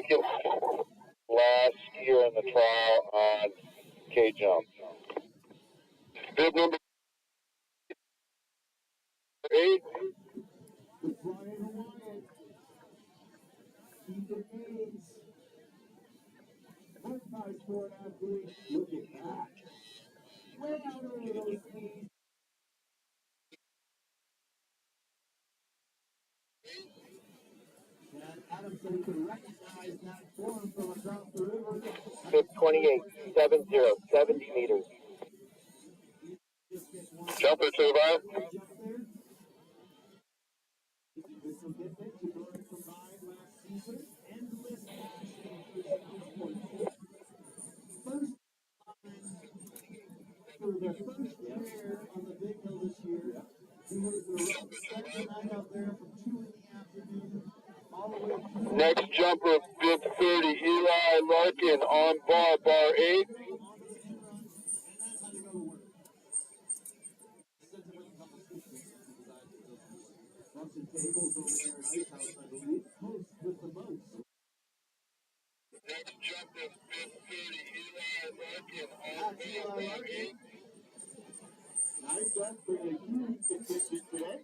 second last year in the trial on K-jump. Bib number 8. Bib 28, 70 meters. Jumper to the right. Next jumper, bib 30, Eli Larkin on bar 8. Next jumper, bib 30, Eli Larkin on bar 8. Nice jump for the huge decision today.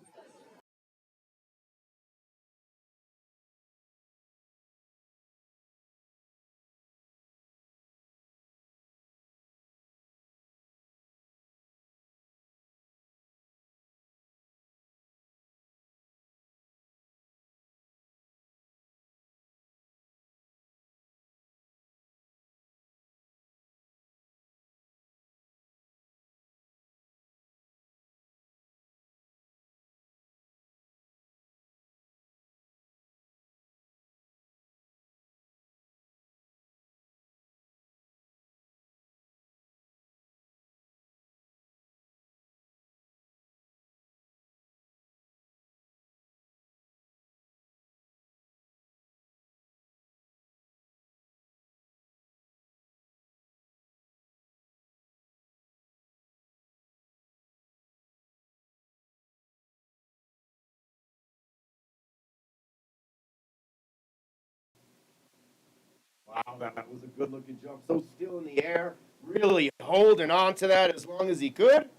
Wow, that was a good-looking jump. So still in the air, really holding on to that as long as he could.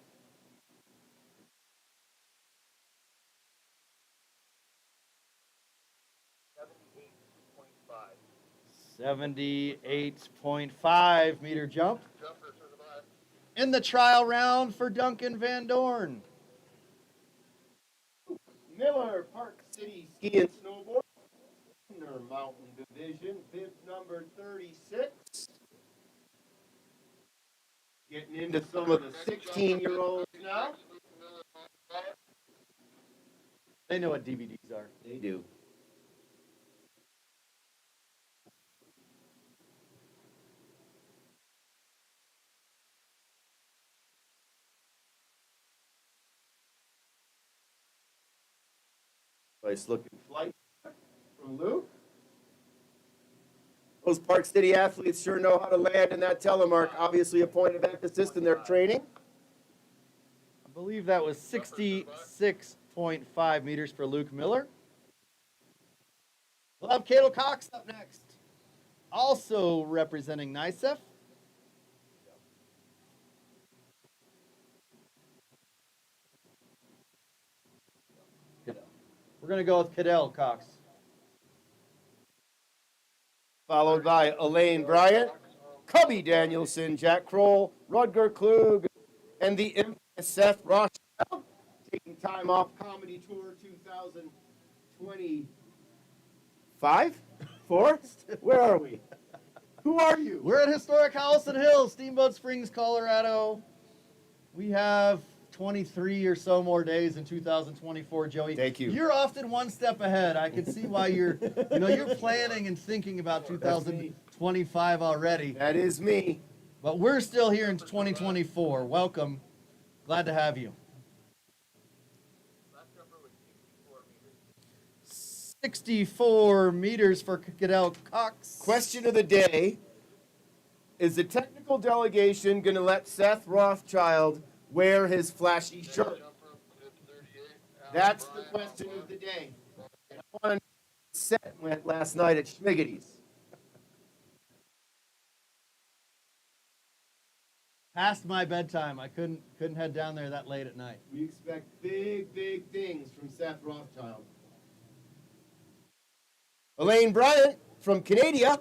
.78.5 meter jump in the trial round for Duncan Van Dorn. Miller, Park City Ski and Snowboard, Mountain Division, bib number 36. Getting into some of the 16-year-olds now. They know what DVDs are. They do. Nice looking flight from Luke. Those Park City athletes sure know how to land in that telemark. Obviously a point of emphasis in their training. I believe that was 66.5 meters for Luke Miller. We'll have Cato Cox up next. Also representing NICEF. We're going to go with Cadell Cox. Followed by Elaine Bryant, Cubby Danielson, Jack Kroll, Rudger Klug, and the infamous Seth Rothschild, taking time off Comedy Tour 2025? 4? Where are we? Who are you? We're at historic Howelsen Hill, Steamboat Springs, Colorado. We have 23 or so more days in 2024, Joey. Thank you. You're often one step ahead. I can see why you're planning and thinking about 2025 already. That is me. But we're still here in 2024. Welcome. Glad to have you. 64 meters for Cadell Cox. Question of the day. Is the technical delegation going to let Seth Rothschild wear his flashy shirt? That's the question of the day. And I want to set went last night at Schmiggety's. Past my bedtime. I couldn't head down there that late at night. We expect big, big things from Seth Rothschild. Elaine Bryant from Canada.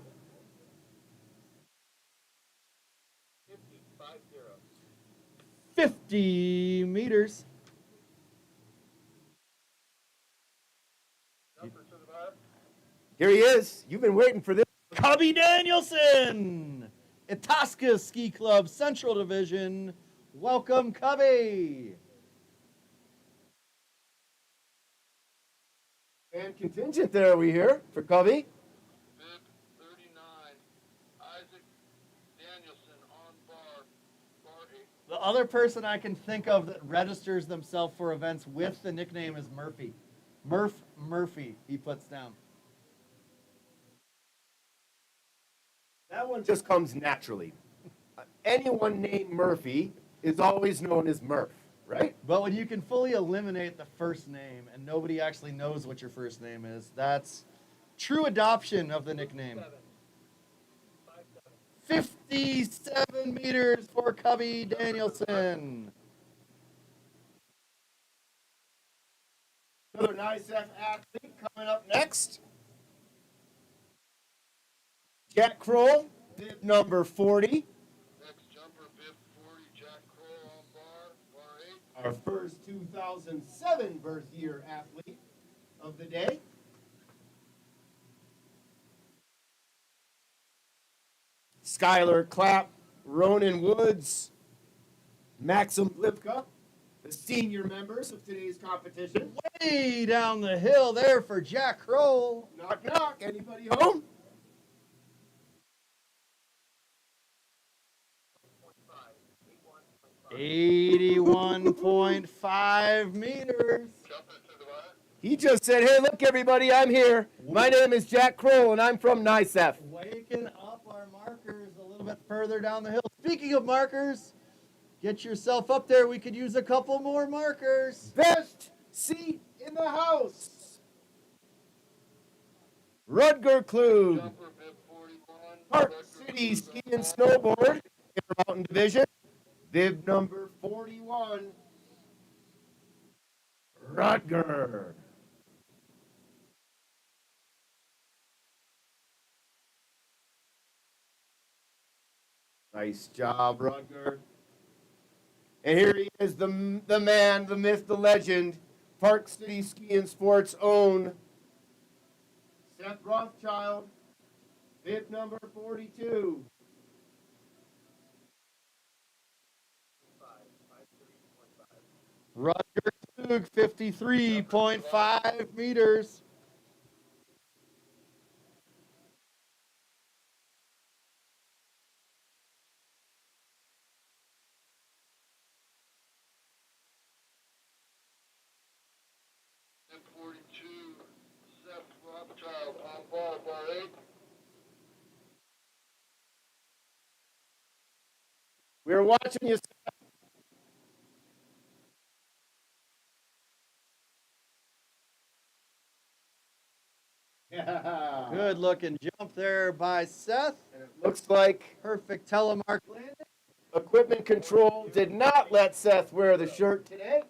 50 meters. Here he is. You've been waiting for this. Cubby Danielson, Itasca Ski Club Central Division. Welcome, Cubby. And contingent there, we hear, for Covey. Bib 39, Isaac Danielson on bar 8. The other person I can think of that registers themselves for events with the nickname is Murphy. Murphy, he puts down. That one just comes naturally. Anyone named Murphy is always known as Murph, right? But when you can fully eliminate the first name and nobody actually knows what your first name is, that's true adoption of the nickname. 57 meters for Cubby Danielson. Another NICEF athlete coming up next. Jack Kroll, bib number 40. Next jumper, bib 40, Jack Kroll on bar 8. Our first 2007 birth year athlete of the day. Skylar Clapp, Ronan Woods, Maxim Lipka, the senior members of today's competition. Way down the hill there for Jack Kroll. Knock, knock. Anybody home? $81.5 meters. He just said, hey, look, everybody, I'm here. My name is Jack Kroll, and I'm from NICEF. Waking up our markers a little bit further down the hill. Speaking of markers, get yourself up there. We could use a couple more markers. Best seat in the house. Rutger Klug, Jumper, bib 41. Park City Ski and Snowboard, Intermountain Division. Bib number 41, Rutger. Nice job, Rutger. And here he is, the man, the myth, the legend, Park City Ski and Sports own Seth Rothschild, bib number 42. Rutger Klug, 53.5 meters. Bib 42, Seth Rothschild on bar 8. We were watching you. Yeah. Good looking jump there by Seth. And it looks like Perfect telemark landing. equipment control did not let Seth wear the shirt today.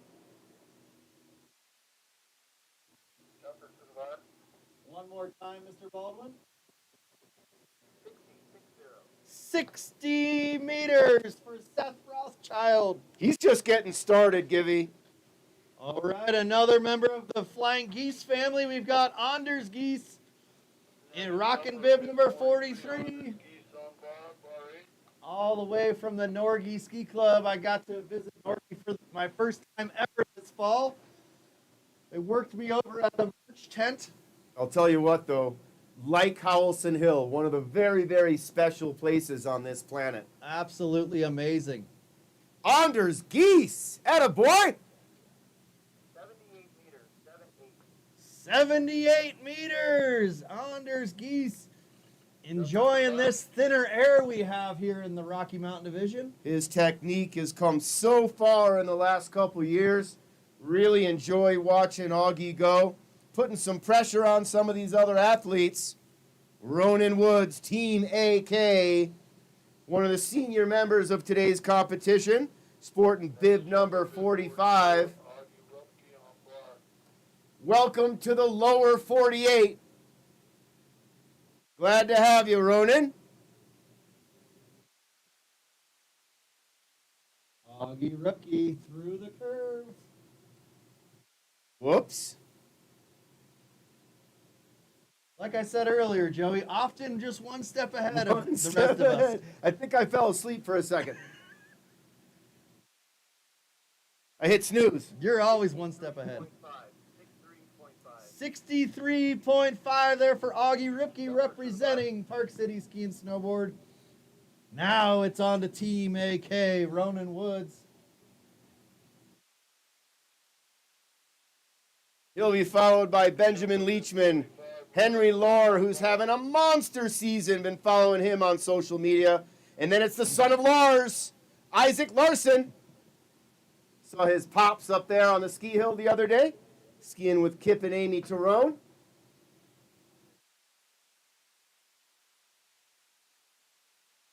Jumper to the left. One more time, Mr. Baldwin. 60 meters for Seth Rothschild. He's just getting started, Givy. All right, another member of the Flying Geese family. We've got Anders Geese in rockin' bib number 43. Geese on bar 8. All the way from the Norgie Ski Club. I got to visit Norgie for my first time ever this fall. They worked me over at the merch tent. I'll tell you what, though, like Howelsen Hill, one of the very, very special places on this planet. Absolutely amazing. Anders Geese, attaboy. 78 meters, 78 meters. Anders Geese enjoying this thinner air we have here in the Rocky Mountain Division. His technique has come so far in the last couple years. Really enjoy watching Augie go. Putting some pressure on some of these other athletes. Ronan Woods, Team AK, one of the senior members of today's competition, sporting bib number 45. Welcome to the lower 48. Glad to have you, Ronan. Augie Rookie through the curve. Whoops. Like I said earlier, Joey, often just one step ahead of the rest Step of us. ahead. I think I fell asleep for a second. I hit snooze. You're always one step ahead. 63.5 there for Augie Rookie representing Park City Ski and Snowboard. Now it's on to Team AK, Ronan Woods. He'll be followed by Benjamin Leachman, Henry Lohr, who's having a monster season, been following him on social media. And then it's the son of Lars, Isaac Larson. Saw his pops up there on the ski hill the other day, skiing with Kip and Amy Tyrone.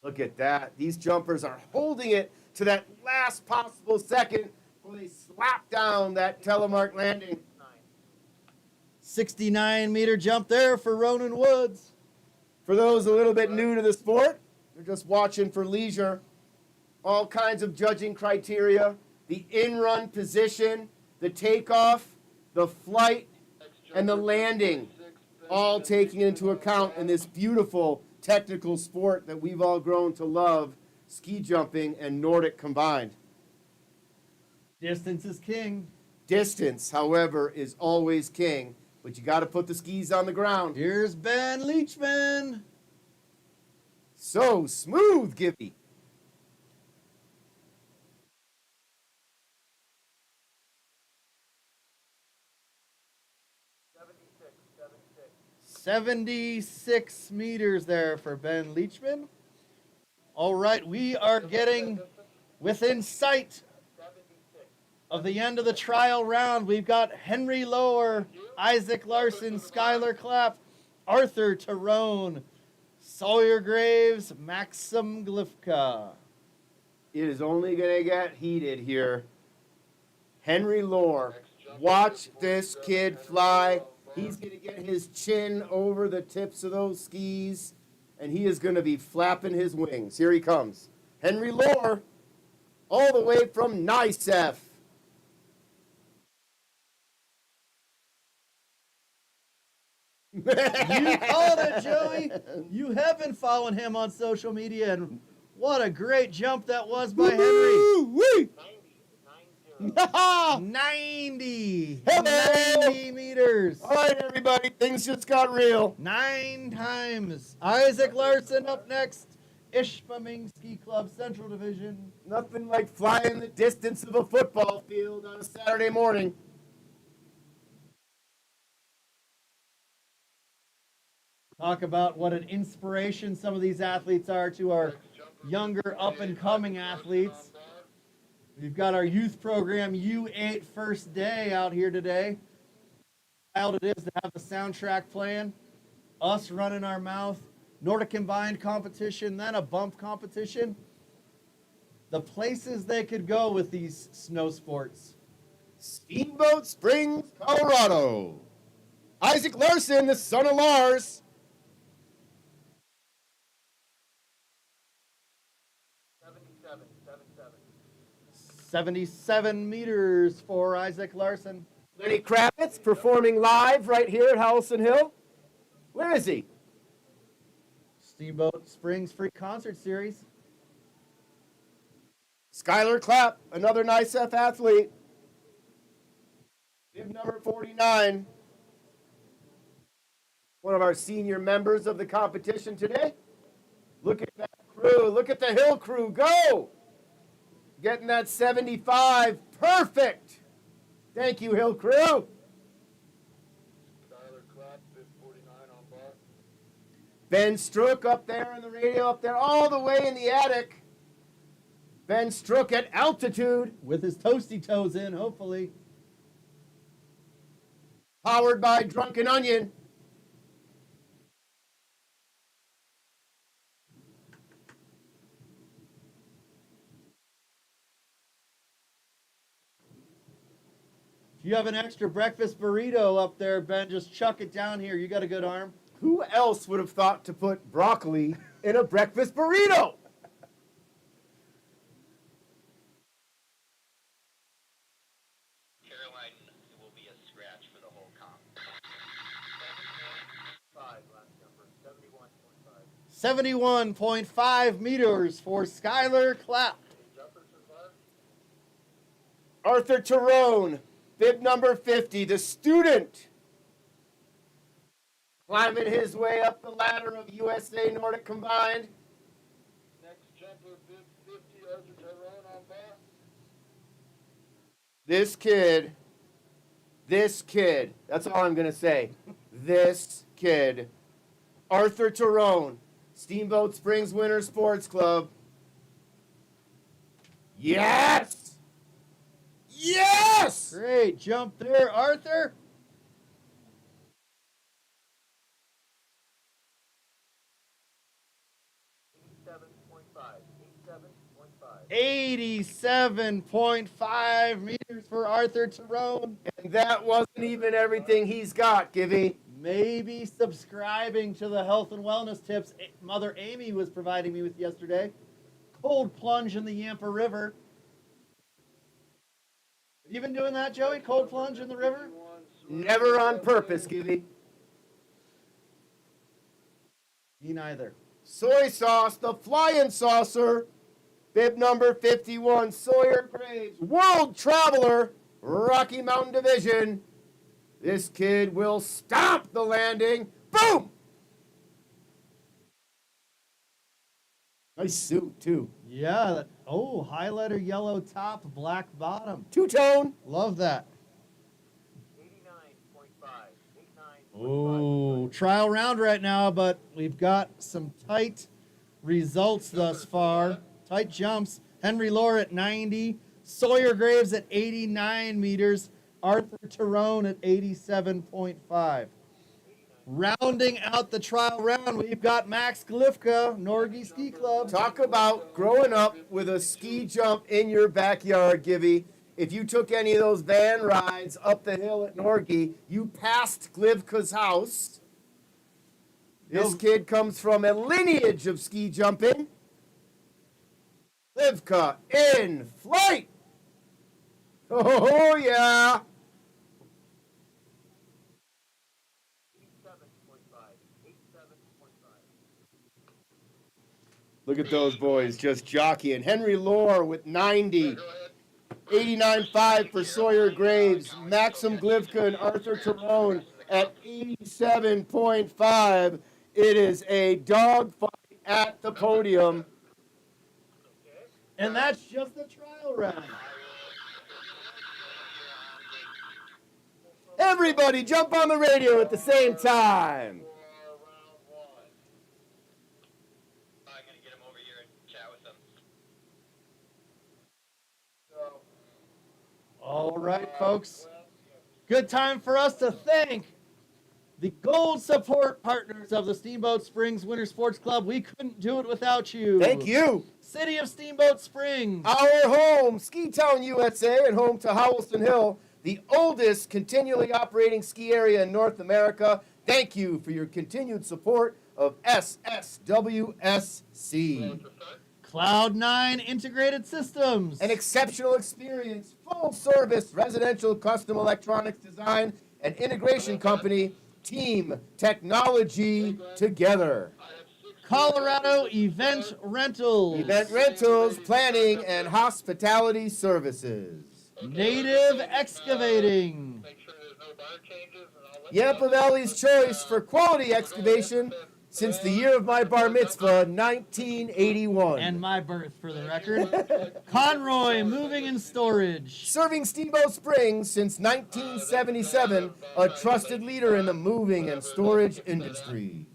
Look at that. These jumpers are holding it to that last possible second before they slap down that telemark landing. 69-meter jump there for Ronan Woods. For those a little bit new to the sport, they're just watching for leisure. All kinds of judging criteria. The in-run position, the takeoff, the flight, and the landing. All taking into account in this beautiful technical sport that we've all grown to love, ski jumping and Nordic combined. Distance is king. Distance, however, is always king, but you got to put the skis on the ground. Here's Ben Leachman. So smooth, Gibby. $76 meters there for Ben Leachman. All right, we are getting within sight of the end of the trial round. We've got Henry Lohr, Isaac Larson, Skylar Clapp, Arthur Tyrone, Sawyer Graves, Maxim Glifka. It is only going to get heated here. Henry Lohr, watch this kid fly. He's going to get his chin over the tips of those skis, and he is going to be flapping his wings. Here he comes. Henry Lohr, all the way from NICEF. You called it, Joey. You have been following him on social media, and what a great jump that was by Henry. Woo-wee. 90 Hello. meters. All right, everybody, things just got real. 9 times. Isaac Larson up next. Ishpeming Ski Club Central Division. Nothing like flying the distance of a football field on a Saturday morning. Talk about what an inspiration some of these athletes are to our younger up-and-coming athletes. We've got our youth program U8 first day out here today. How wild it is to have the soundtrack playing, us running our mouth, Nordic combined competition, then a bump competition. The places they could go with these snow sports. Steamboat Springs, Colorado. Isaac Larson, the son of Lars. 77 meters for Isaac Larson. Lenny Kravitz performing live right here at Howelsen Hill. Where is he? Steamboat Springs Free Concert Series. Skylar Clapp, another NICEF athlete. Bib number 49. One of our senior members of the competition today. Look at that crew. Look at the Hill crew. Go! Getting that 75. Perfect. Thank you, Hill crew. Skylar Clapp, 49 on bar. Ben Strook up there in the radio, up there, all the way in the attic. Ben Strook at altitude. With his toasty toes in, hopefully. Powered by Drunken Onion. If you have an extra breakfast burrito up there, Ben, just chuck it down here. You got a good arm. Who else would have thought to put broccoli in a breakfast burrito? Caroline will be a scratch for the whole comp. 5 last number, 71.5. 71.5 meters for Skylar Clapp. Jumpers so far? Arthur Tyrone, bib number 50, the student. Climbing his way up the ladder of USA Nordic Combined. Next jumper, 50, Arthur Tyrone on bar. This kid, that's all I'm going to say. This kid, Arthur Tyrone, Steamboat Springs Winter Sports Club. Yes! Yes! Great jump there, Arthur. 87.5 meters for Arthur Tyrone. And that wasn't even everything he's got, Givey. Maybe subscribing to the health and wellness tips Mother Amy was providing me with yesterday. Cold plunge in the Yampa River. Have you been doing that, Joey? Cold plunge in the river? Never on purpose, Givey. Me neither. Soy sauce, the flying saucer. Bib number 51, Sawyer Graves, world traveler, Rocky Mountain Division. This kid will stomp the landing. Boom! Nice suit, too. Yeah. Oh, highlighter yellow top, black bottom. Two-tone. Love that. 89.5. Oh, trial round right now, but we've got some tight results thus far. Tight jumps. Henry Lohr at 90. Sawyer Graves at 89 meters. Arthur Tyrone at 87.5. Rounding out the trial round, we've got Max Glifka, Norgi Ski Club. Talk about growing up with a ski jump in your backyard, Givey. If you took any of those van rides up the hill at Norgie, you passed Glivka's house. This kid comes from a lineage of ski jumping. Glivka in flight. Oh, yeah. 87.5. Look at those boys just jockeying. Henry Lohr with 90. 89.5 for Sawyer Graves. Maxim Glivka and Arthur Tyrone at 87.5. It is a dogfight at the podium. And that's just the trial round. Everybody jump on the radio at the same time. I'm going to get him over here and chat with him. All right, folks. Good time for us to thank the gold support partners of the Steamboat Springs Winter Sports Club. We couldn't do it without you. Thank you. City of Steamboat Springs. Our home, Ski Town, USA, and home to Howelsen Hill, the oldest continually operating ski area in North America. Thank you for your continued support of SSWSC. Cloud9 Integrated Systems. An exceptional experience, full-service residential custom electronics design and integration company, Team Technology Together. Colorado Event Rentals. Event rentals, planning, and hospitality services. Native Excavating. Make sure there's no bar changes. And I'll let Yampa Valley's choice for quality excavation since the year of my bar mitzvah, 1981. And my birth, for the record. Conroy Moving and Storage. Serving Steamboat Springs since 1977, a trusted leader in the moving and storage industry.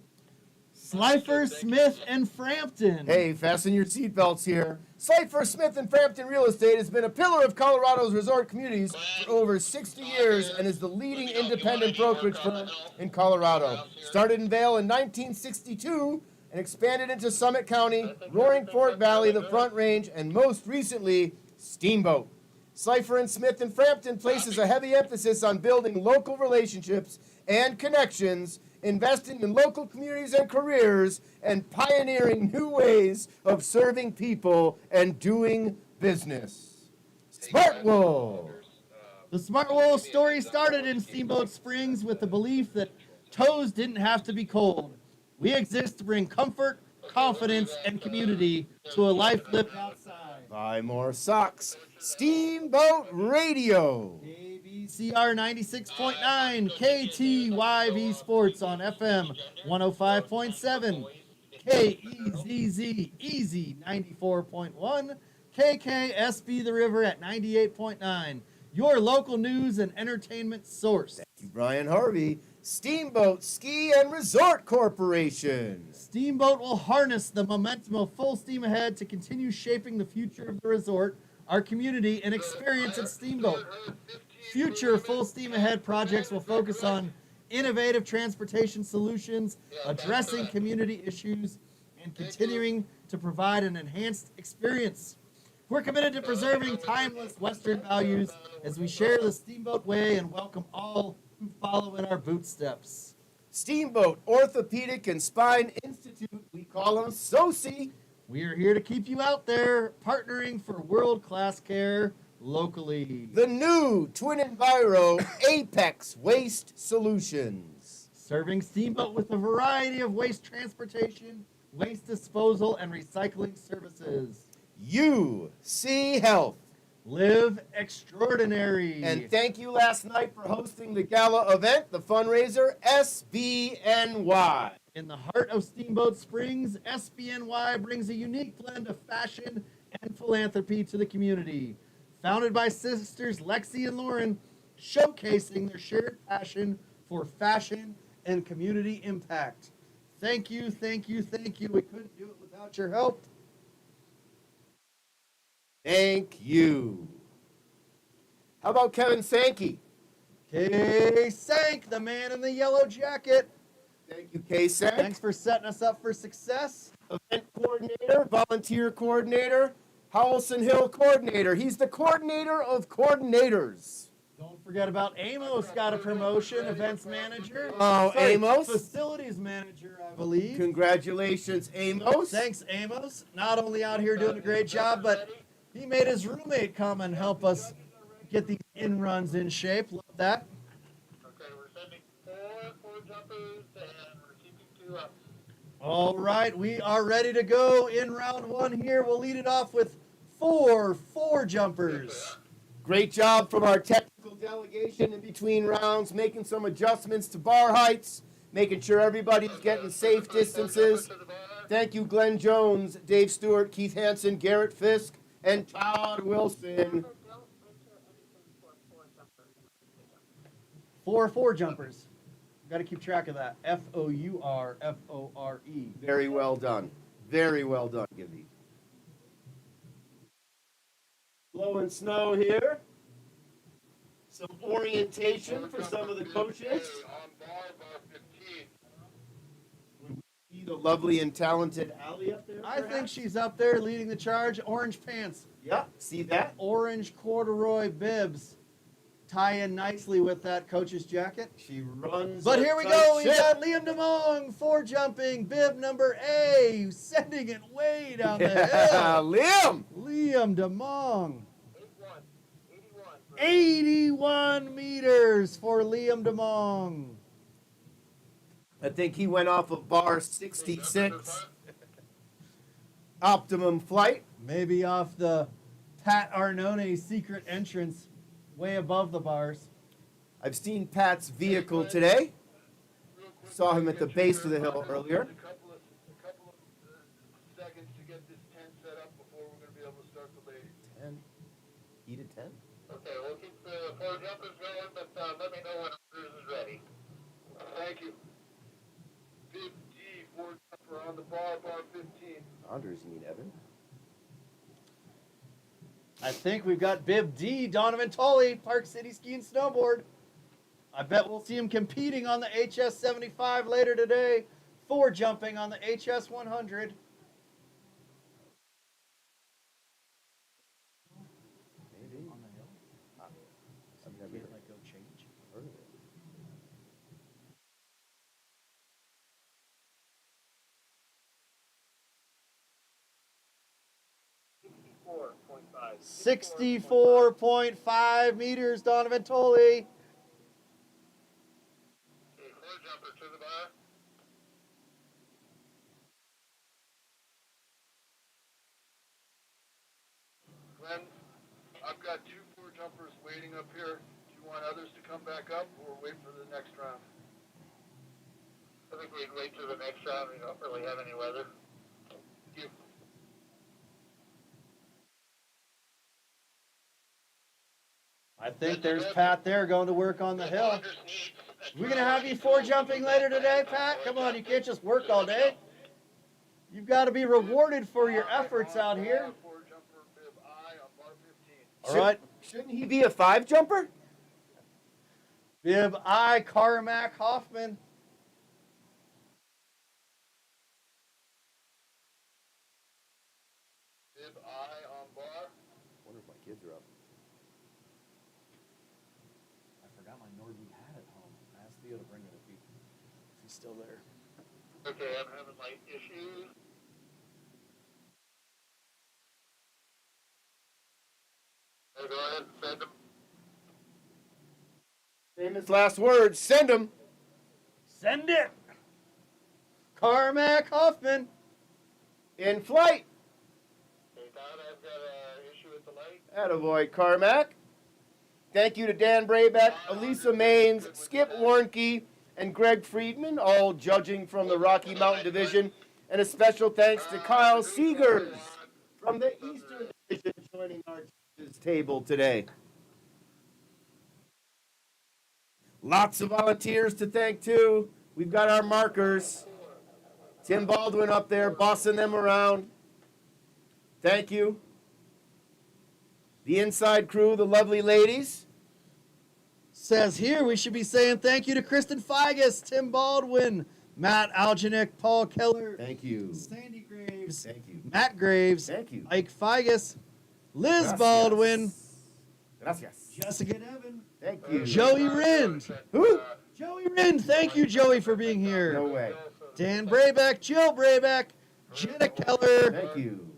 Slifer, Smith, and Frampton. Hey, fasten your seatbelts here. Slifer, Smith, and Frampton Real Estate has been a pillar of Colorado's resort communities for over 60 years and is the leading independent brokerage firm in Colorado. Started in Vail in 1962 and expanded into Summit County, Roaring Fork Valley, the Front Range, and most recently, Steamboat. Slifer and Smith in Frampton places a heavy emphasis on building local relationships and connections, investing in local communities and careers, and pioneering new ways of serving people and doing business. Smart Wool. The Smart Wool story started in Steamboat Springs with the belief that toes didn't have to be cold. We exist to bring comfort, confidence, and community to a life lived outside. Buy more socks. Steamboat Radio. KBCR 96.9, KTYV Sports on FM 105.7, KEZZ Easy 94.1, KKSB The River at 98.9. Your local news and entertainment source. Thank you, Brian Harvey. Steamboat Ski and Resort Corporation. Steamboat will harness the momentum of full steam ahead to continue shaping the future of the resort, our community, and experience at Steamboat. Future full steam ahead projects will focus on innovative transportation solutions, addressing community issues, and continuing to provide an enhanced experience. We're committed to preserving timeless Western values as we share the Steamboat way and welcome all who follow in our footsteps. Steamboat Orthopedic and Spine Institute, we call them SOCI. We are here to keep you out there, partnering for world-class care locally. The new Twin Enviro Apex Waste Solutions. Serving Steamboat with a variety of waste transportation, waste disposal, and recycling services. UC Health. Live extraordinary. And thank you last night for hosting the gala event, the fundraiser, SBNY. In the heart of Steamboat Springs, SBNY brings a unique blend of fashion and philanthropy to the community. Founded by sisters Lexi and Lauren, showcasing their shared passion for fashion and community impact. Thank you, thank you, thank you. We couldn't do it without your help. Thank you. How about Kevin Sankey? K. Sank, the man in the yellow jacket. Thank you, K-Sank. Thanks for setting us up for success. Event coordinator, volunteer coordinator, Howelsen Hill coordinator. He's the coordinator of coordinators. Don't forget about Amos, got a promotion, events manager. Oh, Amos. Facilities manager, I believe. Congratulations, Amos. Thanks, Amos. Not only out here doing a great job, but he made his roommate come and help us get these in-runs in shape. Love that. Okay, we're sending four jumpers and we're keeping 2 up. All right, we are ready to go in round 1 here. We'll lead it off with four jumpers. Great job from our technical delegation in between rounds, making some adjustments to bar heights, making sure everybody's getting safe distances. Thank you, Glenn Jones, Dave Stewart, Keith Hansen, Garrett Fisk, and Todd Wilson. Four jumpers. Got to keep track of that. Fourfore. Very well done. Very well done, Gibby. Blowing snow here. Some orientation for some of the coaches. On bar 15. See the lovely and talented Allie up there? I think she's up there leading the charge. Orange pants. Yep, see that? Orange corduroy bibs. Tie in nicely with that coach's jacket. She runs. But a here we tight go. We ship. got Liam DeMong, 4 jumping, bib number A, sending it way down the Yeah, hill. Liam. Liam DeMong. 81. 81 meters for Liam DeMong. I think he went off of bar 66. Optimum flight. Maybe off the Pat Arnone secret entrance way above the bars. I've seen Pat's vehicle today. Saw him at the base of the hill earlier. A couple of seconds to get this tent set up before we're going to be able to start the ladies. 10. E to 10? Okay, we'll keep the 4 jumpers going, but let me know when Andrews is ready. Thank you. Big D, 4 jumper on the bar 15. Anders, you mean Evan? I think we've got Bib D, Donovan Tolley, Park City Ski and Snowboard. I bet we'll see him competing on the HS 75 later today. 4 jumping on the HS 100. Maybe. 64.5 meters, Donovan Tolley. Floor jumper to the bar. Glenn, I've got 2 floor jumpers waiting up here. Do you want others to come back up or wait for the next round? I think we'd wait till the next round. We don't really have any weather. Thank you. I think there's Pat there going to work on the hill. We're going to have you 4 jumping later today, Pat? Come on, you can't just work all day. You've got to be rewarded for your efforts out here. All right. Shouldn't he be a 5 jumper? Bib I, Carmack Hoffman. Bib I on bar. Wonder if my kids are up. I forgot my Nordie hat at home. I asked Theo to bring it if he's still there. Okay, I'm having light issues. Hey, go ahead and send them. Famous last words. Send him. Send it. Carmack Hoffman. In flight. Hey, Todd, I've got an issue with the light. Attaboy, Carmack. Thank you to Dan Braybeck, Elisa Maines, Skip Warnke, and Greg Friedman, all judging from the Rocky Mountain Division. And a special thanks to Kyle Seegers from the Eastern Division joining our judges table today. Lots of volunteers to thank, too. We've got our markers. Tim Baldwin up there bossing them around. Thank you. The inside crew, the lovely ladies. Says here we should be saying thank you to Kristen Figus, Tim Baldwin, Matt Algenick, Paul Keller. Thank you. Sandy Graves. Thank you. Matt Graves. Thank you. Mike Figus. Liz Gracias. Baldwin. Gracias. Jessica Devon. Thank you. Joey Rind. Who? Joey Rind. Thank you, Joey, for being here. No way. Dan Braybeck, Jill Braybeck, Jenna Keller. Thank you.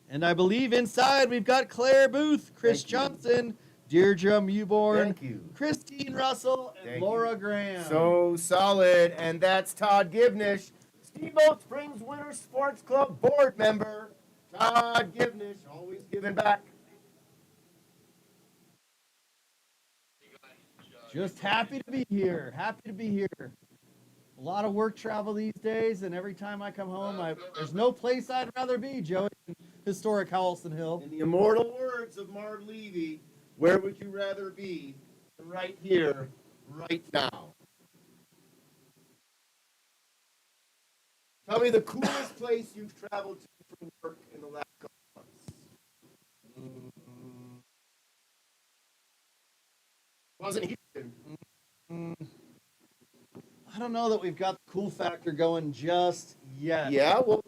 And I believe inside we've got Claire Booth, Chris Thank you. Johnson, Deirdre Mewborn, Thank you. Christine Russell, and Thank Laura you. Graham. So solid. And that's Todd Givnish, Steamboat Springs Winter Sports Club board member. Todd Givnish, always giving back. Just happy to be here. Happy to be here. A lot of work travel these days, and every time I come home, there's no place I'd rather be, Joey, than historic Howelsen Hill. In the immortal words of Marv Levy, where would you rather be? Right here, right now. Tell me the coolest place you've traveled to for work in the last couple months. Wasn't Houston. I don't know that we've got the cool factor going just yet. Yeah, well,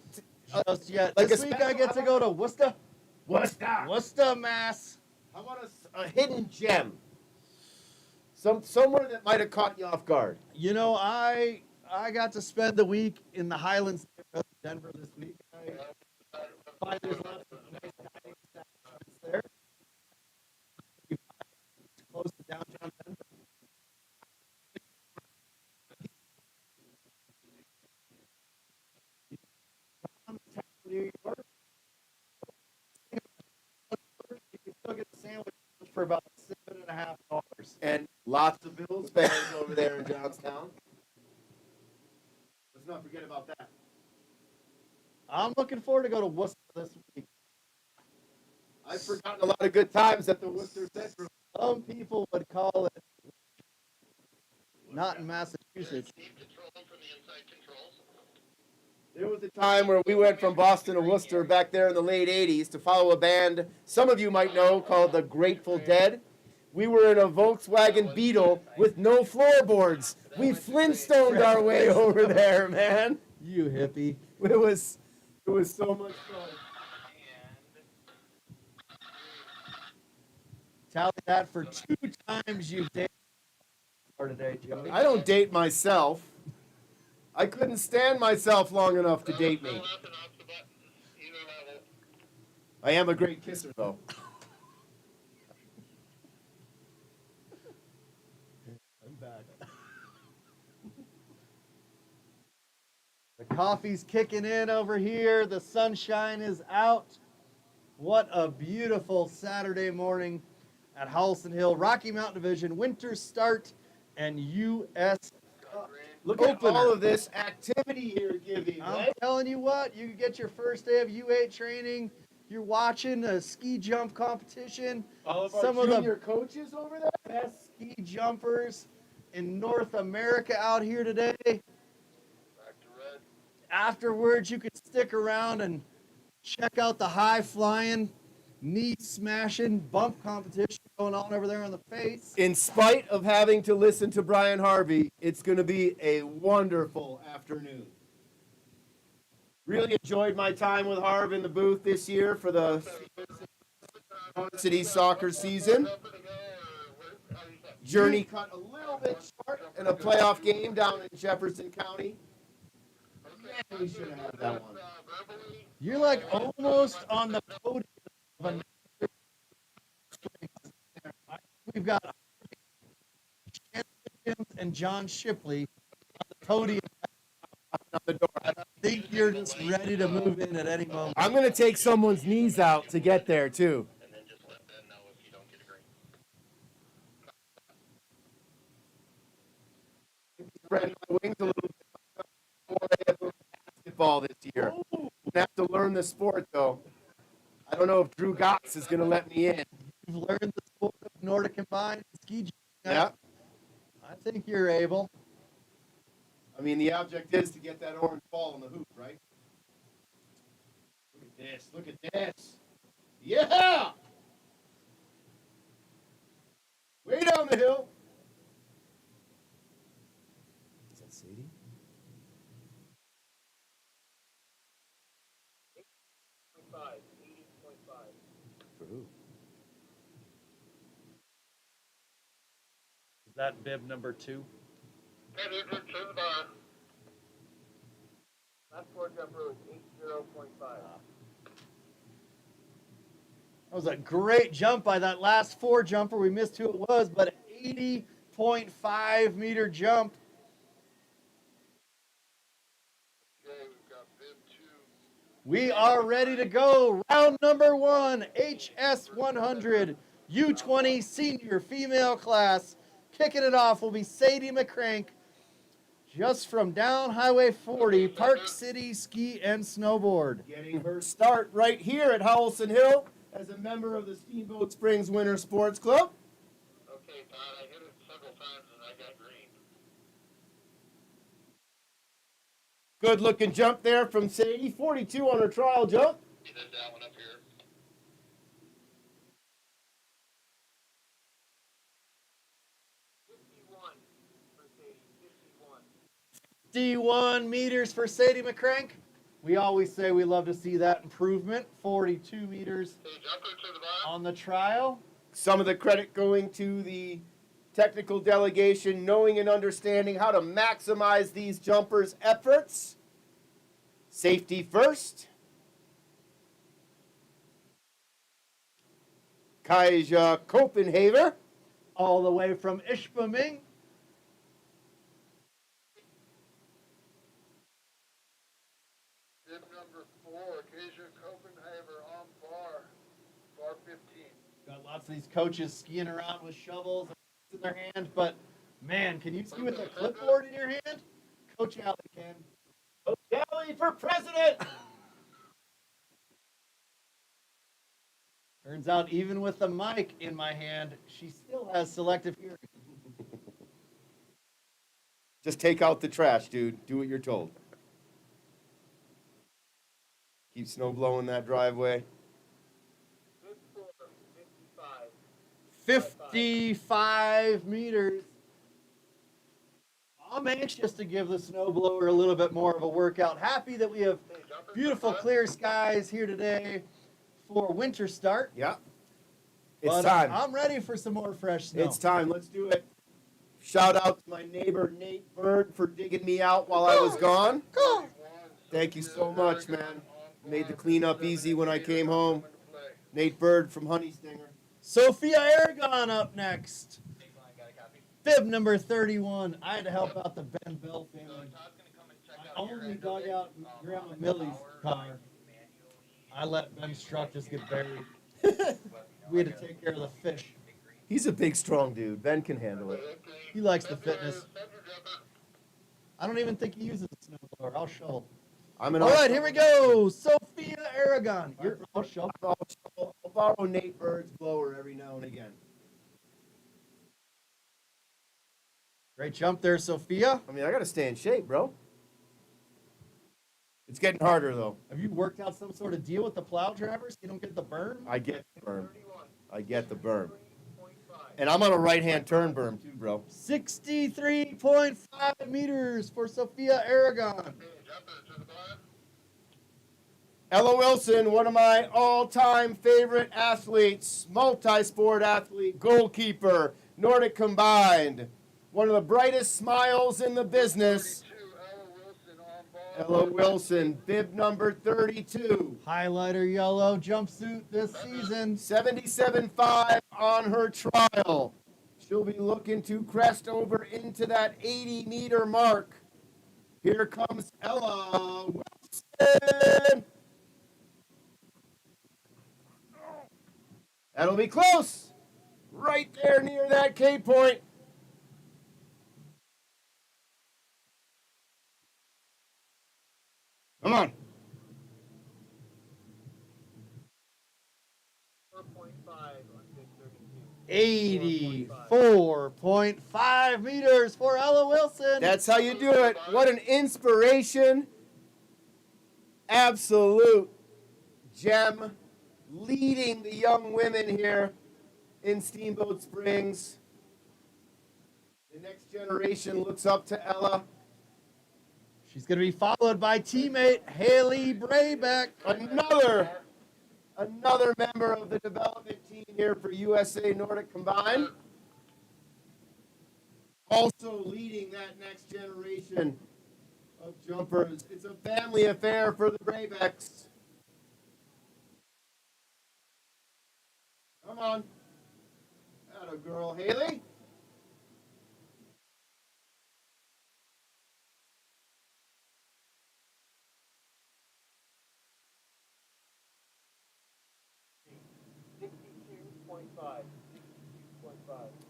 Just yet. like This a week special- I get to go to Worcester. what's that? Worcester, Mass. How about a hidden gem? Somewhere that might have caught you off guard. You know, I got to spend the week in the Highlands of Denver this week. I find there's lots of nice dining establishments there. Close to downtown Denver. New York. You can still get a sandwich for about $7.50. And lots of Bills fans over there in Johnstown. Let's not forget about that. I'm looking forward to go to Worcester this week. I've forgotten a lot of good times at the Worcester Central. Some people would call it not in Massachusetts. There was a time where we went from Boston to Worcester back there in the late 80s to follow a band some of you might know called the Grateful Dead. We were in a Volkswagen Beetle with no floorboards. We Flintstoned our way over there, man. You hippie. It was so much fun. Tally that for 2 times you've dated for today, Joey. I don't date myself. I couldn't stand myself long enough to date me. I am a great kisser, though. I'm back. The coffee's kicking in over here. The sunshine is out. What a beautiful Saturday morning at Howelsen Hill, Rocky Mountain Division, winter start, and U.S. Look at opener. all of this activity here, Gibby. I'm Right? telling you what, you can get your first day of U8 training. You're watching a ski jump competition. All of Some our of the junior coaches over there. best ski jumpers in North America out here today. Back to red. Afterwards, you could stick around and check out the high flying, knee smashing bump competition going on over there on the face. In spite of having to listen to Brian Harvey, it's going to be a wonderful afternoon. Really enjoyed my time with Harv in the booth this year for the City soccer season. Journey cut a little bit short in a playoff game down in Jefferson County. Man, we should have had that one. You're like almost on the podium of another. We've got Shannon and John Shipley on the podium. The door. I think you're just ready to move in at any moment. I'm going to take someone's knees out to get there, too. And then just let Ben know if you don't get a green. Spread my wings a little bit before I get moved to basketball this year. I'm going to have to learn the sport, though. I don't know if Drew Gotts is going to let me in. You've learned the sport of Nordic combined ski jumping. Yeah. I think you're able. I mean, the object is to get that orange ball in the hoop, right? Look at this. Look at this. Yeah! Way down the hill. Is that Sadie? For who? Is that bib number 2? That is it to the bar. Last four jumper was 80.5. That was a great jump by that last 4 jumper. We missed who it was, but 80.5 meter jump. Okay, we've got bib 2. We are ready to go. Round number 1, HS 100, U20 senior female class. Kicking it off will be Sadie McCrank, just from down Highway 40, Park City Ski and Snowboard. Getting her start right here at Howelsen Hill as a member of the Steamboat Springs Winter Sports Club. Okay, Todd, I hit it several times and I got green. Good looking jump there from Sadie. 42 on her trial jump. You did that one up here. For Sadie, 51 meters for Sadie McCrank. We always say we love to see that improvement. 42 meters Okay, jumper to the bottom. on the trial. Some of the credit going to the technical delegation, knowing and understanding how to maximize these jumpers' efforts. Safety first. Kaija Copenhaver. All the way from Ishpeming. Bib number 4, Acacia Copenhaver on bar 15. Got lots of these coaches skiing around with shovels in their hand, but man, can you ski with a clipboard in your hand? Coach Alley can. Coach Alley for president. Turns out, even with the mic in my hand, she still has selective hearing. Just take out the trash, dude. Do what you're told. Keep snow blowing that driveway. Bib 4, 55. 55 meters. I'm anxious to give the snowblower a little bit more of a workout. Happy that we have Okay, jumper. beautiful clear skies here today for winter start. Yeah. It's But time. I'm ready for some more fresh snow. It's time. Let's do it. Shout out to my neighbor Nate Bird for digging me out while I was gone. Thank you so much, man. Made the cleanup easy when I came home. Nate Bird from Honey Stinger. Sophia Aragon up next. Bib number 31. I had to help out the Ben Bell family. I only dug out Grandma Millie's car. I let Ben's truck just get buried. We had to take care of the fish. He's a big, strong dude. Ben can handle it. He likes the fitness. I don't even think he uses a snowblower. I'll shovel. All right, here we go. Sophia Aragon. I'll shovel. I'll borrow Nate Bird's blower every now and again. Great jump there, Sophia. I mean, I got to stay in shape, bro. It's getting harder, though. Have you worked out some sort of deal with the plow drivers so you don't get the berm? I get the berm. I get the berm. And I'm on a right-hand turn berm, too, bro. 63.5 meters for Sophia Aragon. Ella Wilson, one of my all-time favorite athletes, multi-sport athlete, goalkeeper, Nordic combined. One of the brightest smiles in the business. Ella Wilson, bib number 32. Highlighter yellow jumpsuit this season. 77.5 on her trial. She'll be looking to crest over into that 80-meter mark. Here comes Ella Wilson. That'll be close. Right there near that K point. Come on. 84.5 meters for Ella Wilson. That's how you do it. What an inspiration. Absolute gem. Leading the young women here in Steamboat Springs. The next generation looks up to Ella. She's going to be followed by teammate Haley Braybeck. Another member of the development team here for USA Nordic Combined. Also leading that next generation of jumpers. It's a family affair for the Braybecks. Come on. Atta girl, Haley.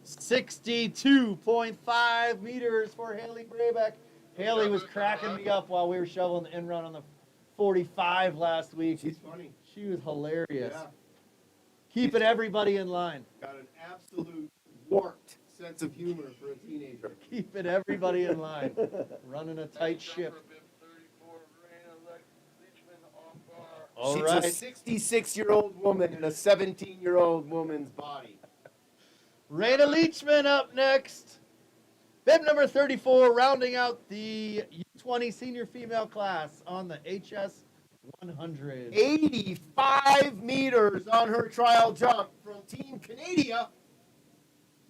$62.5 meters for Haley Braybeck. Haley was cracking me up while we were shoveling the in run on the 45 last week. She's funny. She was hilarious. Yeah. Keeping everybody in line. Got an absolute warped sense of humor for a teenager. Keeping everybody in line. Running a tight ship. All right. She's a 66-year-old woman in a 17-year-old woman's body. Raina Leachman up next. Bib number 34, rounding out the U20 senior female class on the HS 100. 85 meters on her trial jump from Team Canada.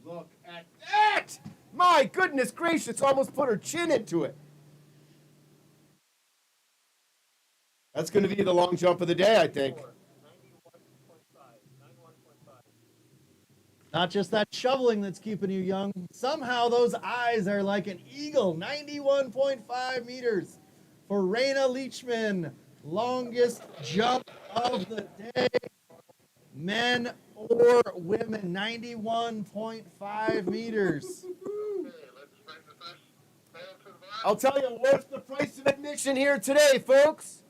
Look at that! My goodness gracious, almost put her chin into it. That's going to be the long jump of the day, I think. Not just that shoveling that's keeping you young. Somehow those eyes are like an eagle. 91.5 meters for Raina Leachman. Longest jump of the day. Men or women. 91.5 meters. I'll tell you, what's the price of admission here today, folks?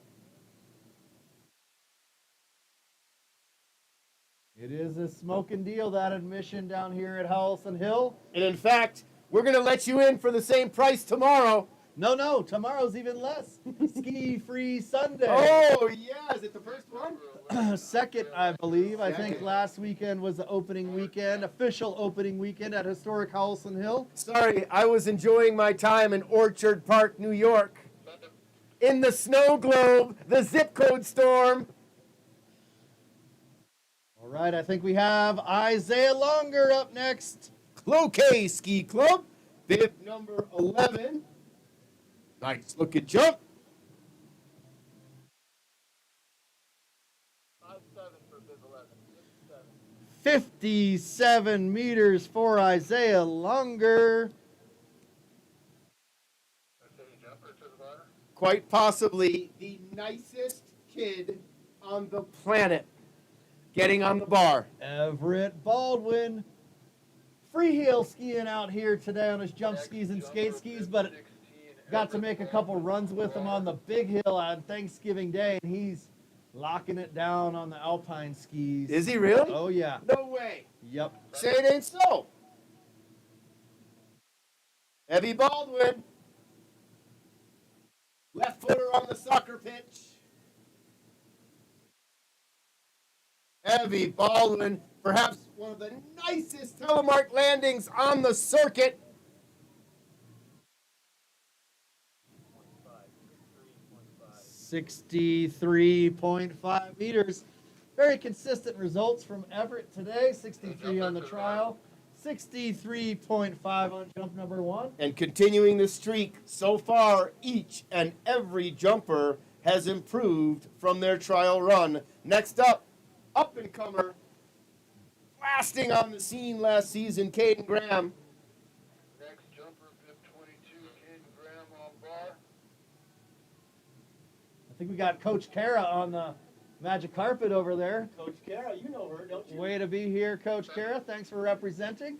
It is a smoking deal, that admission down here at Howelsen Hill. And in fact, we're going to let you in for the same price tomorrow. No, tomorrow's even less. Ski-free Sunday. Oh, yeah. Is it the first one? Second, I believe. I Second. think last weekend was the opening weekend, official opening weekend at historic Howelsen Hill. Sorry, I was enjoying my time in Orchard Park, New York. In the snow globe, the zip code storm. All right, I think we have Isaiah Longer up next. Cloquet Ski Club, bib number 11. Nice looking jump. 5-7 for bib 11. 57 meters for Isaiah Lunger. Quite possibly the nicest kid on the planet getting on the bar. Everett Baldwin. Freeheel skiing out here today on his jump skis and skate skis, but got to make a couple runs with him on the big hill on Thanksgiving Day, and he's locking it down on the alpine skis. Is he really? Oh, yeah. No way. Yep. Say it ain't so. Evie Baldwin. Left footer on the soccer pitch. Evie Baldwin, perhaps one of the nicest telemark landings on the circuit. 63.5 meters. Very consistent results from Everett today. 63 on the trial. 63.5 on jump number 1. And continuing the streak, so far, each and every jumper has improved from their trial run. Next up-and-comer, blasting on the scene last season, Caden Graham. Next jumper, bib 22, Caden Graham on bar. I think we got Coach Kara on the magic carpet over there. Coach Kara, you know her, don't you? Way to be here, Coach Kara. Thanks for representing.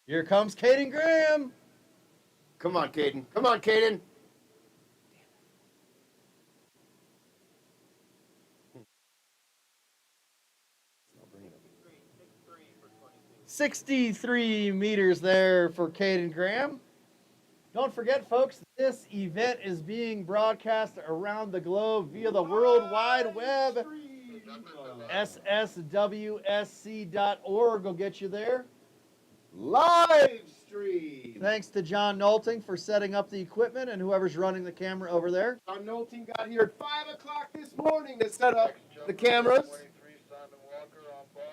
Here comes Caden Graham. Come on, Caden. Come on, Caden. 63 meters there for Caden Graham. Don't forget, folks, this event is being broadcast around the globe via the World Wide Web. SSWSC.org will get you there. Live stream. Thanks to John Nolting for setting up the equipment and whoever's running the camera over there. John Nolting got here at 5 o'clock this morning to set up the cameras. 23, Simon Walker on bar.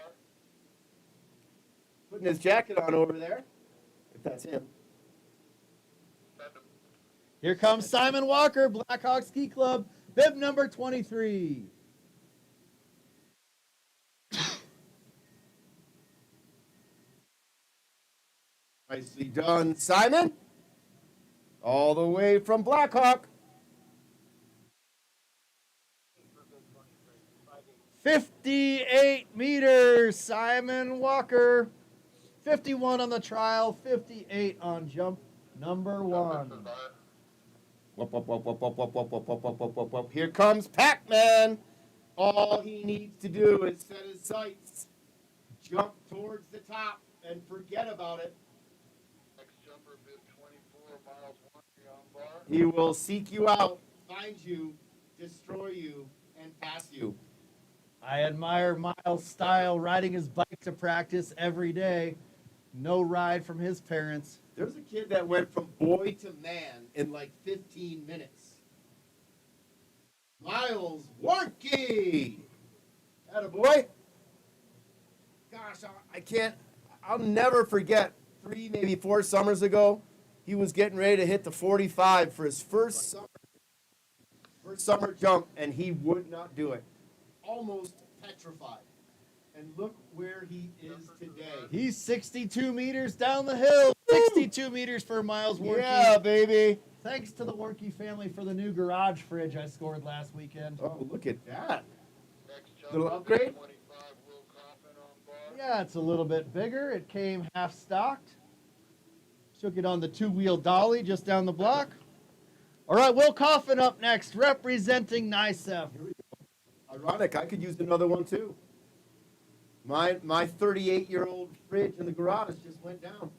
Putting his jacket on over there, if that's him. Here comes Simon Walker, Blackhawk Ski Club, bib number 23. Nicely done, Simon. All the way from Blackhawk. 58 meters, Simon Walker. 51 on the trial, 58 on jump number 1. Whoop, whoop, whoop, whoop, whoop, whoop, whoop, whoop, whoop, whoop, whoop, whoop. Here comes Pac-Man. All he needs to do is set his sights, jump towards the top, and forget about it. Next jumper, bib 24, Miles Wonky on bar. He will seek you out, find you, destroy you, and pass you. I admire Miles' style, riding his bike to practice every day. No ride from his parents. There's a kid that went from boy to man in like 15 minutes. Miles Warnke. Attaboy. Gosh, I'll never forget 3, maybe 4 summers ago, he was getting ready to hit the 45 for his first summer jump, and he would not do it. Almost petrified. And look where he is today. He's 62 meters down the hill. 62 meters for Miles Warnke. Yeah, baby. Thanks to the Warnke family for the new garage fridge I scored last weekend. Oh, look at that. Next Little jumper, upgrade? bib 25, Will Coffin on bar. Yeah, it's a little bit bigger. It came half stocked. Took it on the 2-wheel dolly just down the block. All right, Will Coffin up next, representing NICEF. Ironic, I could use another one too. My 38-year-old fridge in the garage just went down.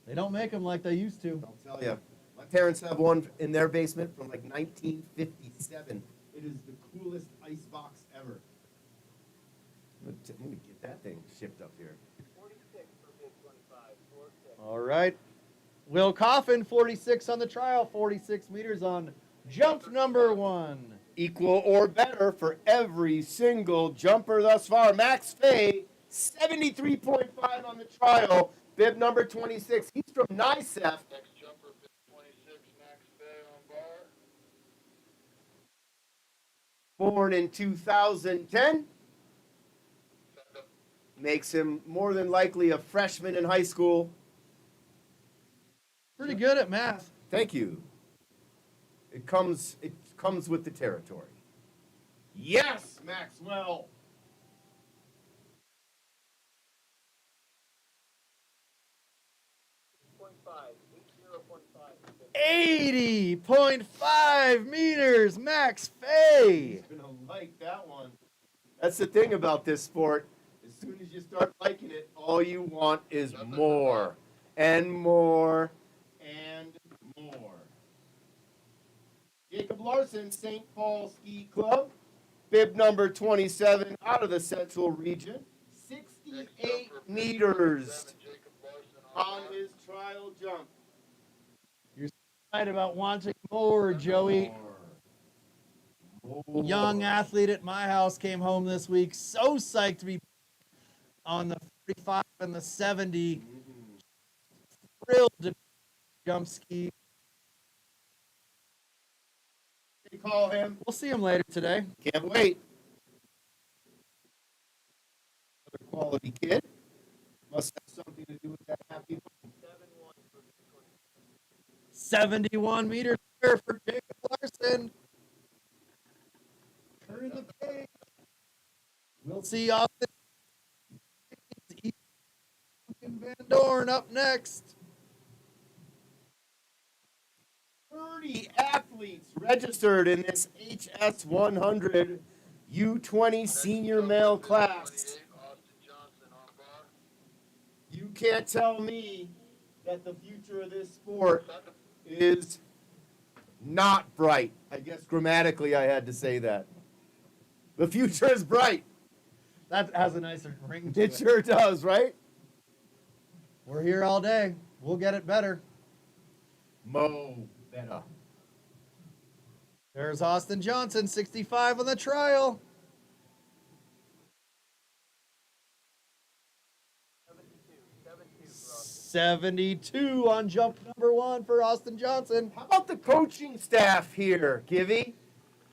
They don't make them like they used to. I'll tell you. My parents have one in their basement from like 1957. It is the coolest ice box ever. I'm gonna get that thing shipped up here. 46 for bib 25, 46. All right. Will Coffin, 46 on the trial, 46 meters on jump number 1. Equal or better for every single jumper thus far. Max Fay, 73.5 on the trial. Bib number 26. He's from NICEF. Next jumper, bib 26, Max Bay on bar. born in 2010. Send him. Makes him more than likely a freshman in high school. Pretty good at math. Thank you. It comes with the territory. Yes, Maxwell. 80.5 meters, Max Fay. You're gonna like that one. That's the thing about this sport. As soon as you start liking it, all you want is more and more and more. Jacob Larson, St. Paul Ski Club, bib number 27 out of the Central Region, 68 meters Jacob Larson on his trial jump. Right about wanting more, Joey. More. Young athlete at my house came home this week. So psyched to be on the 45 and the 70. Thrilled to jump ski. They call him. We'll see him later today. Can't wait. Another quality kid. Must have something to do with that happy. 71 meters there for Jacob Larson. Turn the page. We'll see Austin Van Dorn up next. 30 athletes registered in this HS 100 U20 senior male class. Austin Johnson on bar. You can't tell me that the future of this sport is not bright. I guess grammatically I had to say that. The future is bright. That has a nicer ring to It sure does, right? We're here all day. We'll get it better. Mo better. There's Austin Johnson, 65 on the trial. 72 on jump number 1 for Austin Johnson. How about the coaching staff here, Givy?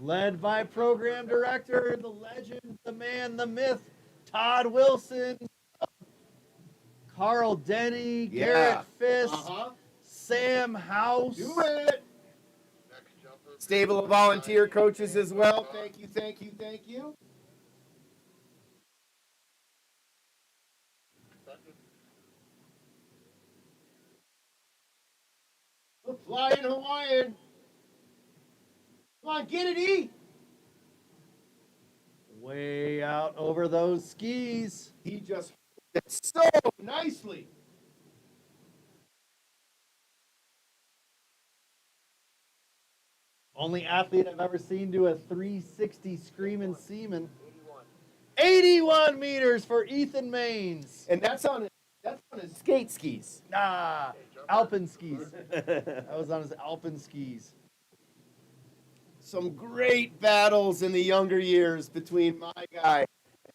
Led by program director, the legend, the man, the myth, Todd Wilson, Carl Denny, Garrett Fisk, Sam House. Do it. Next jumper. Stable of volunteer coaches as well. Thank you, thank you, thank you. The flying Hawaiian. Come on, get it, E. Way out over those skis. He just did it so nicely. Only athlete I've ever seen do a 360 screaming seaman. 81 meters for Ethan Maines. And that's on his skate skis. Ah, Alpen skis. That was on his Alpen skis. Some great battles in the younger years between my guy,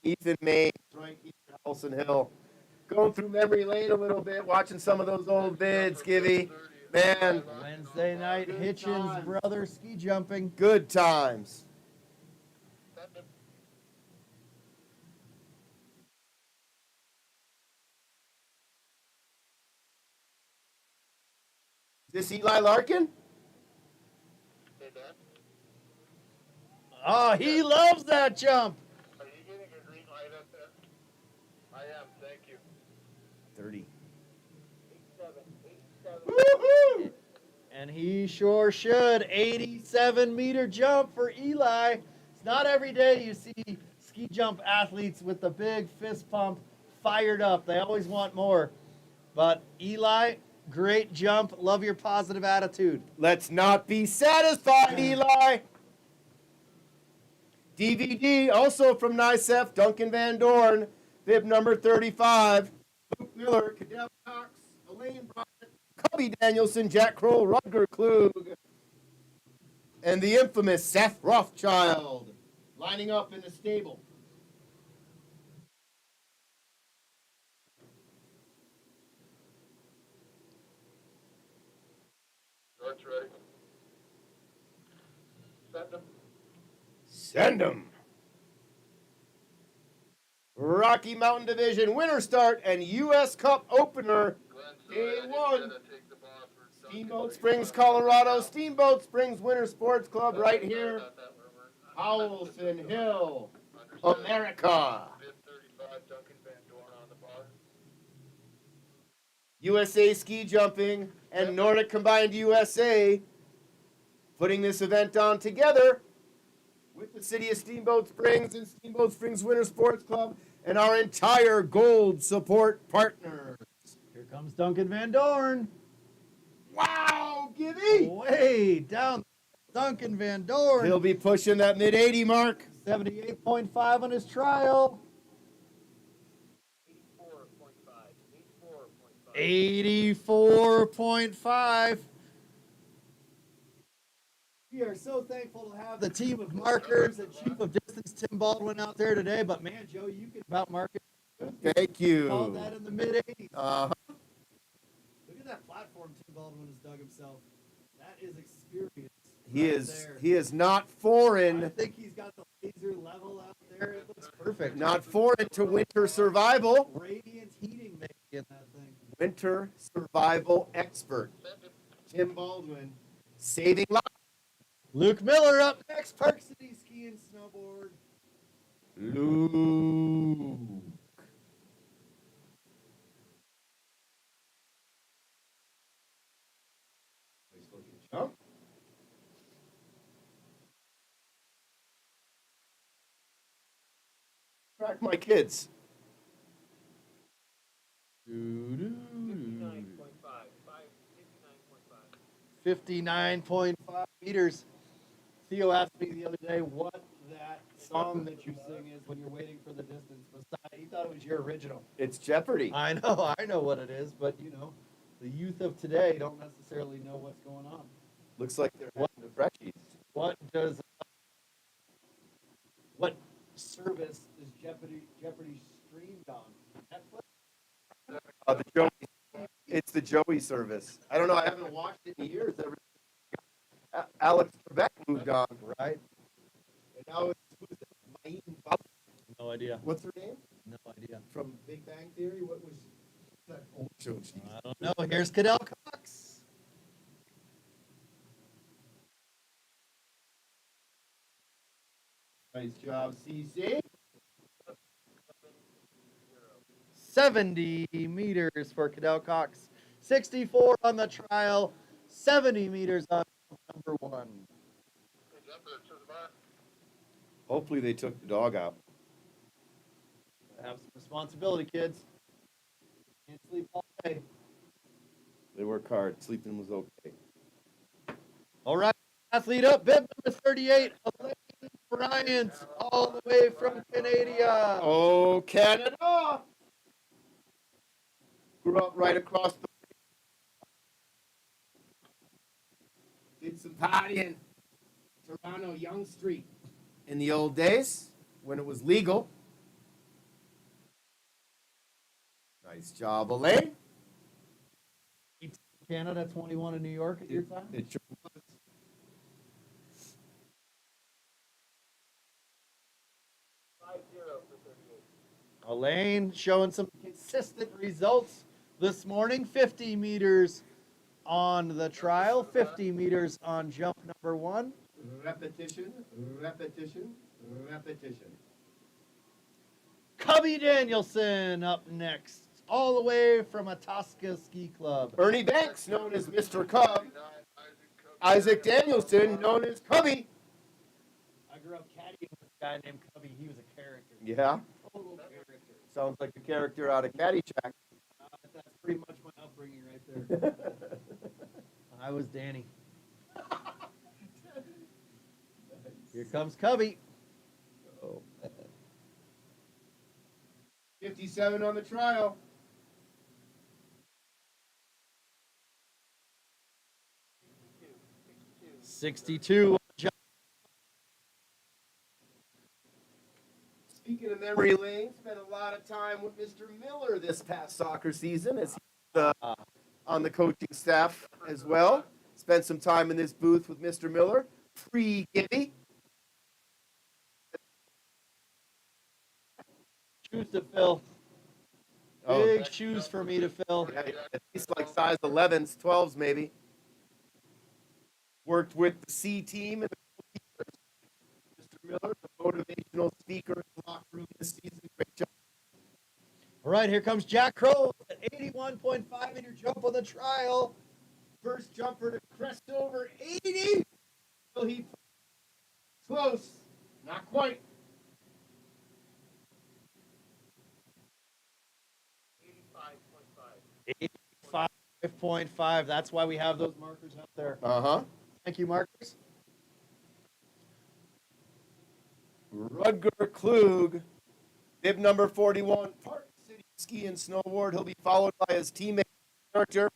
Ethan Maines, right here at Howelsen Hill. Going through memory lane a little bit, watching some of those old vids, Givy. Man, Wednesday night, Hitchens brother ski jumping. good times. Is this Eli Larkin? Hey, Dan. Oh, he loves that jump. Are you getting a green light up there? I am, thank you. 30. 87. Woohoo! And he sure should. 87-meter jump for Eli. It's not every day you see ski jump athletes with the big fist pump fired up. They always want more. But Eli, great jump. Love your positive attitude. Let's not be satisfied, Eli. DVD, also from NICEF, Duncan Van Dorn, bib number 35. Luke Miller, Cadell Cox, Elaine Bryant, Cubby Danielson, Jack Kroll, Rutger Klug, and the infamous Seth Rothschild lining up in the stable. Starts ready. Send him. Send 'em. Rocky Mountain Division winter start and U.S. Cup opener. Day one. Steamboat Springs, Colorado. Steamboat Springs Winter Sports Club right here. Howelsen Hill, America. USA Ski Jumping and Nordic Combined USA putting this event on together with the city of Steamboat Springs and Steamboat Springs Winter Sports Club and our entire gold support partners. Here comes Duncan Van Dorn. Wow, Gibby! Way down. Duncan Van Dorn. He'll be pushing that mid-80 mark. 78.5 on his trial. 84.5. We are so thankful to have the team of markers and chief of distance Tim Baldwin out there today. But man, Joe, you can about mark it. Thank you. Called that in the mid-80s. Look at that platform Tim Baldwin has dug himself. That is experience. He is not foreign. I think he's got the laser level out there. It looks perfect. Not foreign to winter survival. Radiant heating maybe in that thing. Winter survival expert. Tim Baldwin saving lives. Luke Miller up next. Park City Ski and Snowboard. Luke. Nice looking jump. Track my kids. 59.5 meters. Theo asked me the other day what that song that you sing is when you're waiting for the distance. He thought it was your original. It's Jeopardy. I know what it is, but you know, the youth of today don't necessarily know what's going on. Looks like they're watching the Freshies. What service is Jeopardy streamed on? Netflix? It's the Joey service. I don't know. I haven't watched it in years. Alex Trebek moved on, Right? and now it's who's it? Maine Butler. No idea. What's her name? No idea. From Big Bang Theory. What was that old show? I don't know. Here's Cadell Cox. Nice job, CC. 70 meters for Cadell Cox. 64 on the trial. 70 meters on number one. Hopefully they took the dog out. Have some responsibility, kids. Can't sleep all day. They work hard. Sleeping was okay. All right, athlete up, bib number 38, Elaine Bryant, all the way from Canada. Oh, Canada! Grew up right across the. Did some partying. Toronto, Yonge Street. In the old days, when it was legal. Nice job, Elaine. Canada, 21 in New York at your time? It sure was. Elaine showing some consistent results this morning. 50 meters on the trial, 50 meters on jump number one. Repetition, repetition, repetition. Cubby Danielson up next, all the way from Atasca Ski Club. Ernie Banks, known as Mr. Cub. Isaac Danielson, known as Cubby. I grew up caddying with a guy named Cubby. He was a character. Yeah, Total character. sounds like a character out of Caddyshack. That's pretty much my upbringing right there. I was Danny. Here comes Cubby. Oh. 57 on the trial. $62. Speaking of memory lane, spent a lot of time with Mr. Miller this past soccer season as he's on the coaching staff as well. Spent some time in this booth with Mr. Miller, pre-Gibby. shoes to fill. Oh, Big shoes for me to fill. yeah, at least like size 11s, 12s maybe. Worked with the C team and Mr. Miller, the motivational speaker in the locker room this season. Great job. All right, here comes Jack Crow at 81.5-meter jump on the trial. First jumper to crest over 80. Will he close? Not quite. 85.5. That's why we have those markers up there. Uh-huh. Thank you, markers. Rudger Klug, bib number 41, Park City Ski and Snowboard. He'll be followed by his teammate character,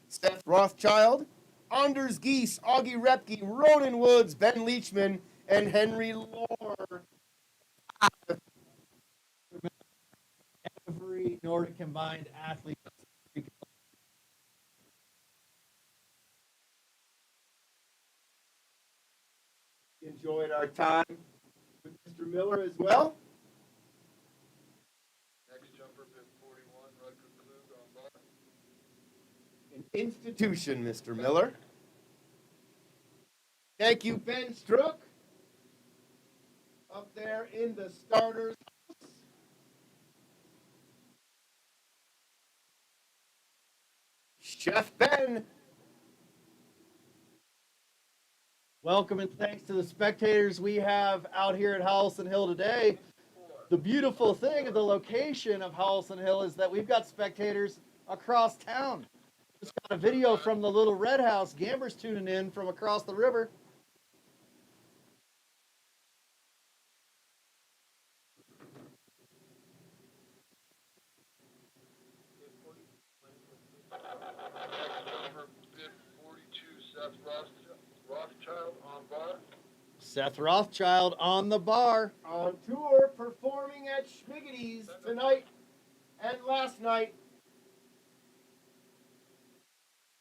Seth Rothschild, Anders Geese, Augie Repke, Ronan Woods, Ben Leachman, and Henry Lohr. Every Nordic combined athlete. Enjoyed our time with Mr. Miller as well. Next jumper, bib 41, Rutger Klug on bar. An institution, Mr. Miller. Thank you, Ben Strook. Up there in the starters house. Chef Ben. Welcome and thanks to the spectators we have out here at Howelsen Hill today. The beautiful thing of the location of Howelsen Hill is that we've got spectators across town. Just got a video from the Little Red House. Gamber's tuning in from across the river. Next jumper, bib 42, Seth Rothschild on bar. Seth Rothschild on the bar. On tour, performing at Schmiggety's tonight and last night.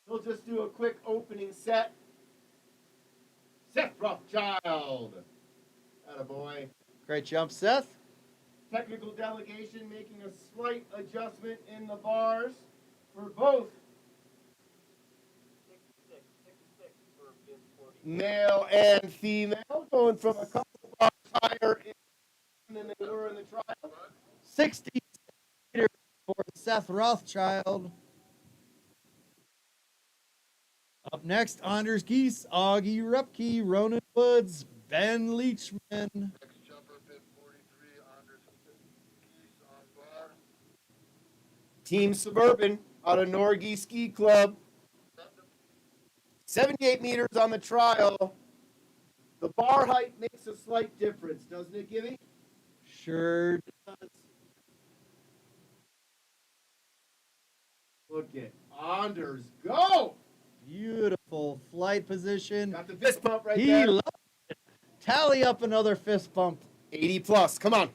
We'll just do a quick opening set. Seth Rothschild. Attaboy. Great jump, Seth. Technical delegation making a slight adjustment in the bars for both 66 for bib 40. male and female, going from a couple bars higher than they were in the trial. 60 meters for Seth Rothschild. Up next, Anders Geese, Augie Repke, Ronan Woods, Ben Leachman. Next jumper, bib 43, Anders Geese on bar. Team Suburban out of Norgie Ski Club. 78 meters on the trial. The bar height makes a slight difference, doesn't it, Gibby? Sure does. Look at Anders go! Beautiful flight position. Got the fist pump right He there. loves it. Tally up another fist bump. 80 plus, come on.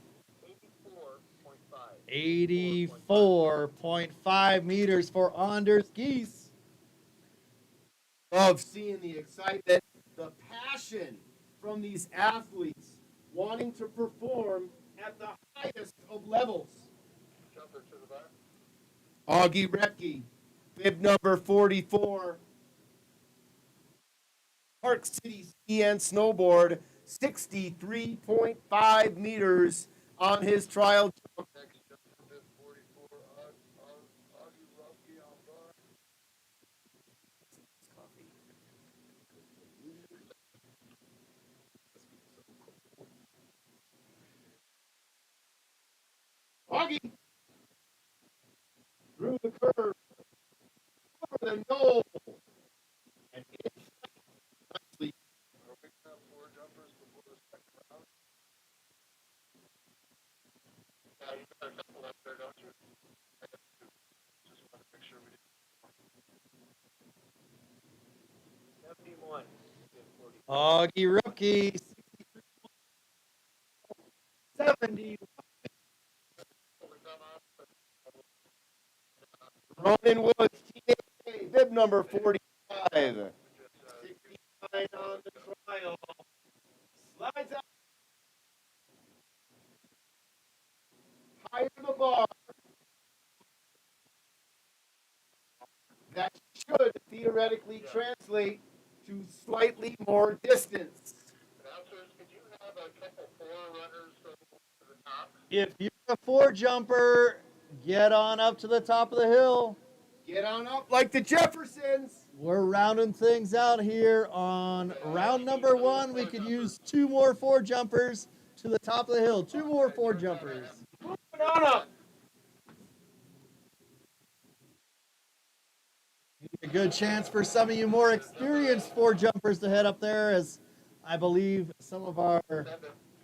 84.5 meters for Anders Geese. Love seeing the excitement, the passion from these athletes wanting to perform at the highest of levels. Jumper to the bar. Augie Repke, bib number 44. Park City Ski and Snowboard, 63.5 meters on his trial jump. Next jumper, bib 44, Augie Repke on bar. Augie through the curve, over the knoll, and in nicely. Are we gonna have 4 jumpers before the second round? Yeah, you got a couple up there, don't you? I got 2. Just want to make sure we did. 71. bib 40. Augie Repke, 70. Ronan Woods, teammate, bib number 45. 69 on the trial. Slides out. Higher that should theoretically translate to slightly more distance. Announcers, could you have a couple forerunners go to the top? If you're a 4-jumper, get on up to the top of the hill. Get on up like the Jeffersons. We're rounding things out here on round number 1. We could use 2 more 4-jumpers to the top of the hill. 2 more 4-jumpers. Moving on up. A good chance for some of you more experienced 4-jumpers to head up there, as I believe some of our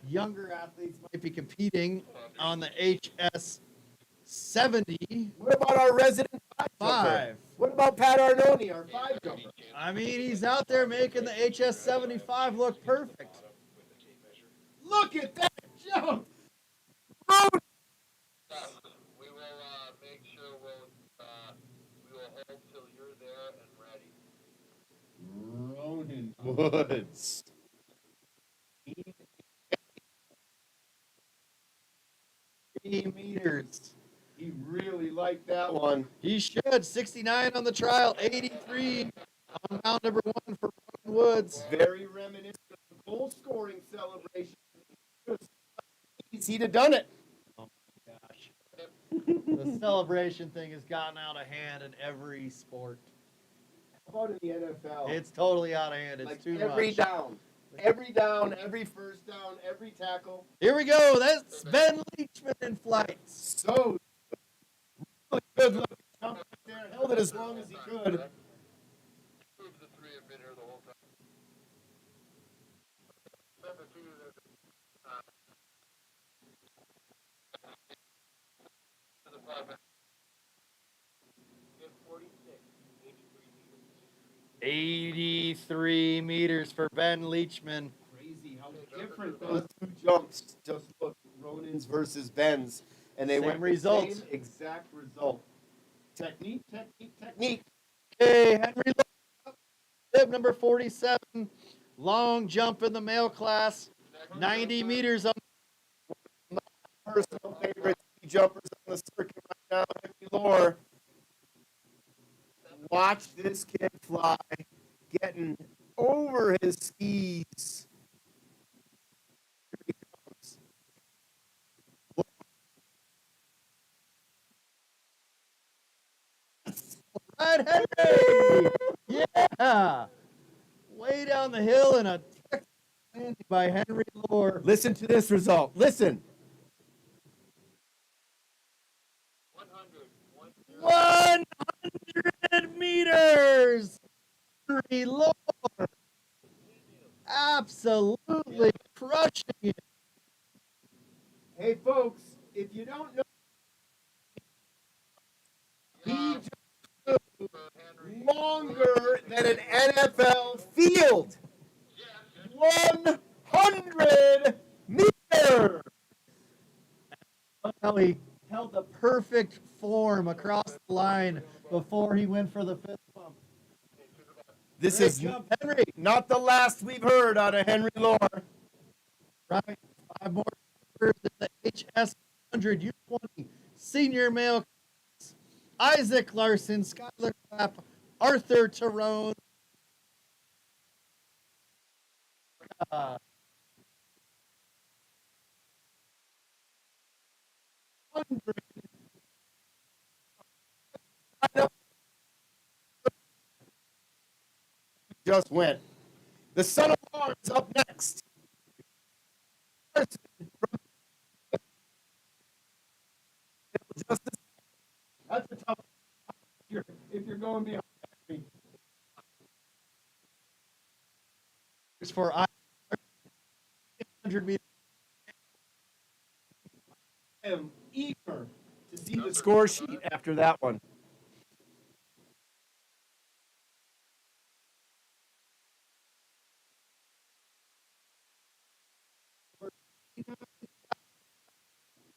younger athletes might be competing on the HS 70. What about our resident 5? What about Pat Arnone, our 5-jumper? I mean, he's out there making the HS 75 look perfect. Look at that jump! We will make sure we will hold till you're there and ready. Ronan Woods. 3 meters. He really liked that one. He should. 69 on the trial, 83 on round number 1 for Ronan Woods. Very reminiscent of the goal scoring celebration. He'd have done it. Oh my gosh. The celebration thing has gotten out of hand in every sport. How about in the NFL? It's totally out of hand. It's like too every much. down. Every down, every first down, every tackle. Here we go. That's Ben Leachman in flight. So really good looking jump right there. Held it as long as he could. Two of the three have been here the whole time. Send the two to the 5 minutes. 83 meters for Ben Leachman. Crazy how different those two jumps just look. Ronan's versus Ben's. And they Same went result. the same exact result. Technique, technique, technique. Okay, Henry Lib, number 47. Long jump in the male class. 90 meters on Personal favorite jumpers on the circuit right now, Henry Lore. Watch this kid fly, getting over his skis. Here he comes. right, Henry. Yeah. Way down the hill in a Texas landing by Henry Lore. Listen to this result. Listen. 100 meters. Henry Lore. Absolutely crushing it. Hey, folks, if you don't know, he just flew longer than an NFL field. 100 meters. How he held the perfect form across the line before he went for the fist bump. This Great is jump, Henry. not the last we've heard out of Henry Lore. Right, 5 more in the HS 100 U20 senior male. Isaac Larson, Skylar Clapp, Arthur Tyrone. 100. Just went. The son of Lawrence up next. That's a tough if you're going behind me. For 100 meters. I am eager to see the score sheet after that one.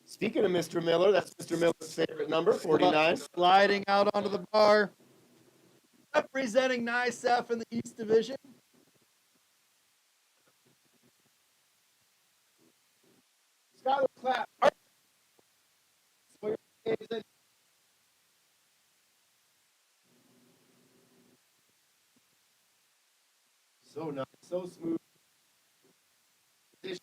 Speaking of Mr. Miller, that's Mr. Miller's favorite number, 49. Sliding out onto the bar. Representing NICEF in the East Division. Skylar Clapp. So nice, so smooth. Really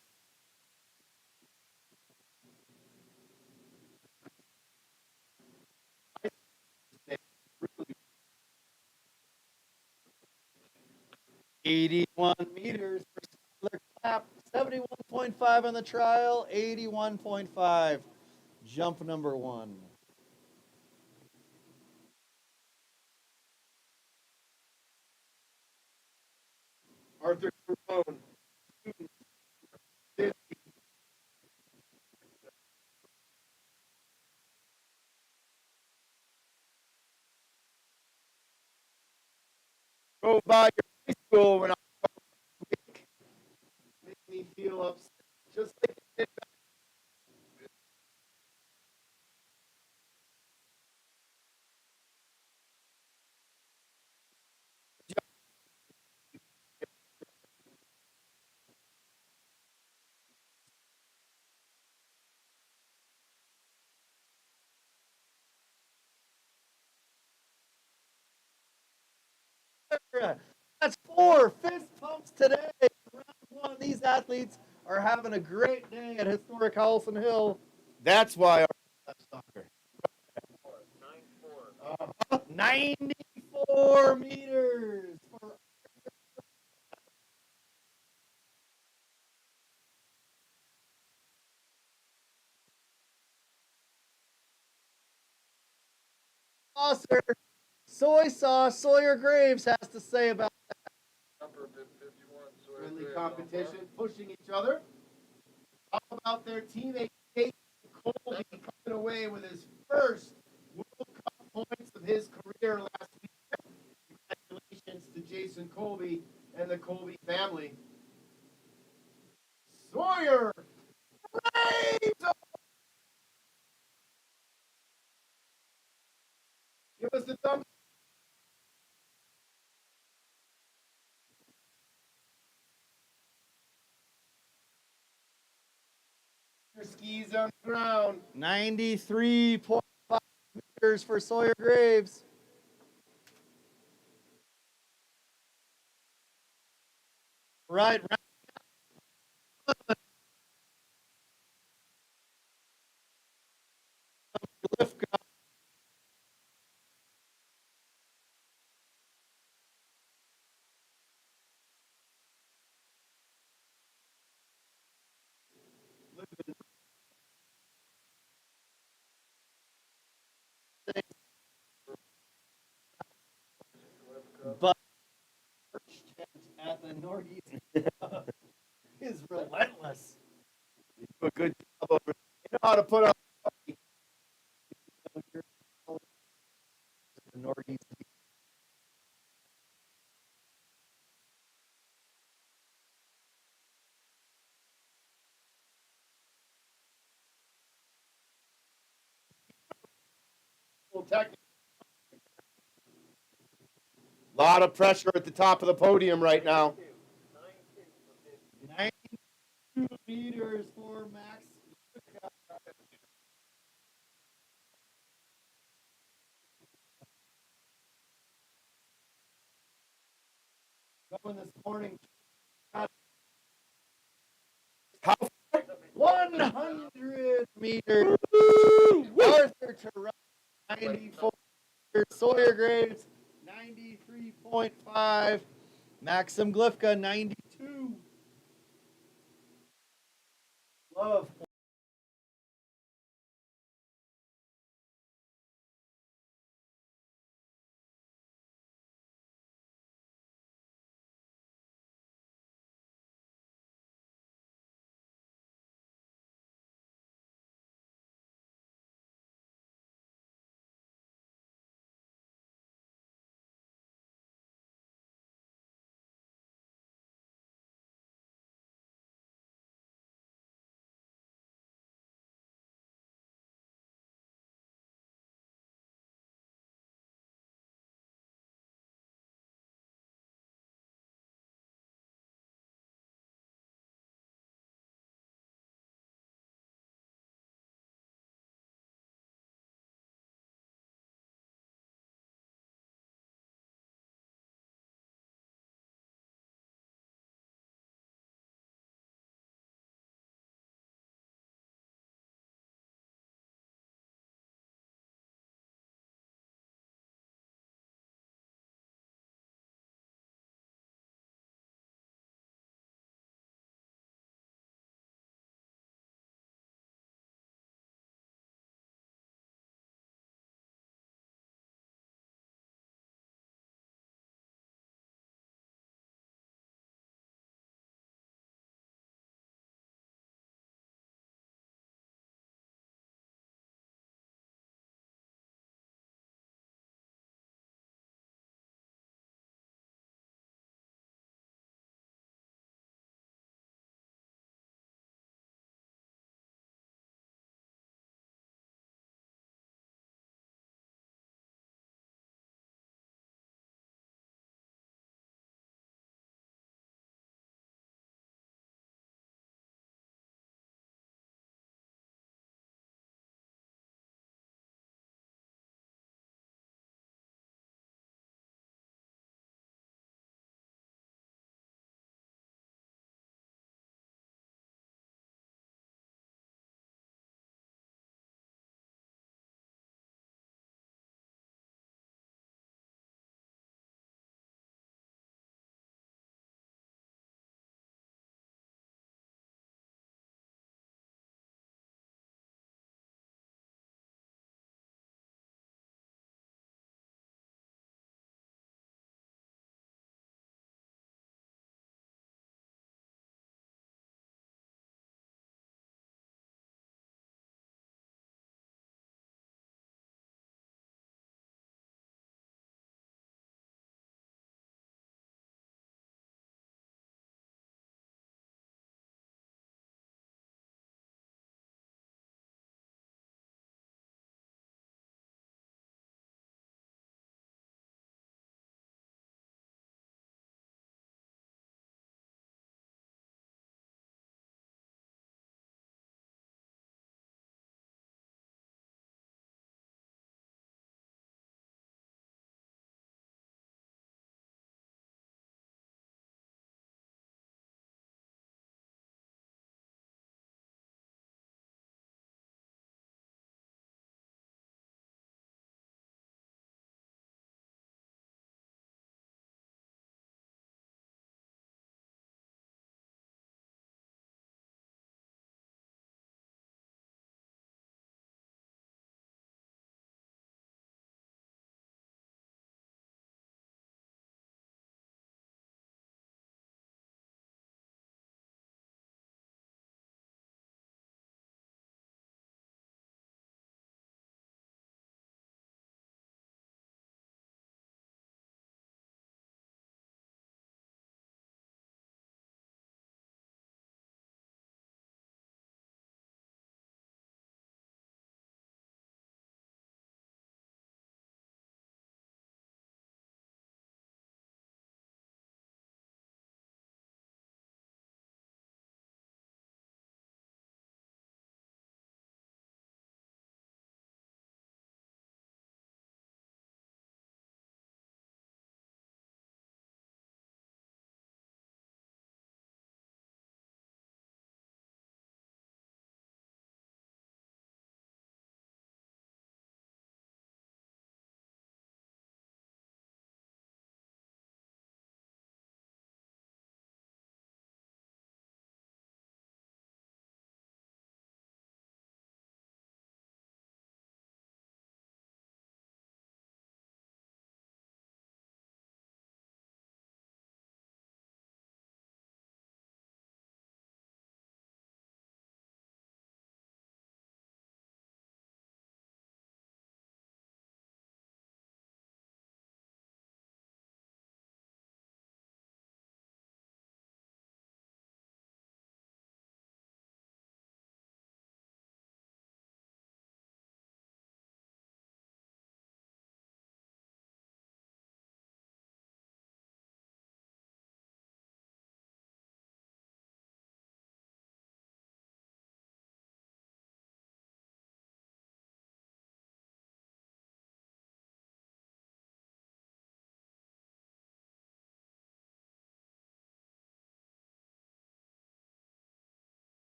81 meters for Skylar Clapp. 71.5 on the trial, 81.5. Jump number one. Arthur Capone. Go by your high school when I make me feel upset. Just like it did That's 4 fist pumps today. Round one. These athletes are having a great day at historic Howelsen Hill. That's why our left soccer. 94 meters for Saucer. Soy sauce. Sawyer Graves has to say about Number 51, so Friendly competition, pushing each other. How about their teammate Jason Colby coming away with his first World Cup points of his career last week? Congratulations to Jason Colby and the Colby family. Sawyer Graves! Give us the thumbs. Your skis on the ground. 93.5 meters for Sawyer Graves. Right, lift go. But at the Northeast is relentless. You do a good job over there. You know how to put on. The Northeast. A lot of pressure at the top of the podium right now. 92 meters for Max. Going this morning. How 100 meters. Arthur Terrell, 94. Sawyer Graves, 93.5. Maxim Glifka, 92. Love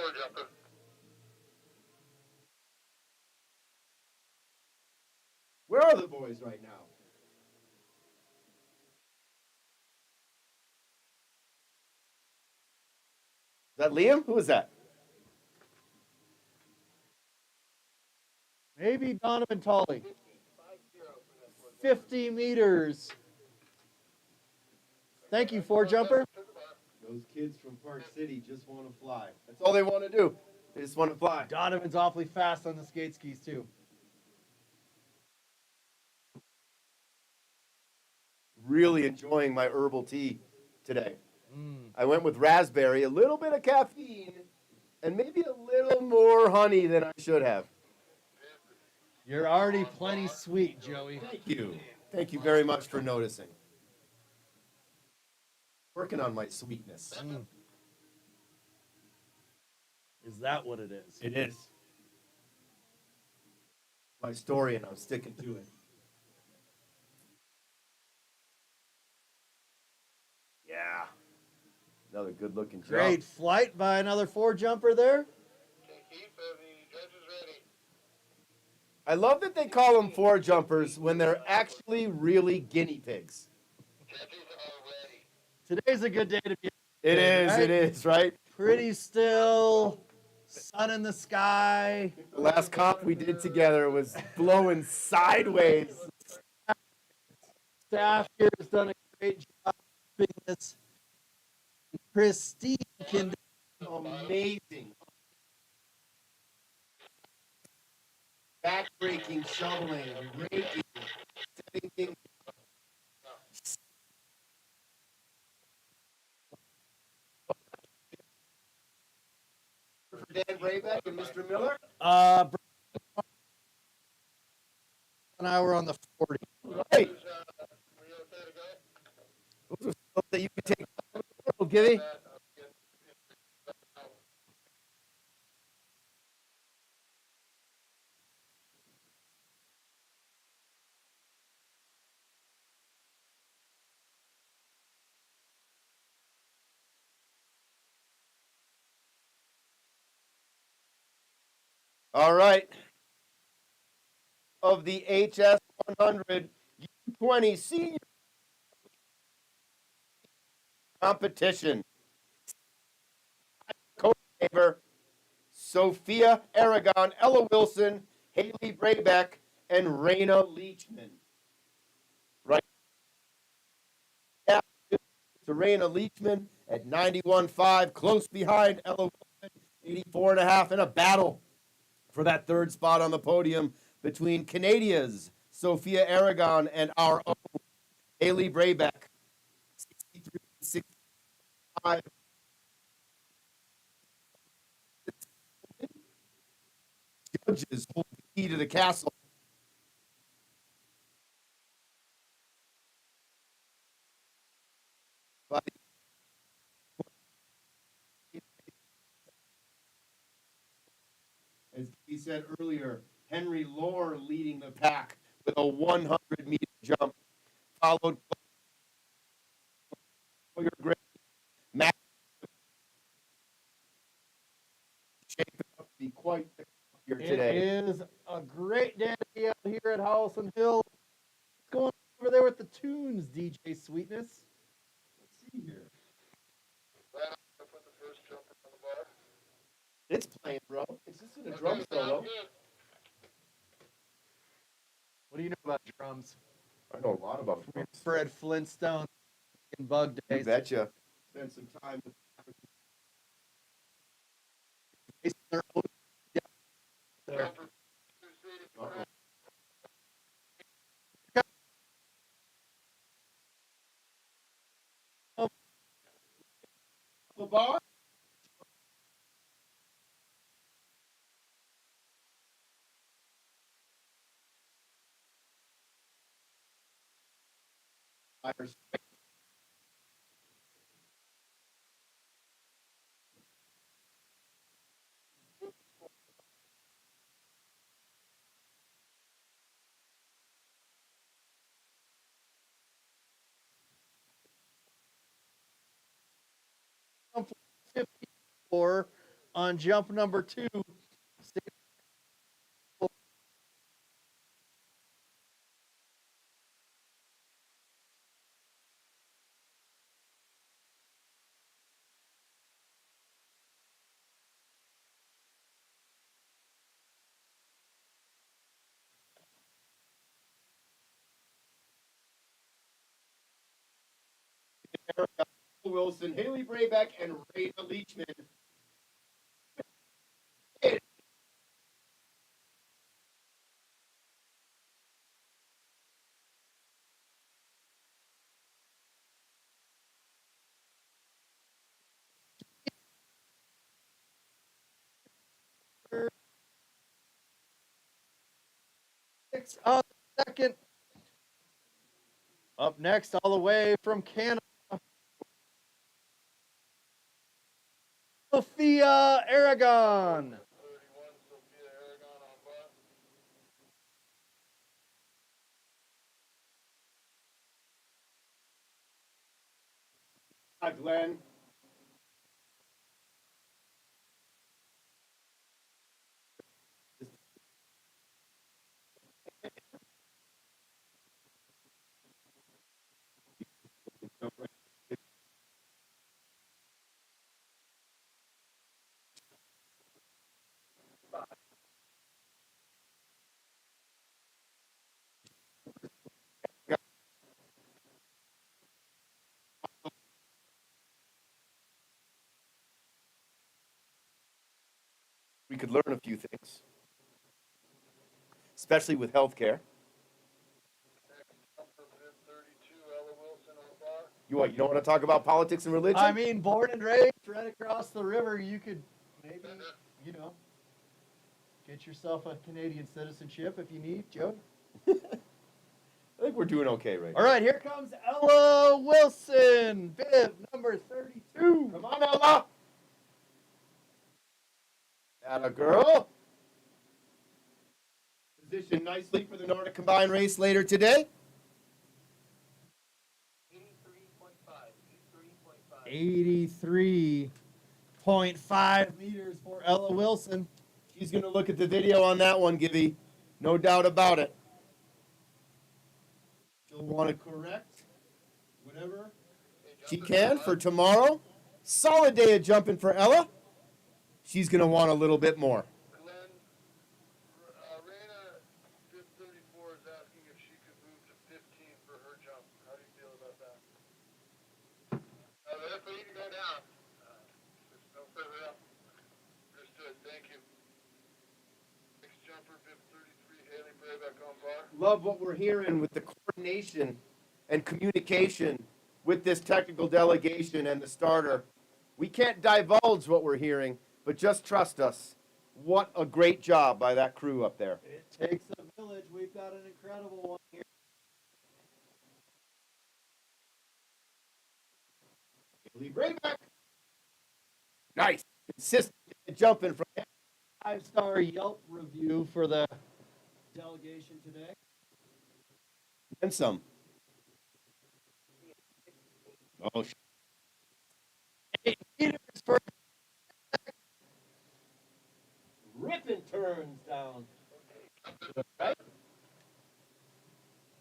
four jumper. Where are the boys right now? Is that Liam? Who is that? Maybe Donovan Tolley. 50 meters. Thank you, four jumper. Those kids from Park City just want to fly. That's all they want to do. They just want to fly. Donovan's awfully fast on the skate skis, too. Really enjoying my herbal tea today. I went with raspberry, a little bit of caffeine, and maybe a little more honey than I should have. You're already plenty sweet, Joey. Thank you. Thank you very much for noticing. Working on my sweetness. Is that what it is? It is. My story, and I'm sticking to it. Yeah. Another good-looking jump. Great flight by another four jumper there. Keep the judges ready. I love that they call them four jumpers when they're actually really guinea pigs. Judges are ready. Today's a good day to be. It is, right? Pretty still, sun in the sky. The last comp we did together was blowing sideways. Staff here has done a great job keeping this pristine condition. Amazing. Backbreaking, shoveling, raking, setting things. For Dan Braybeck and Mr. Miller. And I were on the 40. Hey, We okay to go? those are stuff that you can take. Oh, Gibby. All right. Of the HS 100 U20 senior competition. Coach Tabor, Sophia Aragon, Ella Wilson, Haley Braybeck, and Raina Leachman. Right now, to Raina Leachman at 91.5, close behind Ella Wilson, 84.5, in a battle for that third spot on the podium between Canadia's Sophia Aragon and our own Haley Braybeck. 63-65. Judges hold the key to the castle. But as he said earlier, Henry Lohr leading the pack with a 100-meter jump, followed by your great Matt, shaping up to be quite the here today. It is a great day to be out here at Howelsen Hill. What's going on over there with the tunes, DJ Sweetness? Let's see here. Well, I put the first jumper on the bar. It's playing, bro. Is this in a drum solo? Good. What do you know about drums? I know a lot about drums. Fred Flintstone in Bug You Days. betcha. Spend some time with Jumper 265. the bar. Or on jump number 2. Wilson, Haley Braybeck, and Rayna Leachman. On the second. Up next, all the way from Canada, Sophia Aragon. 31, Sophia Aragon on bar. Hi, Glenn. We could learn a few things, especially with healthcare. Next jumper, bib 32, Ella Wilson on bar. You don't want to talk about politics and religion? I mean, born and raised right across the river, you could maybe, get yourself a Canadian citizenship if you need, Joe. I think we're doing okay right now. All right, here comes Ella Wilson, bib number 32. Come on, Ella. Atta girl. Positioned nicely for the Nordic combined race later today. 83.5 meters for Ella Wilson. She's going to look at the video on that one, Gibby. No doubt about it. She'll want to correct whatever she can for tomorrow. Solid day of jumping for Ella. She's going to want a little bit more. Glenn, Rayna, bib 34 is asking if she could move to 15 for her jump. How do you feel about that? That's what you can go down. There's no further up. Understood. Thank you. Next jumper, bib 33, Haley Braybeck on bar. Love what we're hearing with the coordination and communication with this technical delegation and the starter. We can't divulge what we're hearing, but just trust us. What a great job by that crew up there. It takes a village. We've got an incredible one here. Haley Braybeck. Nice. Consistent jumping from 5-star Yelp review for the delegation today. and some. Oh, 8 meters for ripping turns down. right.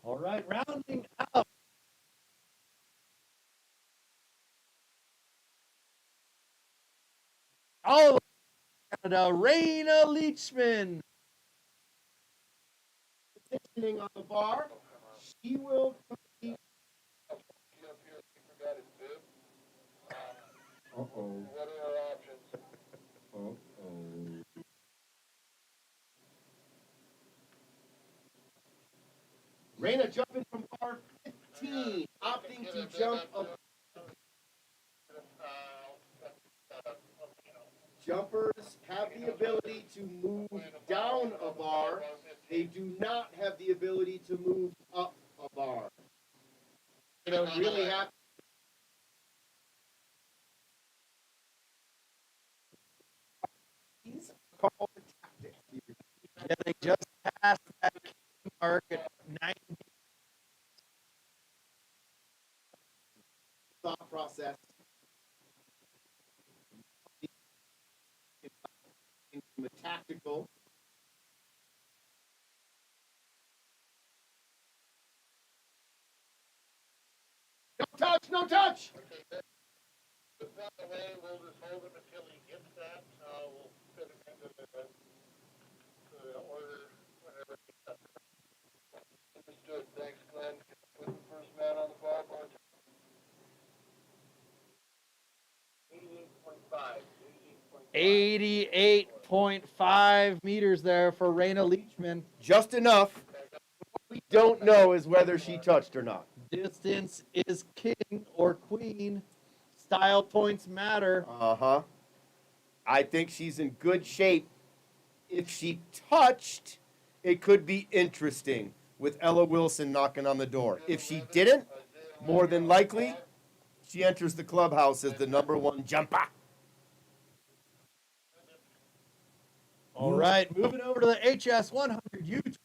All right, rounding out. All Canada, Rayna Leachman. Positioning on the bar. She will compete. Up here, he forgot his bib. Uh-oh. What are our options? Uh-oh. Rayna jumping from bar 15, opting to jump up. Jumpers have the ability to move down a bar. They do not have the ability to move up a bar. You know, really have these are called tactics. Getting just past that mark at 90. Thought process. tactical. No touch, no touch. Okay, then, put that away, we'll just hold him until he gets that, we'll fit him into the order whenever he gets that. Understood, thanks Glenn. Put the first man on the bar, bartender. 88.5. 88.5 meters there for Raina Leachman. Just enough. What we don't know is whether she touched or not. Distance is king or queen. Style points matter. Uh-huh. I think she's in good shape. If she touched, it could be interesting with Ella Wilson knocking on the door. If she didn't, more than likely, she enters the clubhouse as the #1 jumper. All right, moving over to the HS 100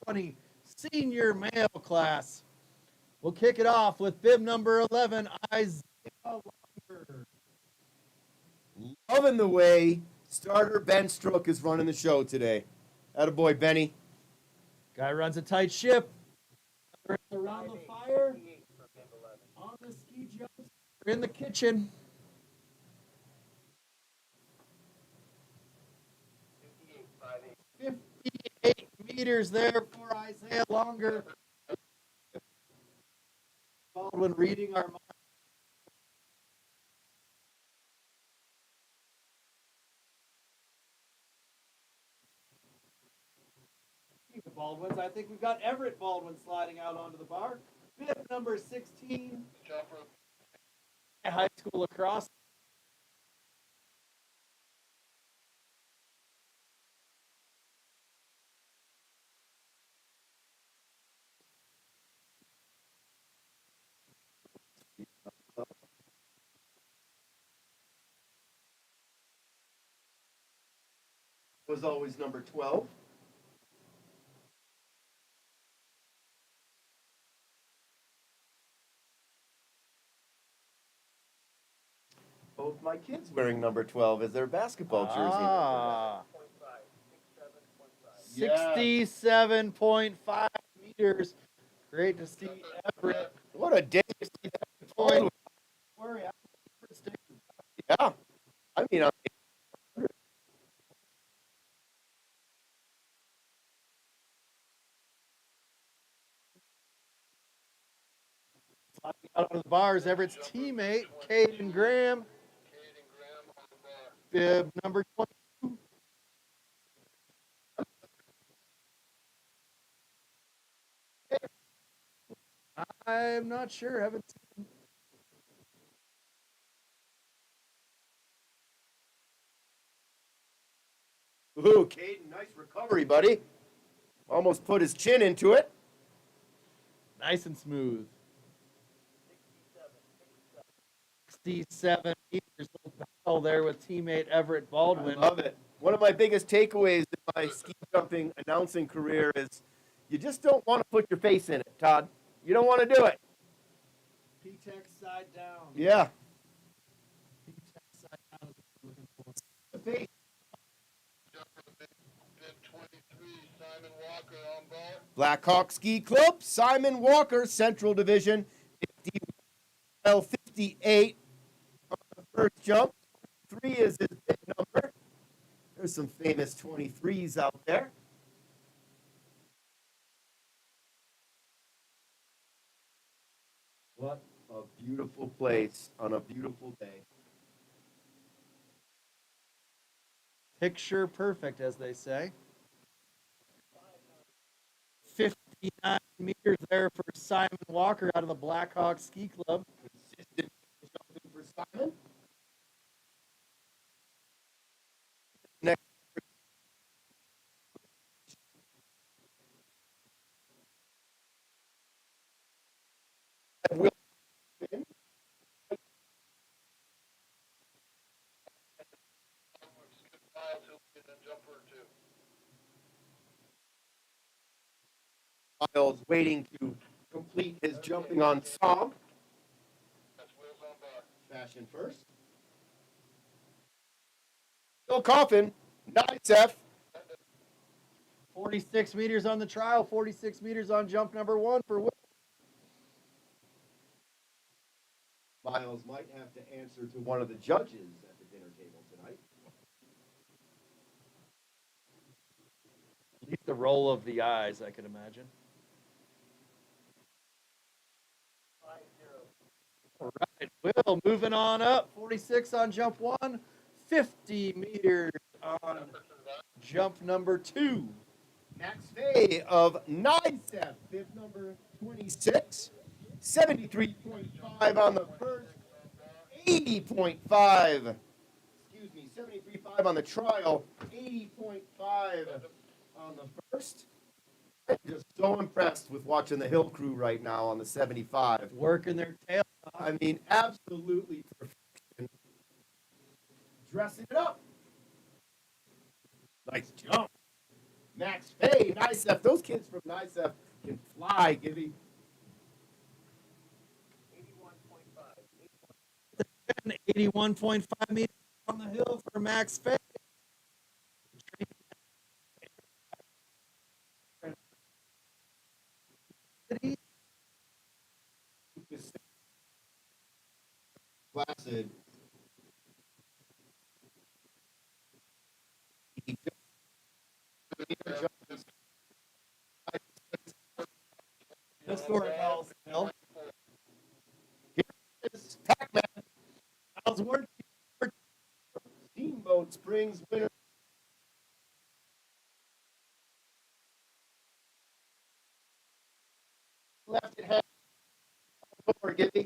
U20 senior male class. We'll kick it off with bib number 11, Isaiah Longer. Loving the way starter Ben Strook is running the show today. Attaboy, Benny. Guy runs a tight ship. Around the fire, on the ski jumps, we're in the kitchen. 58 meters there for Isaiah Longer. Baldwin reading our mind. Baldwins. I think we've got Everett Baldwin sliding out onto the bar. Bib number 16. Jumper. High school lacrosse. Was always number 12. Both my kids wearing number 12 as their basketball jersey. 67.5 meters. Great to see Everett. What a day to see that point. Yeah. I mean, Out of the bars, Everett's teammate, Caden Graham. Bib number 22. I'm not sure. Haven't seen. Ooh, Caden, nice recovery, buddy. Almost put his chin into it. Nice and smooth. 67 meters. Little battle there with teammate Everett Baldwin. I love it. One of my biggest takeaways in my ski jumping announcing career is you just don't want to put your face in it, Todd. You don't want to do it. P-Tech side down. Yeah. P-Tech side down is what we're looking for. The face. Bib 23, Simon Walker on bar. Blackhawk Ski Club, Simon Walker, Central Division, 58 on the first jump. 3 is his big number. There's some famous 23s out there. What a beautiful place on a beautiful day. Picture perfect, as they say. 59 meters there for Simon Walker out of the Blackhawk Ski Club. Consistent jumping for Simon. Next. Will spin. Skip Miles, he'll be in a jumper or two. Miles waiting to complete his jumping ensemble. That's Will's on bar. Fashion first. Still coughing. Nice, F. That's 46 meters on the trial, 46 meters on jump number 1 for Will. Miles might have to answer to one of the judges at the dinner table tonight. At least the roll of the eyes, I could imagine. All right, Will, moving on up. 46 on jump 1, 50 meters on jump number 2. Max Fay of NICEF, bib number 26, 73.5 on the first, 80.5. Excuse me, 73.5 on the trial, 80.5 on the first. I'm just so impressed with watching the Hill crew right now on the 75. Working their tail off. I mean, absolutely perfection. Dressing it up. Nice jump. Max Fay, NICEF. Those kids from NICEF can fly, Gibby. 81.5 meters on the hill for Max Fay. Placid. Historic Howelsen Hill. Here is Pac-Man, How's working? Steamboat Springs winner. Left it hand over, Gibby.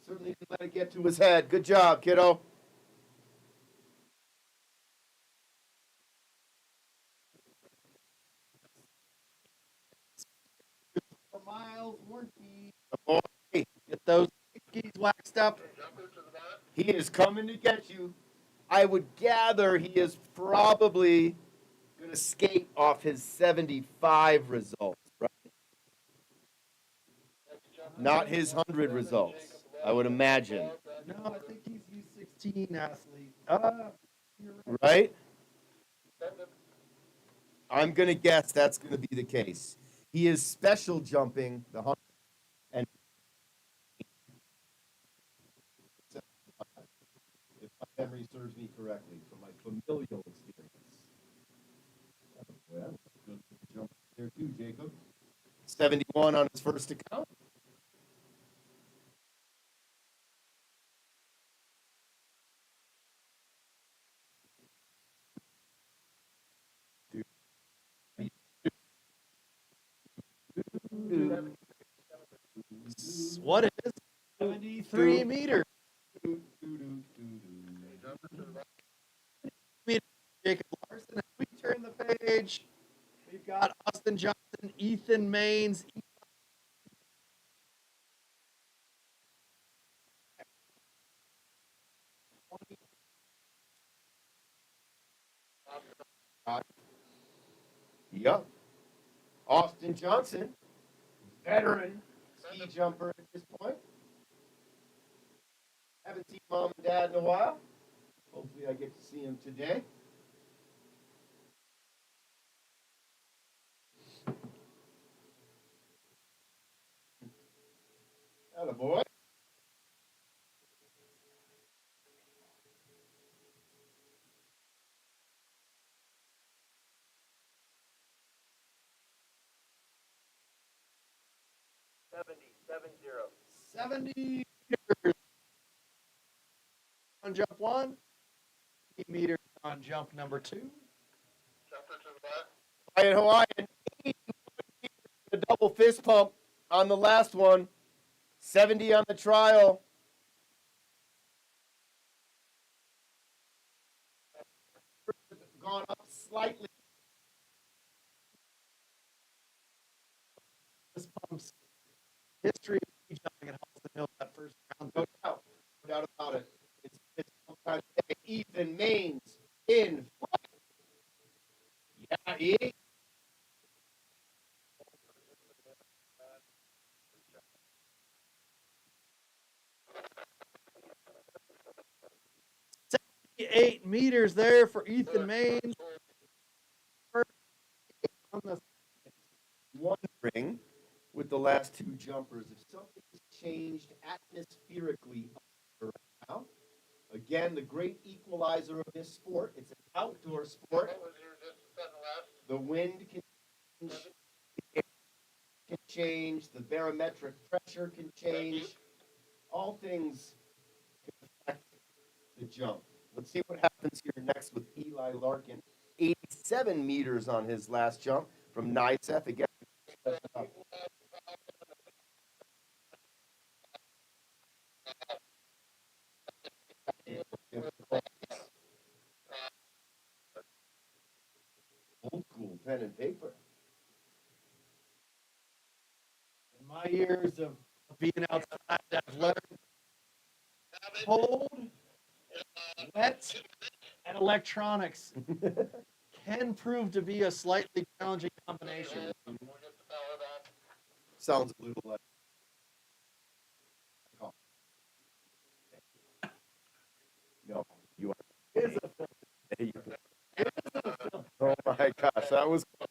Certainly didn't let it get to his head. Good job, kiddo. For Miles Warnke. Boy, Get those skis waxed up. he is coming to get you. I would gather he is probably going to skate off his 75 results, right? Not his 100 results, I would imagine. No, I think he's U16 athlete. You're right. Right? I'm going to guess that's going to be the case. He is special jumping the 100 and if my memory serves me correctly from my familial experience. Well, that was a good jump there too, Jacob. 71 on his first account. What is 73 meters? Jacob Larson. As we turn the page, we've got Austin Johnson, Ethan Maines. Yep. Austin Johnson, veteran ski jumper at this point. Haven't seen mom and dad in a while. Hopefully I get to see him today. Hello, boy. $70 meters on jump 1, 8 meters on jump number 2. Hawaiian, 81 a double fist pump on the last one. 70 on the trial. Gone up slightly. This pumps history of ski jumping at Howelsen Hill that first round. No doubt. No doubt about it. It's sometime today. Ethan Maines in front. Yeah, he. 8 meters there for Ethan Maines. On the Wondering with the last two jumpers if something's changed atmospherically right now. Again, the great equalizer of this sport. It's an outdoor sport. What was your distance on the last? The wind can change, the air can change, the barometric pressure can change. All things can affect the jump. Let's see what happens here next with Eli Larkin. 87 meters on his last jump from NICEF. Again, old school pen and paper. In my years of being outside, I've learned cold, wet, and electronics can prove to be a slightly challenging combination. Sounds a little like. No, you are. It is a film. You- It is a film. Oh my gosh, that was close.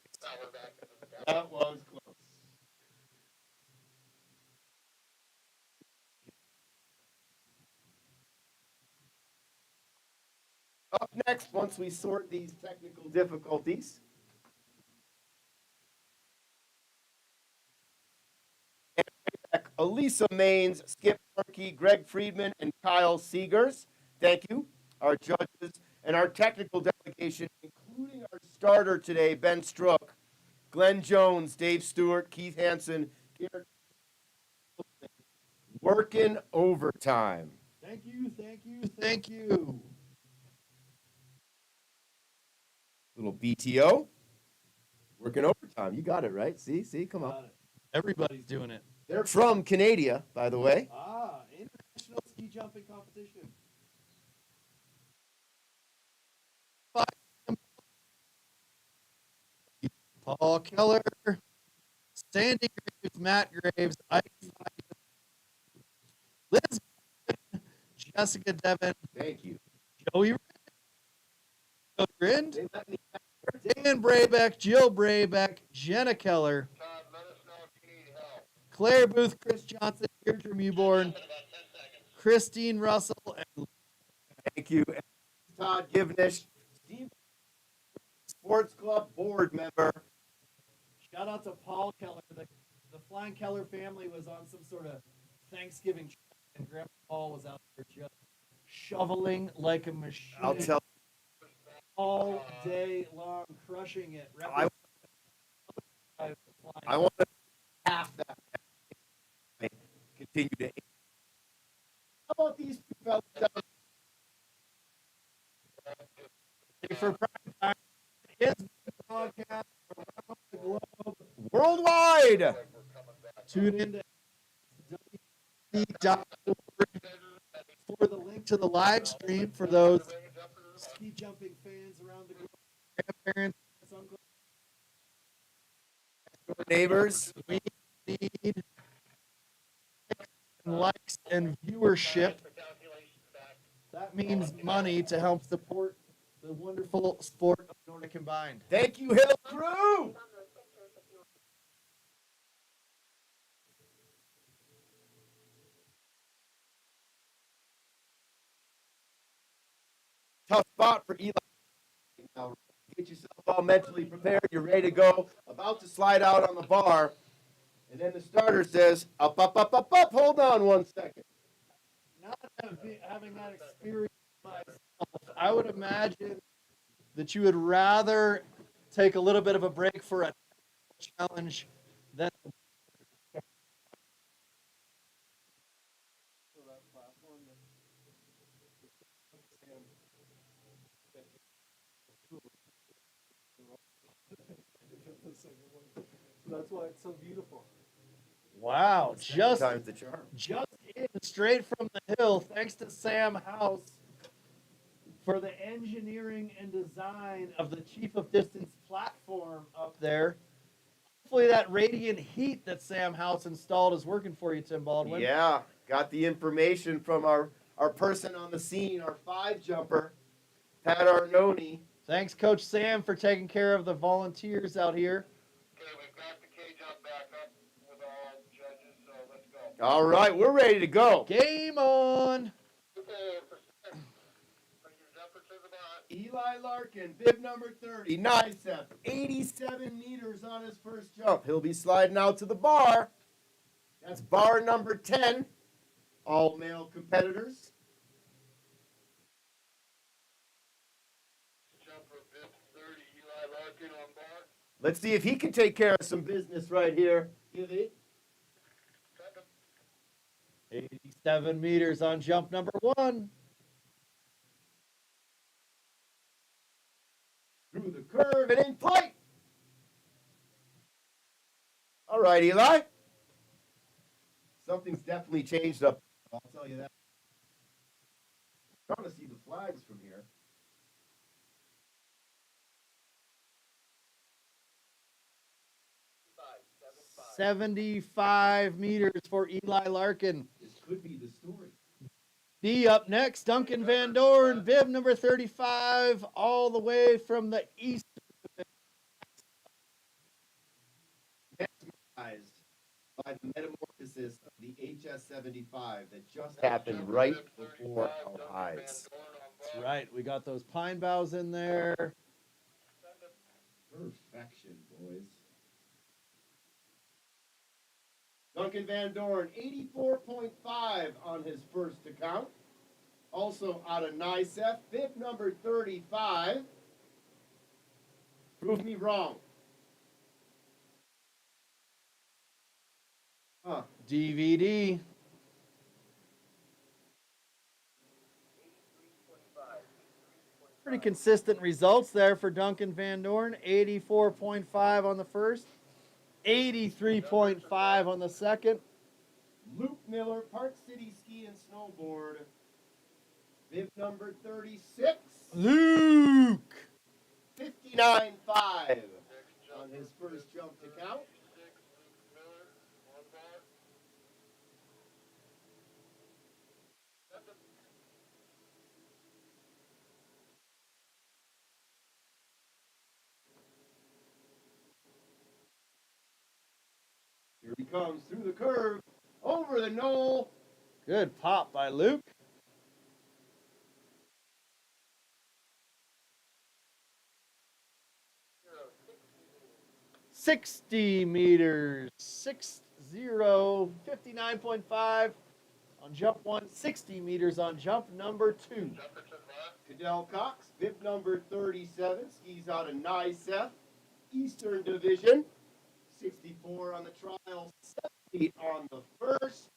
That was close. Up next, once we sort these technical difficulties, Elisa Maines, Skip Murky, Greg Friedman, and Kyle Seegers. Thank you, our judges, and our technical delegation, including our starter today, Ben Strook, Glenn Jones, Dave Stewart, Keith Hansen, Garrett, working overtime. Thank you, thank you, thank you. Little BTO, working overtime. You got it, right? See, come on. Got it. Everybody's doing it. They're from Canada, by the way. Ah, international ski jumping competition. Paul Keller, Sandy Graves, Matt Graves, Ike, Liz, Jessica Devon, Thank you. Joey Grind, They let me Dan Braybeck, Jill Braybeck, Jenna Keller, Todd, let us know if you need help. Claire Booth, Chris Johnson, Deirdre Mewborn, Christine Russell, and Thank you. Todd Givnish, Steve Sports Club board member. shout out to Paul Keller. The Flying Keller family was on some sort of Thanksgiving trip, and Grandpa Paul was out there just shoveling like a machine. I'll tell all day long, crushing it. I want to half that. Continue to. How about these two fellas down for prime time. His podcast around the globe. worldwide? Tune in to www.org for the link to the live stream for those ski jumping fans around the globe. Grandparents, uncles. Neighbors. We need likes and viewership. That means money to help support the wonderful sport of Nordic combined. Thank you, Hill Crew. Tough spot for Eli. Now, get yourself all mentally prepared. You're ready to go. About to slide out on the bar. And then the starter says, up, up, up, up, up. Hold on 1 second. Not having that experience myself, I would imagine that you would rather take a little bit of a break for a challenge than that's why it's so beautiful. Wow, just Times the charm. just in straight from the hill, thanks to Sam House for the engineering and design of the Chief of Distance platform up there. Hopefully that radiant heat that Sam House installed is working for you, Tim Baldwin. Yeah, got the information from our person on the scene, our 5 jumper. Pat Arnone. Thanks, Coach Sam, for taking care of the volunteers out here. Okay, we've got the cage up back up with all judges, so let's go. All right, we're ready to go. Game on. Okay, for six. Bring your jumper to the bar. Eli Larkin, bib number 30, Nicep, 87 meters on his first jump. He'll be sliding out to the bar. That's bar number 10. All male competitors. Jumper bib 30, Eli Larkin on bar. Let's see if he can take care of some business right here. Givey. Second. 87 meters on jump number 1. Through the curve and in flight. All right, Eli. Something's definitely changed up. I'll tell you that. I'm trying to see the flags from here. Five. 75 meters for Eli Larkin. This could be the story. D up next, Duncan Van Dorn, bib number 35, all the way from the east. Mesmerized by the metamorphosis of the HS-75 that just happened right before our eyes. That's right, we got those pine boughs in there. Perfection, boys. Duncan Van Dorn, 84.5 on his first account. Also out of NICEF, bib number 35. Prove me wrong. Huh. DVD. Pretty consistent results there for Duncan Van Dorn. 84.5 on the first, 83.5 on the second. Luke Miller, Park City Ski and Snowboard. Bib number 36. Luke! 59.5 on his first jump to count. Here he comes through the curve, over the knoll. Good pop by Luke. $60 meters, 60, 59.5 on jump 1, 60 meters on jump number 2. Cadell Cox, bib number 37, skis out of NICEF, Eastern Division. 64 on the trial, 70 on the first.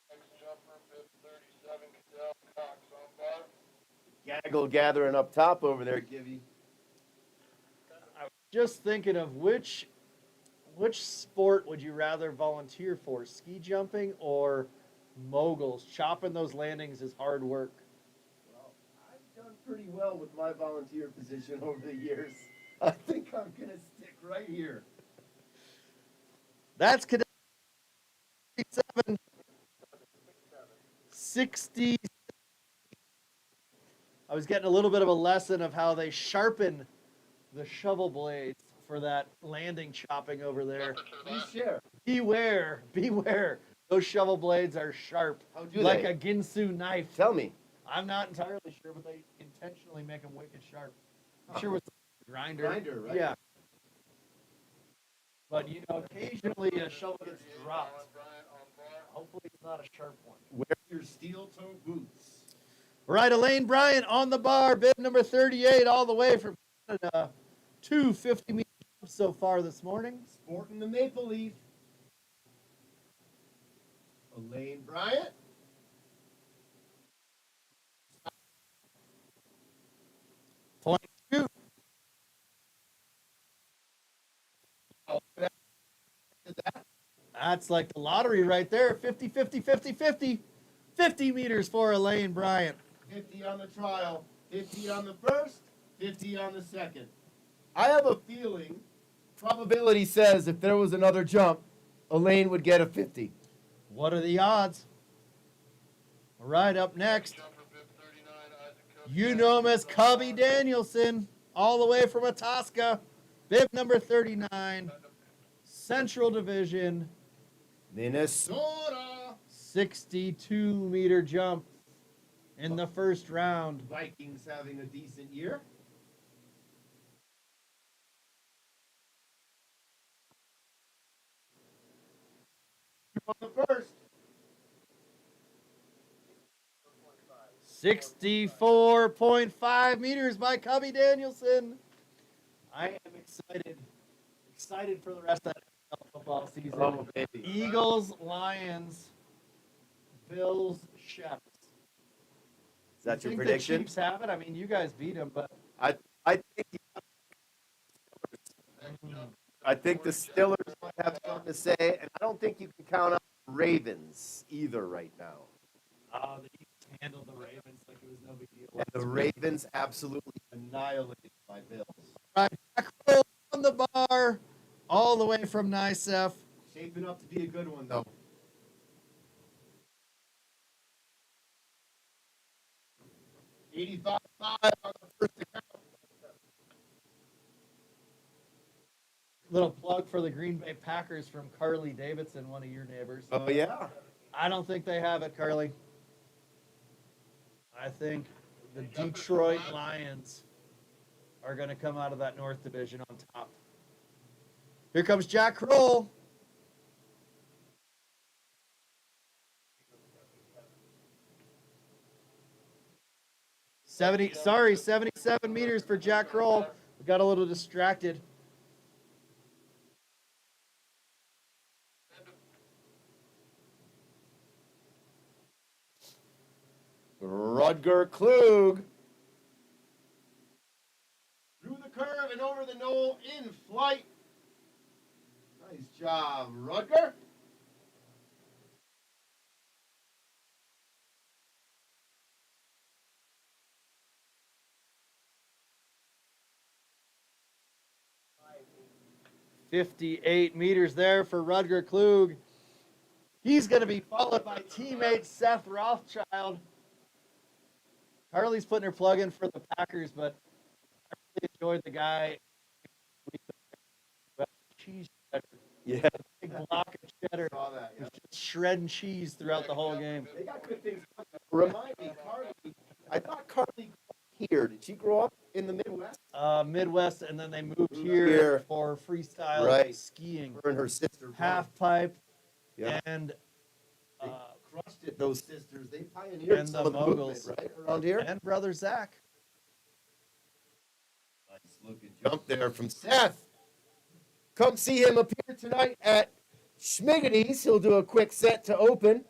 Next jumper, bib 37, Cadell Cox on bar. Gaggle gathering up top over there, Givey. I was just thinking of which sport would you rather volunteer for, ski jumping or moguls? Chopping those landings is hard work. Well, I've done pretty well with my volunteer position over the years. I think I'm going to stick right here. That's Cadet 60. I was getting a little bit of a lesson of how they sharpen the shovel blades for that landing chopping over there. Please share. Beware, beware. Those shovel blades are sharp. How do like they? a Ginsu knife. Tell me. I'm not entirely sure, but they intentionally make them wicked sharp. I'm sure with the grinder. Grinder, right? Yeah. But, you know, occasionally a shovel gets dropped. Hopefully it's not a sharp one. Wear your steel-toe boots. Right, Elaine Bryant on the bar, bib number 38, all the way from Canada. 250 meters so far this morning. Sporting the maple leaf. Elaine Bryant. Point shoot. That's like the lottery right there. 50, 50, 50, 50. 50 meters for Elaine Bryant. 50 on the trial, 50 on the first, 50 on the second. I have a feeling, probability says if there was another jump, Elaine would get a 50. What are the odds? All right, up next, Jumper bib 39, Isaac Cubby you know him as Danielson Cubby on Danielson, all the way from Itasca, bib number 39, Central Division, Minnesota 62-meter jump in the first round. Vikings having a decent year. On the first. 64.5 meters by Cubby Danielson. I am excited for the rest of that NFL football season. Oh, baby. Eagles, Lions, Bills, Chefs. Is that your Think prediction? the Chiefs have it? I mean, you guys beat them, but I think the Steelers might have something to say, and I don't think you can count out the Ravens either right now. the Eagles handled the Ravens like it was no big deal. And the Ravens absolutely annihilated my Bills. Right, back row on the bar, all the way from NICEF. Shaping up to be a good one, though. $85.5 on the first account. Little plug for the Green Bay Packers from Carly Davidson, one of your neighbors. Oh, yeah. I don't think they have it, Carly. I think the Detroit Lions are going to come out of that North Division on top. Here comes Jack Kroll. Sorry, 77 meters for Jack Kroll. We got a little distracted. Rutger Klug. Through the curve and over the knoll in flight. Nice job, Rutger. $58 meters there for Rutger Klug. He's going to be followed by teammate Seth Rothschild. Carly's putting her plug in for the Packers, but I really enjoyed the guy. Cheese cheddar. Yeah. Big block of cheddar. Saw that, yeah. Just shredding cheese throughout the whole game. They got good things. Remind me, Carly. I thought Carly grew up here. Did she grow up in the Midwest? Midwest, and then they moved here Here. for freestyle Right. skiing. Her and her sister. Half pipe Yeah. and They crushed it, those sisters. They pioneered and some the of the moguls. movement, right, around here. and brother Zach. Nice looking jump there from Seth. Come see him appear tonight at Schmiggety's. He'll do a quick set to open.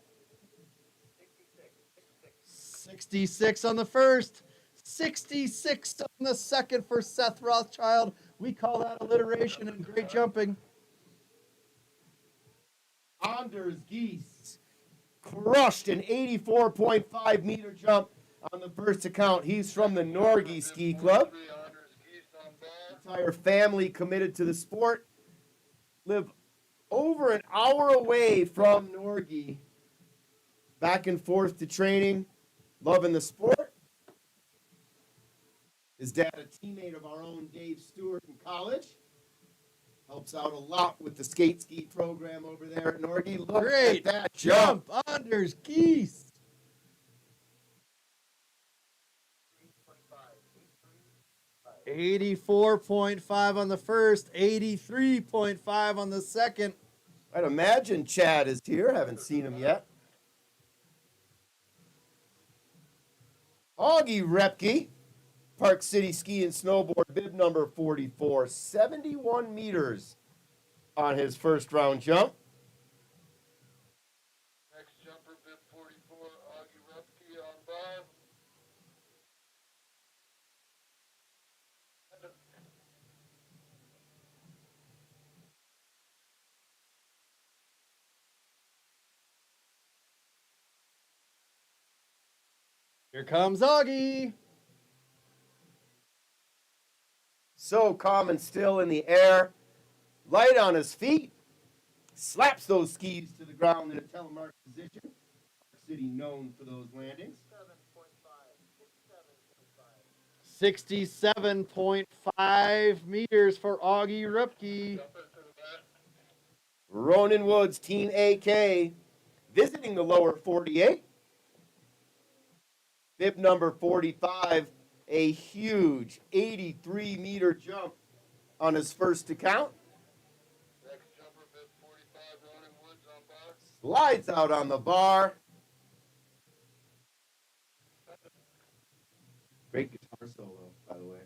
66 on the first, 66 on the second for Seth Rothschild. We call that alliteration and great jumping. Anders Geese crushed an 84.5 meter jump on the first account. He's from the Norgie Ski Club. Entire family committed to the sport. Live over an hour away from Norgie. Back and forth to training. Loving the sport. His dad, a teammate of our own Dave Stewart in college. Helps out a lot with the skate ski program over there at Norgie. Look Great at that jump. Anders Geese. $84.5 on the first, $83.5 on the second. I'd imagine Chad is here. Haven't seen him yet. Augie Repke, Park City Ski and Snowboard, bib number 44, 71 meters on his first round jump. Next jumper, bib 44, Augie Repke on bar. Here comes Augie. So calm and still in the air, light on his feet, slaps those skis to the ground in a telemark position. City known for those landings. 67.5 meters for Augie Rupke. Ronan Woods, Team AK, visiting the lower 48. Bib number 45, a huge 83-meter jump on his first account. Next jumper, bib 45, Ronan Woods on bar. Slides out on the bar. Great guitar solo, by the way.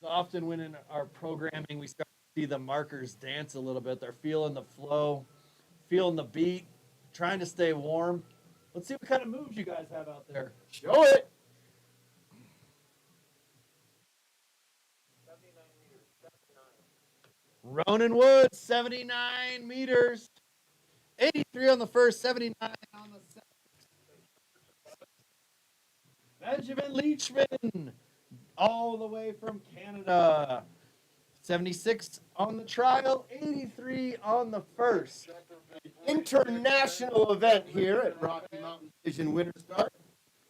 Often when in our programming we start to see the markers dance a little bit. They're feeling the flow, feeling the beat, trying to stay warm. Let's see what kind of moves you guys have out there. Show it. 79 meters, 79. Ronan Woods, 79 meters. 83 on the first, 79 on the second. Benjamin Leachman, all the way from Canada. 76 on the trial, 83 on the first. International event here at Rocky Mountain Division Winter Start.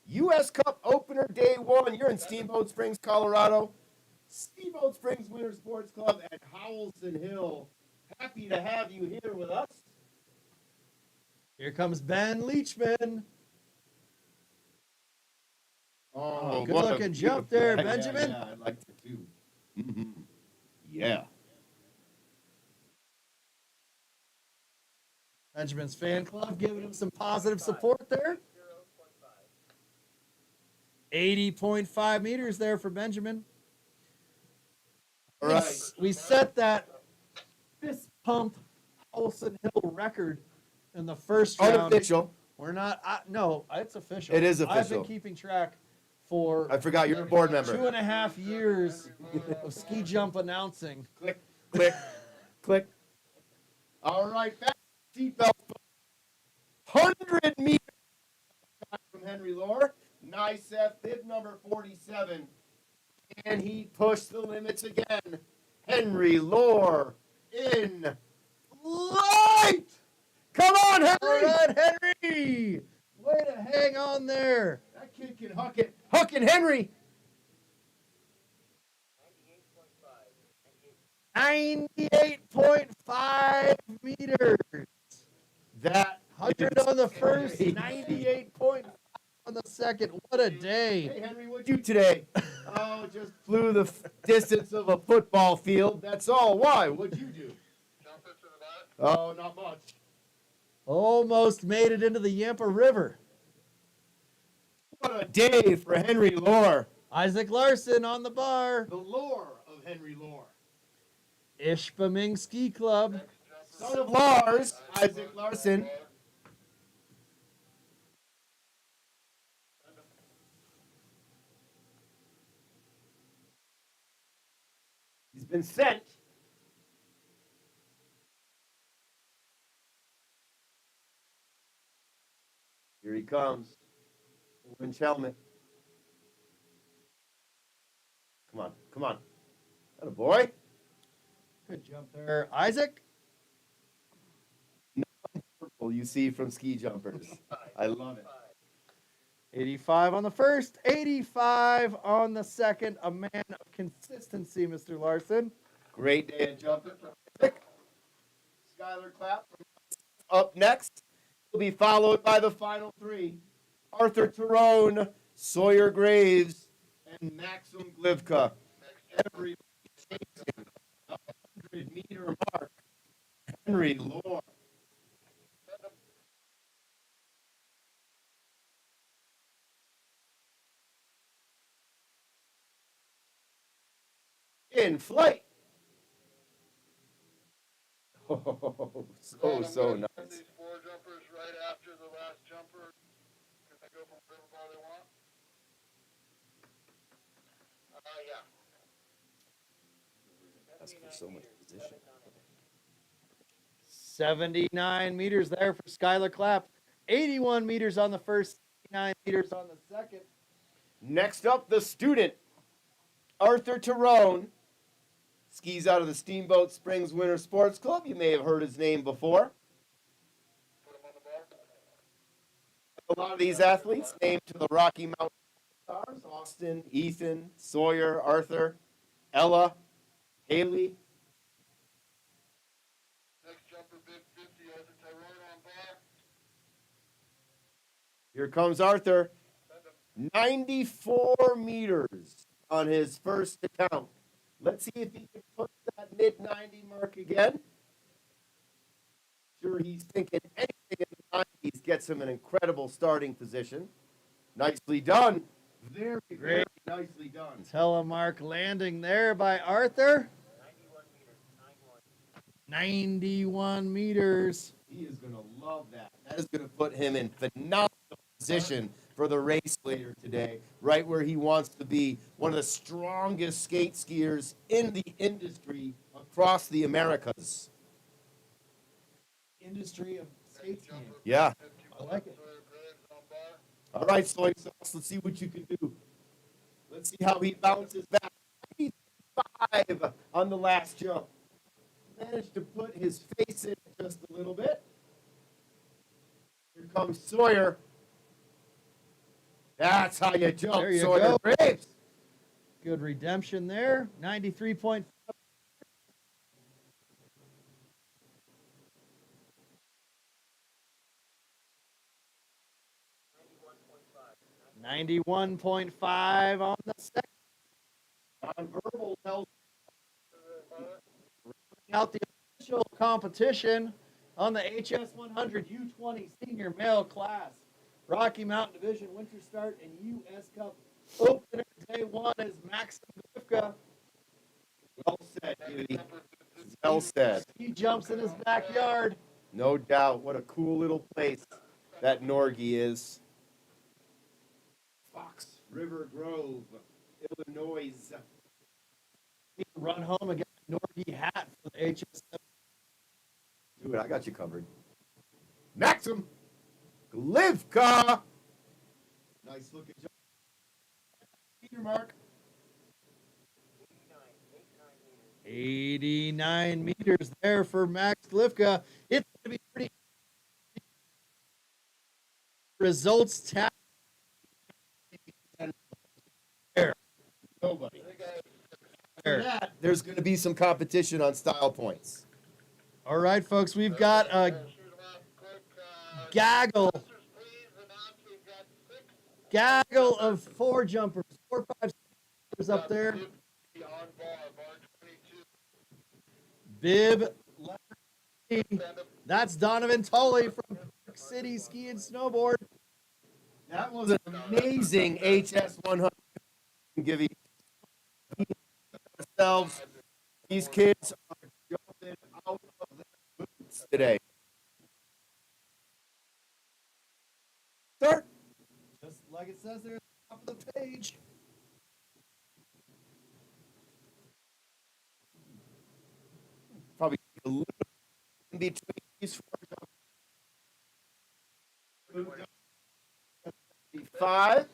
U.S. Cup Opener Day 1. You're in Steamboat Springs, Colorado. Steamboat Springs Winter Sports Club at Howelsen Hill. Happy to have you here with us. Here comes Ben Leachman. Oh, good what a looking jump beautiful- there, yeah, Benjamin. Yeah, I liked it too. Mm-hmm. Yeah. Benjamin's fan club giving him some positive support there. 80.5 meters there for Benjamin. All right. We set that fist pump Howelsen Hill record in the first round. Unofficial. We're not, no, it's official. It is I've official. been keeping track for I forgot you're a board member. 2.5 years of ski jump announcing. Click, click, click. All right, back to seatbelt. 100 meters from Henry Lohr. NICEF, bib number 47. And he pushed the limits again. Henry Lohr in light. Come on, All Henry. right, Henry. Way to hang on there. That kid can huck it. Hucking Henry. 98.5 meters. That 100 is on the first, crazy. 98.5 on the second. What a day. Hey, Henry, what'd you do today? Oh, just flew the distance of a football field. That's all. Why? What'd you do? Jump into the back. Oh, not much. Almost made it into the Yampa River. What a day for Henry Lohr. Isaac Larson on the bar. The lore of Henry Lohr. Ishpeming Ski Club. Next jumper. Son of Lars, Isaac Larson. He's been sent. Here he comes. Orange helmet. Come on, come on. That a boy. Good jump there. Isaac. Purple you see from ski jumpers. I love it. 85 on the first, 85 on the second. A man of consistency, Mr. Larson. Great day of jumping. Skylar Clapp up next. Will be followed by the final three. Arthur Tyrone, Sawyer Graves, and Maxim Glivka. Every chasing the 100-meter mark. Henry Lohr. In flight. Oh, so nice. These four jumpers right after the last jumper. Can they go from whatever bar they want? Yeah. That's for so much position. 79 meters there for Skylar Clapp. 81 meters on the first, 69 meters on the second. Next up, the student, Arthur Tyrone, Skis out of the Steamboat Springs Winter Sports Club. You may have heard his name before. A lot of these athletes named to the Rocky Mountain Stars: Austin, Ethan, Sawyer, Arthur, Ella, Haley. Next jumper, bib 50, has a Tyrone on bar. Here comes Arthur. 94 meters on his first account. Let's see if he can put that mid-90 mark again. Sure, he's thinking anything in the 90s gets him an incredible starting position. Nicely done. Very, very nicely done. Telemark landing there by Arthur. 91 meters. He is going to love that. That is going to put him in phenomenal position for the race later today, right where he wants to be, one of the strongest skate skiers in the industry across the Americas. Industry of skate skiing. Yeah. I like it. All right, soy sauce, let's see what you can do. Let's see how he bounces back. 95 on the last jump. Managed to put his face in just a little bit. Here comes Sawyer. That's how you jump, There you Sawyer go. Graves. Good redemption there. 93.5. 91.5 on the second. Nonverbal tells Out the official competition on the HS 100 U20 senior male class. Rocky Mountain Division Winter Start and US Cup opener day one is Maxim Glivka. well said, Beauty. Well said. He jumps in his backyard. No doubt. What a cool little place that Norgie is. Fox River Grove, Illinois. Run home and get a Norgie hat for the HS. Do it. I got you covered. Maxim Glivka. Nice looking jump. Peter Mark. 89 meters there for Max Glivka. It's going to be pretty. Results tab. Nobody. After that, there's going to be some competition on style points. All right, folks, we've got a gaggle of four jumpers, 4, 5, 6 jumpers up there. Bib, that's Donovan Tully from Park City Ski and Snowboard. That was an amazing HS 100. Give you ourselves. These kids are jumping out of their boots today. Start. Just like it says there at the top of the page. Probably a little in between these four jumpers. 5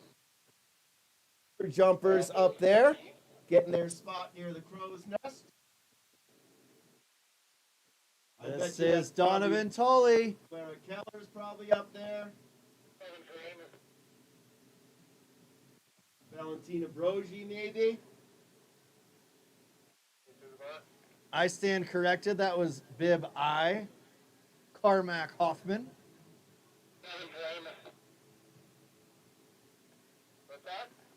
jumpers up there, getting their spot near the crow's nest. This is Donovan Tully. Clara Keller's probably up there. Valentina Brogy, maybe. I stand corrected. That was Bib I. Carmack Hoffman.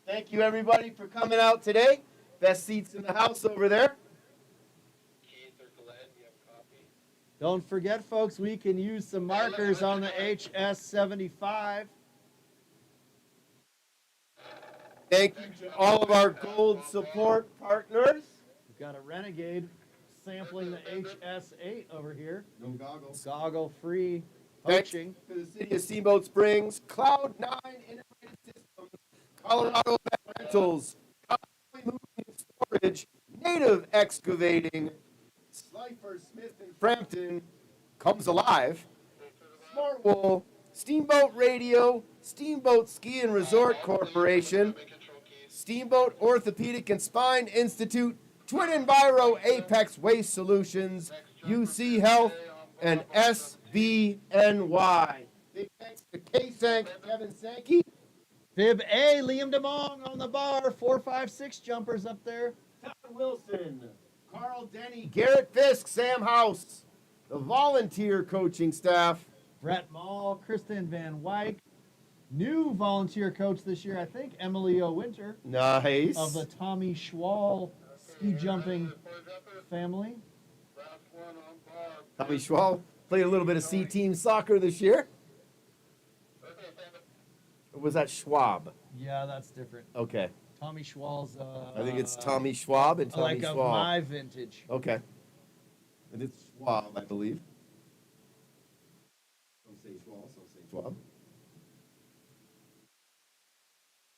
Thank you, everybody, for coming out today. Best seats in the house over there. Don't forget, folks, we can use some markers on the HS 75. Thank you to all of our gold support partners. We've got a Renegade sampling the HS 8 over here. No goggles. Goggle-free Thanks poaching. to the city of Steamboat Springs, Cloud9 Integrated Systems, Colorado Rentals, Conway Moving and Storage, Native Excavating, Slifer Smith and Frampton comes alive, Smart Wool, Steamboat Radio, Steamboat Ski and Resort Corporation, Steamboat Orthopedic and Spine Institute, Twin Enviro, Apex Waste Solutions, UC Health, and SVNY. Big thanks to K-Sank, Kevin Sankey. Bib A, Liam DeMong on the bar. 4-5-6 jumpers up there. Todd Wilson, Carl Denny, Garrett Fisk, Sam House, the volunteer coaching staff. Brett Mall, Kristen Van Wyk. New volunteer coach this year, I think, Emily O'Winter Nice. of the Tommy Schwal ski jumping family. Tommy Schwal played a little bit of C-team soccer this year. Or was that Schwab? Yeah, that's different. Okay. Tommy Schwal's. I think it's Tommy Schwab and Tommy like Schwab. of my vintage. Okay. And it's Schwab, I believe. Some say Schwab, some say Schwab.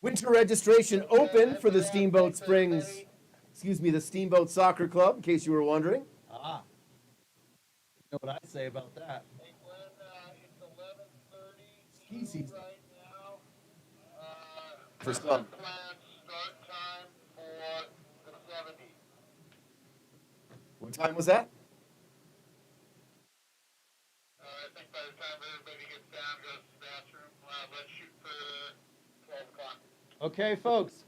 Winter registration open for the Steamboat Springs, the Steamboat Soccer Club, in case you were wondering. Ah. You know what I say about that? Hey, Glenn, it's 11:30 Ski season. right now. For some. Planned start time for the 70. What time was that? I think by the time everybody gets down, goes to the bathroom, let's shoot for 12 o'clock. Okay, folks.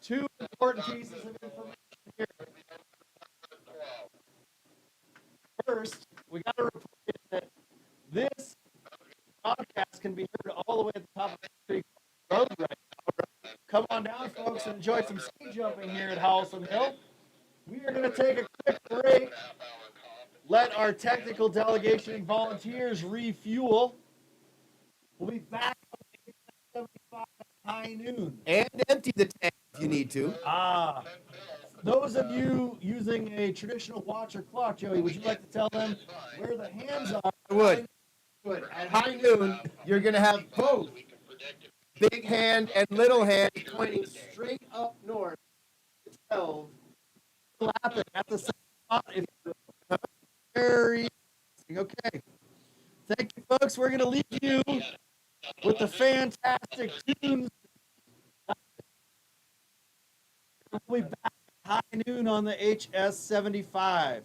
2 important pieces of information here. 12. First, we got to report that this podcast can be heard all the way at the top of the Creek Road right now. Come on down, folks, and enjoy some ski jumping here at Howelsen Hill. We are going to take a quick break, let our technical delegation and volunteers refuel. We'll be back at 75 at high noon. And empty the tank if you need to. Ah. Those of you using a traditional watch or clock, Joey, would you like to tell them where the hands are? I would. At high noon, you're going to have both big hand and little hand pointing straight up north to 12. Clapping at the same spot. Very okay. Thank you, folks. We're going to leave you with the fantastic tunes. We'll be back at high noon on the HS75.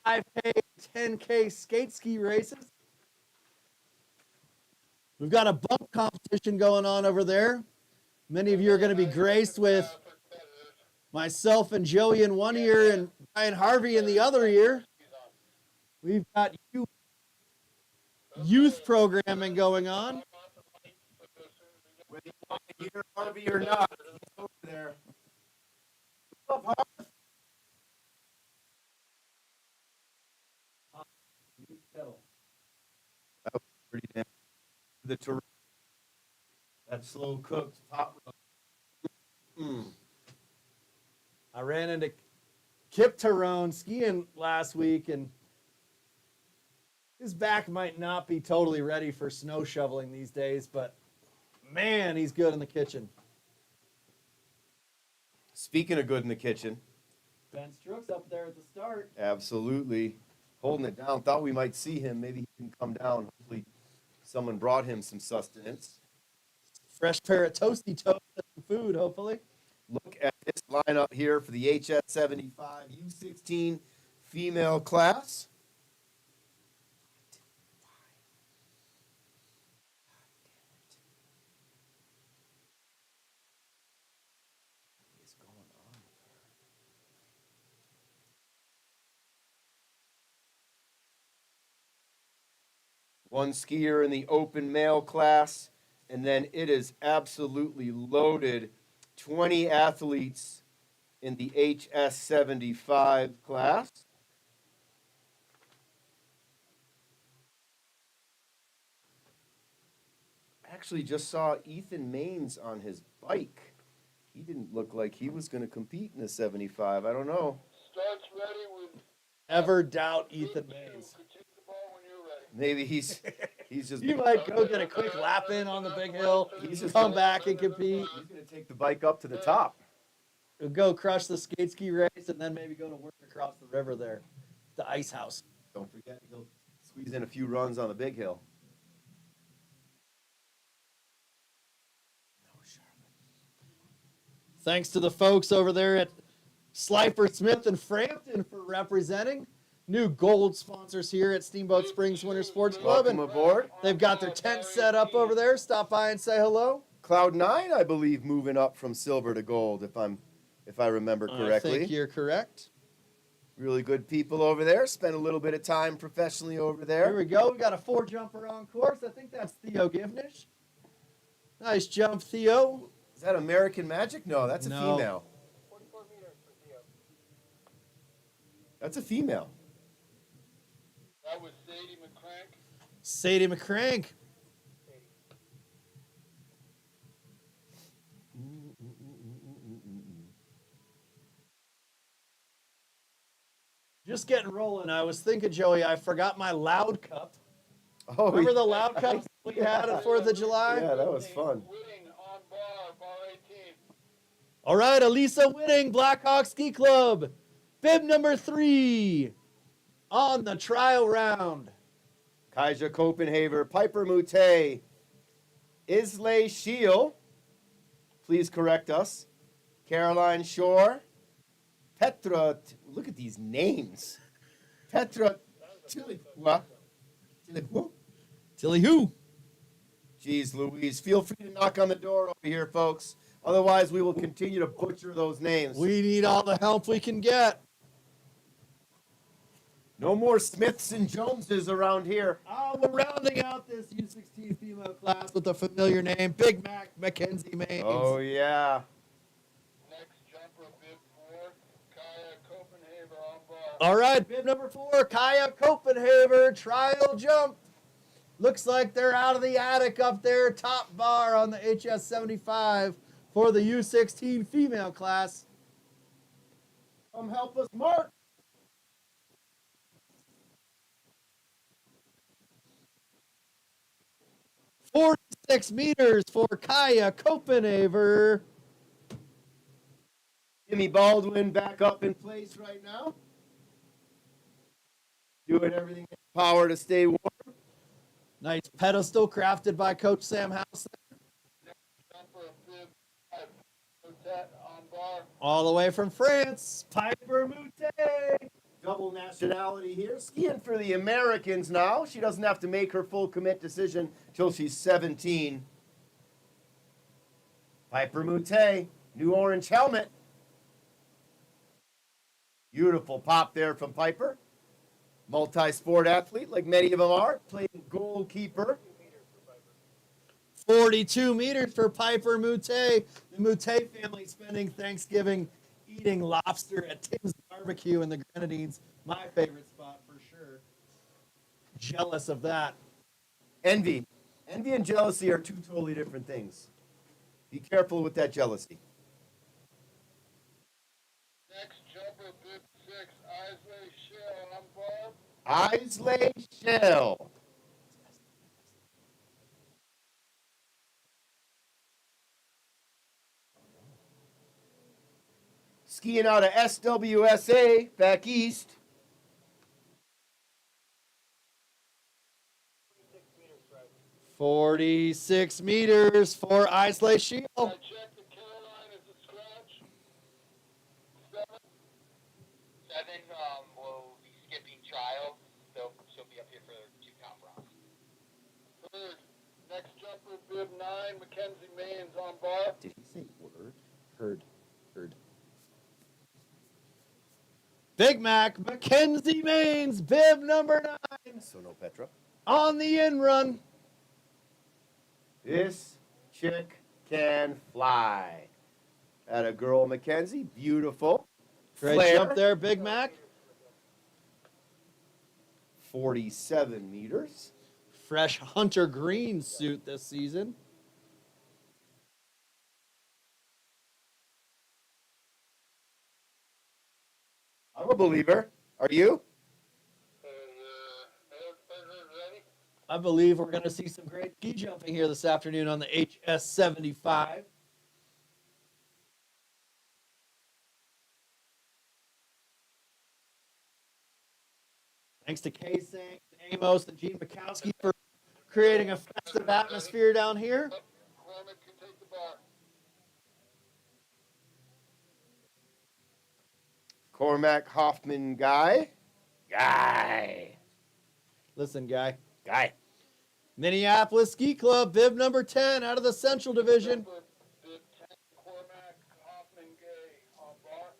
5K, 10K skate ski races. We've got a bump competition going on over there. Many of you are going to be graced with myself and Joey in one ear and Brian Harvey in the other ear. We've got youth programming going on. Whether you want to hear Harvey or not, he's over there. What's up, Harvey? That was pretty damn. The terrain, that slow cooked pot roast. I ran into Kip Tyrone skiing last week, and his back might not be totally ready for snow shoveling these days, but man, he's good in the kitchen. Speaking of good in the kitchen, Ben Strook's up there at the start. absolutely holding it down. Thought we might see him. Maybe he can come down. Hopefully, someone brought him some sustenance. Fresh pair of toasty toast and some food, hopefully. Look at this lineup here for the HS75 U16 female class. What is going on? One skier in the open male class, and then it is absolutely loaded. 20 athletes in the HS75 class. Actually just saw Ethan Maines on his bike. He didn't look like he was going to compete in the 75. I don't know. Starts ready with. Ever doubt Ethan Maines. Take the ball when you're ready. Maybe he's just You might go get a quick lap in on the big hill, He's just come back and compete. he's going to take the bike up to the top. Go crush the skate ski race, and then maybe go to work across the river there, the ice house. Don't forget he'll squeeze in a few runs on the big hill. Thanks to the folks over there at Slifer Smith and Frampton for representing. New gold sponsors here at Steamboat Springs Winter Sports Club. Welcome And aboard. they've got their tent set up over there. Stop by and say hello. Cloud9, I believe, moving up from silver to gold, if I remember I correctly. think you're correct. Really good people over there. Spent a little bit of time professionally over There there. we go. We got a 4-jumper on course. I think that's Theo Givnish. Nice jump, Theo. Is that American Magic? No, that's a No. female. 44 meters for Theo. That's a female. That was Sadie McCrank. Sadie McCrank. Just getting rolling. I was thinking, Joey, I forgot my loud cup. Oh, Remember the loud cups we had at 4th of July? Yeah, that was fun. Whitting on bar 18. All right, Elisa Whitting, Blackhawk Ski Club. Bib number 3 on the trial round. Kaija Copenhaver, Piper Mute, Islay Shield, please correct us, Caroline Shore, Petra, look at these names, Petra Tilipua, Tilly who? Jeez Louise, feel free to knock on the door over here, folks, otherwise we will continue to butcher those names. We need all the help we can get. No more Smiths and Joneses around here. Oh, we're rounding out this U16 female class with a familiar name, Big Mac Mackenzie Maines. Oh yeah. Next jumper, bib 4, Kaya Copenhaver on bar. All right, bib number 4, Kaya Copenhaver, trial jump. Looks like they're out of the attic up there, top bar on the HS75 for the U16 female class. Come help us, Mark. 46 meters for Kaya Copenhaver. Jimmy Baldwin back up in place right now. Doing everything in his power to stay warm. Nice pedestal crafted by Coach Sam House. Jumper, bib 5, Motet on bar. All the way from France, Piper Mute. double nationality here. Skiing for the Americans now. She doesn't have to make her full commit decision till she's 17. Piper Moutet, new orange helmet. Beautiful pop there from Piper. Multi-sport athlete, like many of them are, playing goalkeeper. 42 meters for Piper Moutet. The Moutet family spending Thanksgiving eating lobster at Tim's Barbecue in the Grenadines. My favorite spot for sure. Jealous of that. Envy. Envy and jealousy are two totally different things. Be careful with that jealousy. Next jumper, bib 6, Isley Shell on bar. Isley Shell. Skiing out of SWSA back east. 46 meters for Isley Shield. I checked the Caroline as a scratch. 7 will be skipping trials. She'll be up here for 2 comp rounds. Third, next jumper, bib 9, Mackenzie Maines on bar. Did he say word? Heard. Big Mac, Mackenzie Maines, bib number 9. So no Petra. On the in run. This chick can fly. At a girl, Mackenzie. Beautiful. Great Flare. jump there, Big Mac. 47 meters. Fresh hunter green suit this season. I'm a believer. Are you? Ready? I believe we're going to see some great ski jumping here this afternoon on the HS75. Thanks to K-Sang, Amos, and Gene Mikowski for creating a festive atmosphere down here. Cormac can take the bar. Cormac Hoffman guy. Listen, guy. Guy. Minneapolis Ski Club, bib number 10 out of the Central Division. Jumper, bib 10, Cormac Hoffman Gay on bar.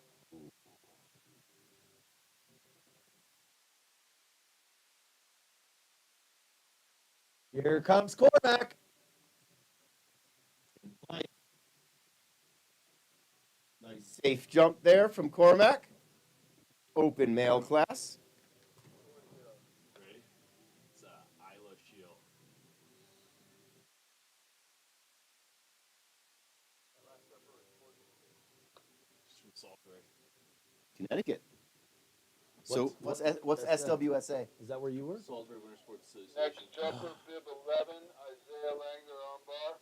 Here comes Cormac. Nice safe jump there from Cormac. Open male class. Ready? It's Isla Shield. Just from Salisbury. Connecticut. So what's SWSA? Is that where you were? Salisbury Winter Sports Association. Next jumper, bib 11, Isaiah Langer on bar.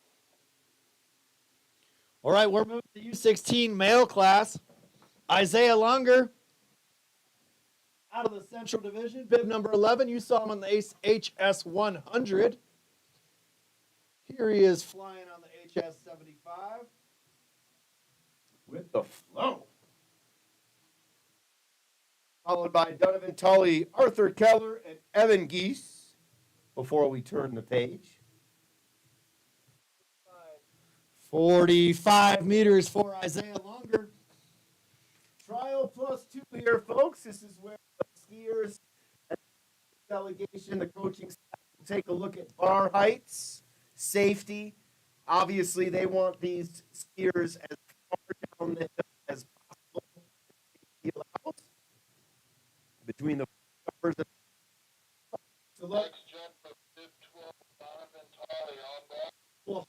All right, we're moving to U16 male class. Isaiah Longer out of the Central Division, bib number 11. You saw him on the HS 100. Here he is flying on the HS 75. With the flow. Followed by Donovan Tully, Arthur Keller, and Evan Geese before we turn the page. 45 meters for Isaiah Longer. Trial +2 here, folks. This is where the skiers and the delegation, the coaching staff will take a look at bar heights, safety. Obviously, they want these skiers as far down the hill as possible. Between the jumpers and so Next jumper, bib 12, Donovan Tolley on bar. we'll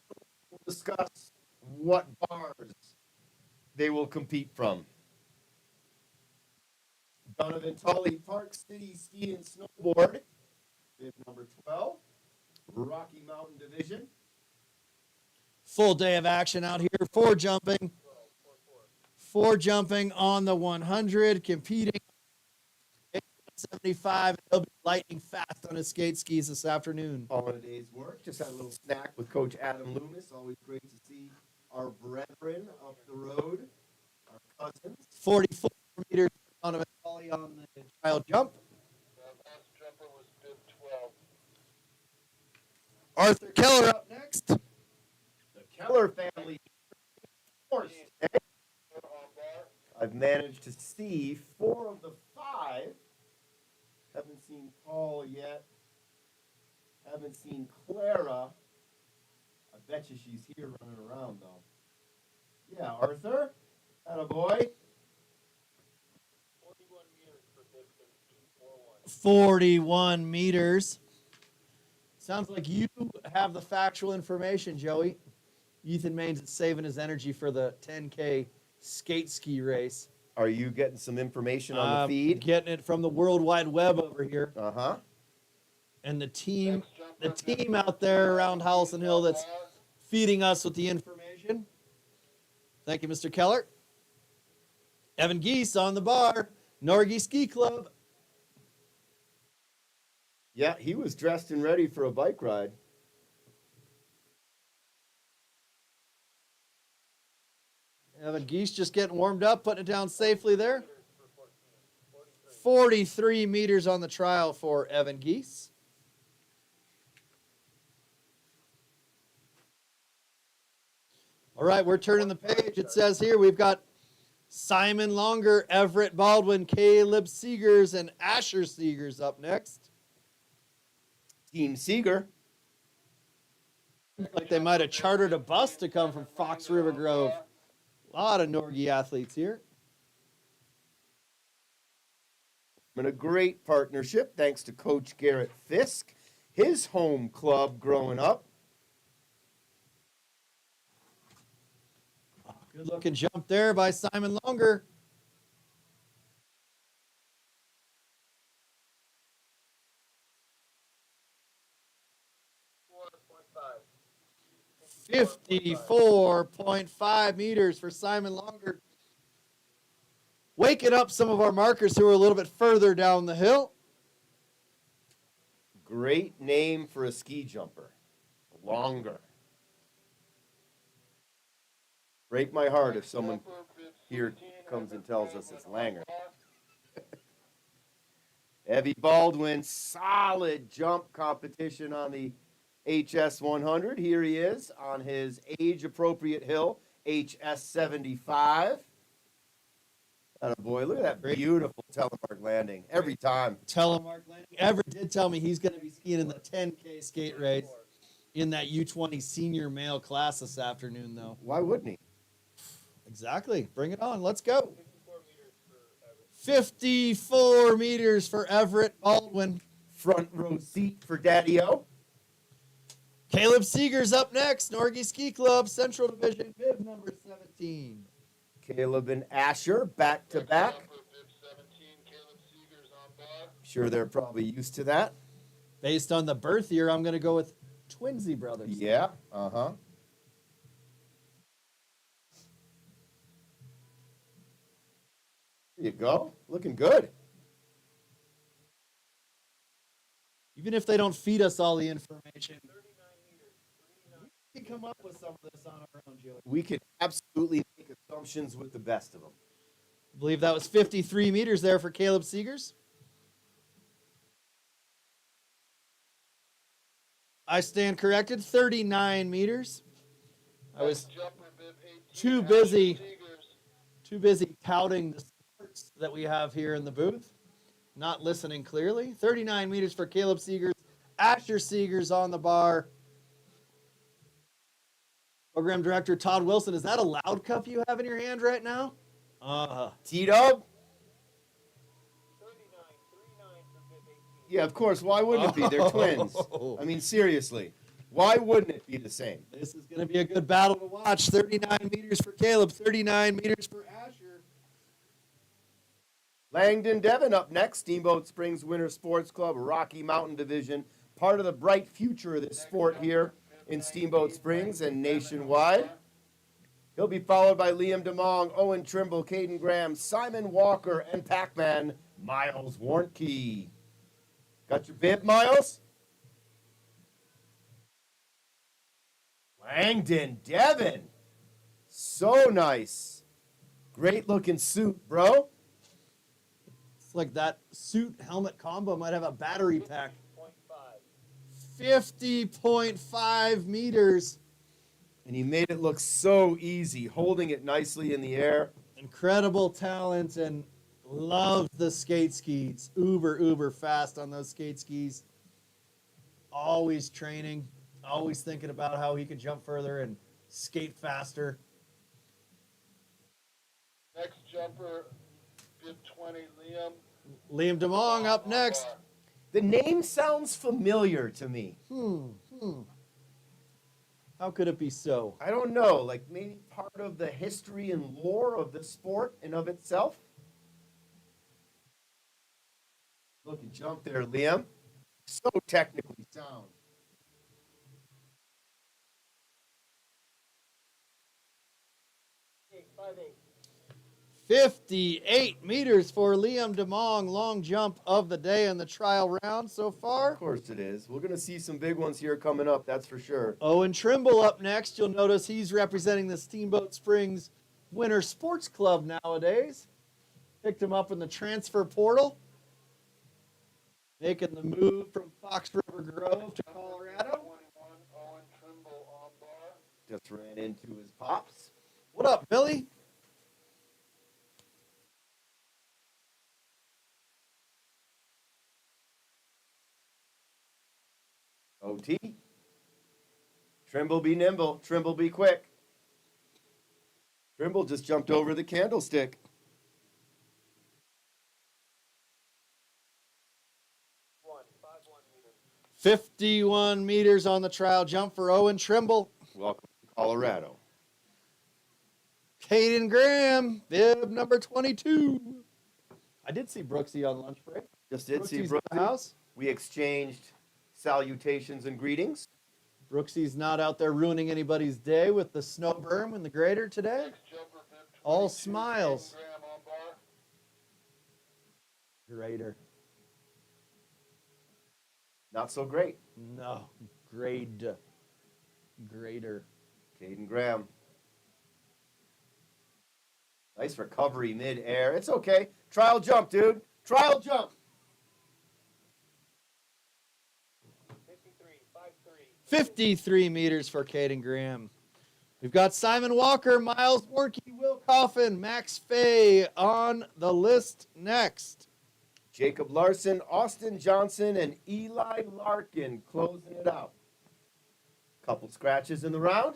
discuss what bars they will compete from. Donovan Tully, Park City Ski and Snowboard, bib number 12, Rocky Mountain Division. Full day of action out here. Four jumping on the 100, competing 75. He'll be lightning fast on his skate skis this afternoon. All in a day's work. Just had a little snack with Coach Adam Loomis. Always great to see our brethren up the road, our cousins. 44 meters on the trial jump. Last jumper was bib 12. Arthur Keller up next. The Keller family. Forced. On bar. I've managed to see 4 of the 5. Haven't seen Paul yet. Haven't seen Clara. I bet you she's here running around, though. Yeah, Arthur. Attaboy. 41 meters for bib 13.41. 41 meters. Sounds like you have the factual information, Joey. Ethan Maines is saving his energy for the 10K skate ski race. Are you getting some information on the feed? Getting it from the World Wide Web over here. Uh-huh. And the team out there around Howelsen Hill that's feeding us with the information. Thank you, Mr. Keller. Evan Geese on the bar. Norgie Ski Club. Yeah, he was dressed and ready for a bike ride. Evan Geese just getting warmed up, putting it down safely there. 43 meters on the trial for Evan Geese. All right, we're turning the page. It says here we've got Simon Longer, Everett Baldwin, Caleb Seegers, and Asher Seegers up next. Team Seeger. Like they might have chartered a bus to come from Fox River Grove. A lot of Norgie athletes here. And a great partnership thanks to Coach Garrett Fisk, his home club growing up. Good looking jump there by Simon Longer. .54 meters for Simon Longer. Waking up some of our markers who are a little bit further down the hill. Great name for a ski jumper. Longer. Break my heart if someone here comes and tells us it's Langer. Evie Baldwin, solid jump competition on the HS 100. Here he is on his age-appropriate hill, HS 75. Attaboy, look at that beautiful telemark landing every time. Telemark landing. Everett did tell me he's going to be skiing in the 10K skate race in that U20 senior male class this afternoon, though. Why wouldn't he? Exactly. Bring it on. Let's go. 54 meters for Everett Baldwin. Front row seat for Daddy-O. Caleb Seegers up next. Norgie Ski Club, Central Division, bib number 17. Caleb and Asher back to back. Bib 17, Caleb Seegers on bar. Sure, they're probably used to that. Based on the birth year, I'm going to go with Twinsy brothers. Yeah, uh-huh. There you go. Looking good. Even if they don't feed us all the information, we can come up with some of this on our own, Joey. We can absolutely make assumptions with the best of them. I believe that was 53 meters there for Caleb Seegers. I stand corrected, 39 meters. I was Jumper bib 18, too busy touting the sports that we have here in the booth, not listening clearly. 39 meters for Caleb Seegers. Asher Seegers on the bar. Program Director Todd Wilson, is that a loud cup you have in your hand right now? T-Dub? Yeah, of course. Why wouldn't it be? They're twins. I mean, seriously. Why wouldn't it be the same? This is going to be a good battle to watch. 39 meters for Caleb, 39 meters for Asher. Langdon Devon up next. Steamboat Springs Winter Sports Club, Rocky Mountain Division. Part of the bright future of this sport here in Steamboat Springs and nationwide. He'll be followed by Liam DeMong, Owen Trimble, Caden Graham, Simon Walker, and Pac-Man Miles Warnke. Got your bib, Miles? Langdon Devon. So nice. Great looking suit, bro. It's like that suit helmet combo might have a battery pack. 50.5. 50.5 meters. And he made it look so easy, holding it nicely in the air. Incredible talent and loves the skate skis. Uber fast on those skate skis. Always training, always thinking about how he could jump further and skate faster. Next jumper, bib 20, Liam. Liam DeMong up on next. bar. The name sounds familiar to me. How could it be so? I don't know, like maybe part of the history and lore of the sport and of itself. Look and jump there, Liam. So technically sound. 5.8. 58 meters for Liam DeMong. Long jump of the day in the trial round so far. Of course it is. We're going to see some big ones here coming up, that's for sure. Owen Trimble up next. You'll notice he's representing the Steamboat Springs Winter Sports Club nowadays. Picked him up in the transfer portal. Making the move from Fox River Grove to Colorado. 21, Owen Trimble on bar. Just ran into his pops. What up, Billy? OT. Trimble be nimble. Trimble be quick. Trimble just jumped over the candlestick. 5.1 meters. 51 meters on the trial jump for Owen Trimble. Welcome to Colorado. Caden Graham, bib number 22. I did see Brooksy on lunch break. Just did see Brooksy's in Brooksy. the house. We exchanged salutations and greetings. Brooksy's not out there ruining anybody's day with the snow berm and the grader today. Next jumper, bib 22, All smiles. Graham on bar. Grader. Not so great. No, grader. Caden Graham. Nice recovery mid-air. It's okay. Trial jump, dude. Trial jump. 53. 53 meters for Caden Graham. We've got Simon Walker, Miles Warnke, Will Coffin, Max Fay on the list next. Jacob Larson, Austin Johnson, and Eli Larkin closing it out. Couple scratches in the round.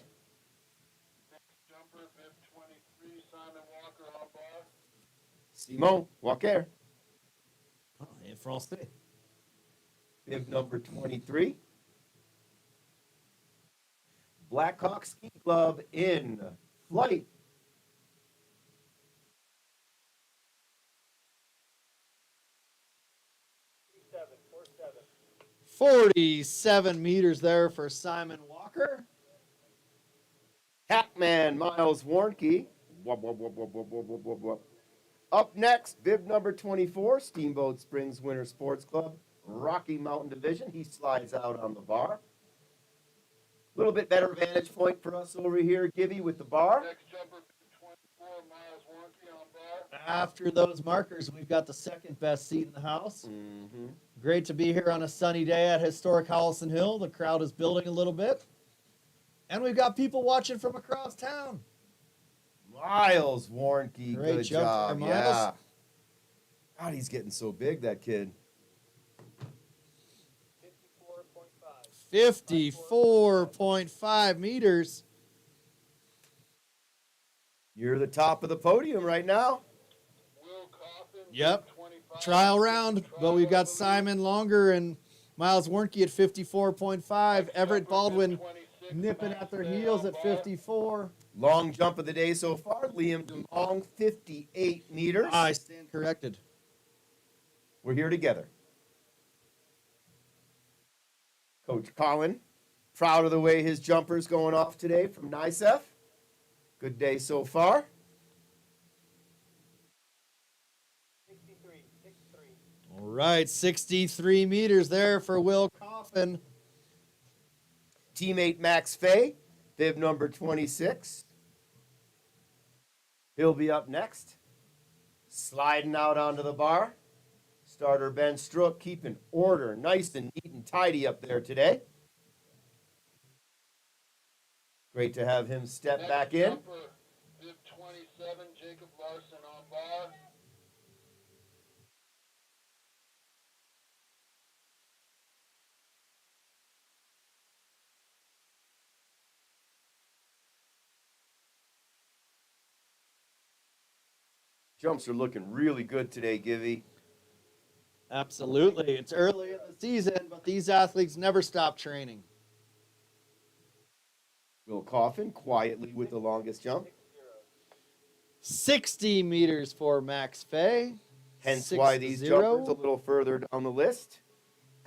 Next jumper, bib 23, Simon Walker on bar. Simon Walker, Oh, en français. bib number 23. Blackhawk Ski Club in flight. 47 meters there for Simon Walker. Hackman Miles Warnke. Wub, wub, wub, wub, wub, wub, wub, wub, wub. Up next, bib number 24, Steamboat Springs Winter Sports Club, Rocky Mountain Division. He slides out on the bar. A little bit better vantage point for us over here, Gibby, with the bar. Next jumper, bib 24, Miles Warnke on bar. After those markers, we've got the second best seat in the house. Mm-hmm. Great to be here on a sunny day at historic Howelsen Hill. The crowd is building a little bit. And we've got people watching from across town. Miles Warnke, Great good jump job. there, Yeah. Miles. God, he's getting so big, that kid. 54.5 meters. You're the top of the podium right now. Will Coffin, Yep. bib 25. Trial round, but we've got Simon Longer and Miles Warnke at 54.5. Everett Baldwin 26, nipping Max at their Fay heels on at bar. 54. Long jump of the day so far. Liam DeMong, 58 meters. I stand corrected. We're here together. Coach Colin, proud of the way his jumper's going off today from NICEF. Good day so far. 63. All right, 63 meters there for Will Coffin. Teammate Max Fay, bib number 26. He'll be up next. Sliding out onto the bar. starter Ben Strook keeping order nice and neat and tidy up there today. Great to have him step back in. Jumper, bib 27, Jacob Larson on bar. Jumps are looking really good today, Givy. Absolutely. It's early in the season, but these athletes never stop training. Will Coffin quietly with the longest jump. 60 meters for Max Fay. Hence why these jumpers a little further down the list.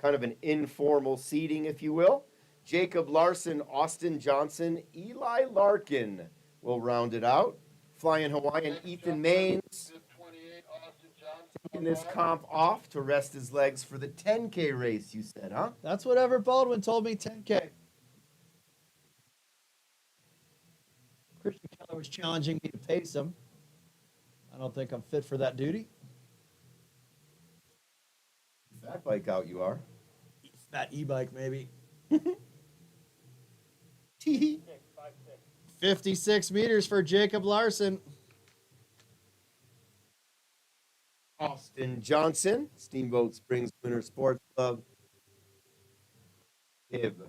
Kind of an informal seating, if you will. Jacob Larson, Austin Johnson, Eli Larkin will round it out. Flying Hawaiian, Ethan Maines. Bib 28, Austin Johnson. Taking this comp off to rest his legs for the 10K race, you said, huh? That's what Everett Baldwin told me, 10K. Christian Keller was challenging me to pace him. I don't think I'm fit for that duty. Fat bike out you are. Fat e-bike, maybe. 5'6". 56 meters for Jacob Larson. Austin Johnson, Steamboat Springs Winter Sports Club. Bib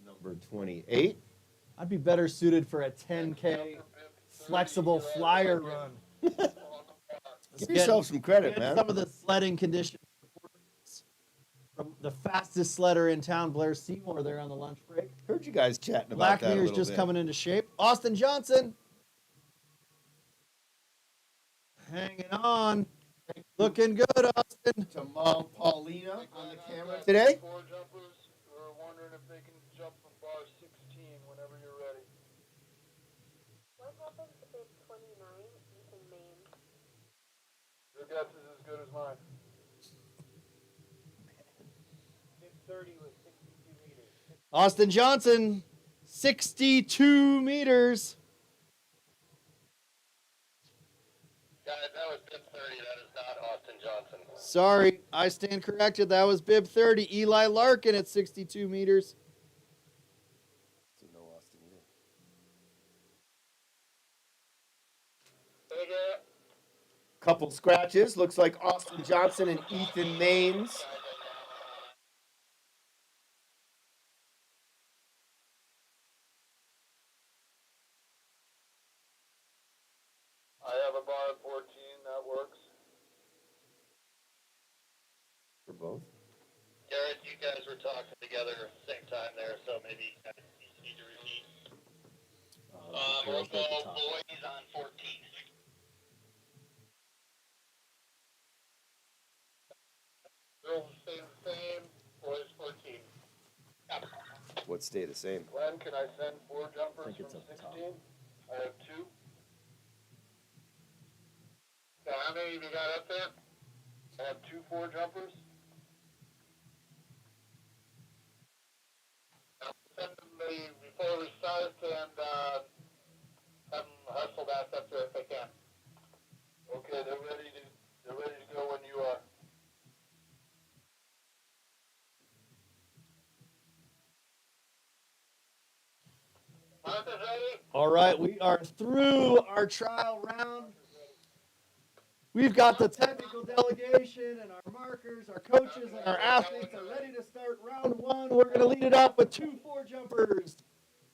number 28. I'd be better suited for a 10K flexible flyer run. Give yourself some credit, man. Some of the sledding conditions. From the fastest sledder in town, Blair Seymour, there on the lunch break. Heard you guys chatting about Black that a Mirror's little just bit. coming into shape. Austin Johnson. Hanging on. Looking good, Austin. To Mom Paulina on the camera today. Four jumpers who are wondering if they can jump from bar 16 whenever you're ready. What happened to bib 29, Ethan Maine? Your guess is as good as mine. Bib 30 was 62 meters. Austin Johnson, 62 meters. Guys, that was bib 30. That is not Austin Johnson. Sorry, I stand corrected. That was bib 30. Eli Larkin at 62 meters. So no Austin either. Hey, Garrett. Couple scratches. Looks like Austin Johnson and Ethan Maines. I have a bar at 14. That works. For both. Garrett, you guys were talking together at the same time there, so maybe you guys need to repeat. We'll go boys on 14. Girls stay the same. Boys 14. What stay the same? Glenn, can I send four jumpers think it's from up top. 16? I have two. Yeah, how many have you got up there? I have two four jumpers. I'll send them before we start and have them hustle back up there if they can. Okay, they're ready to go when you are. Martha's ready? All right, we are through our trial round. We've got the technical delegation and our markers, our coaches, and our athletes are ready to start round one. We're going to lead it off with 2 4-jumpers,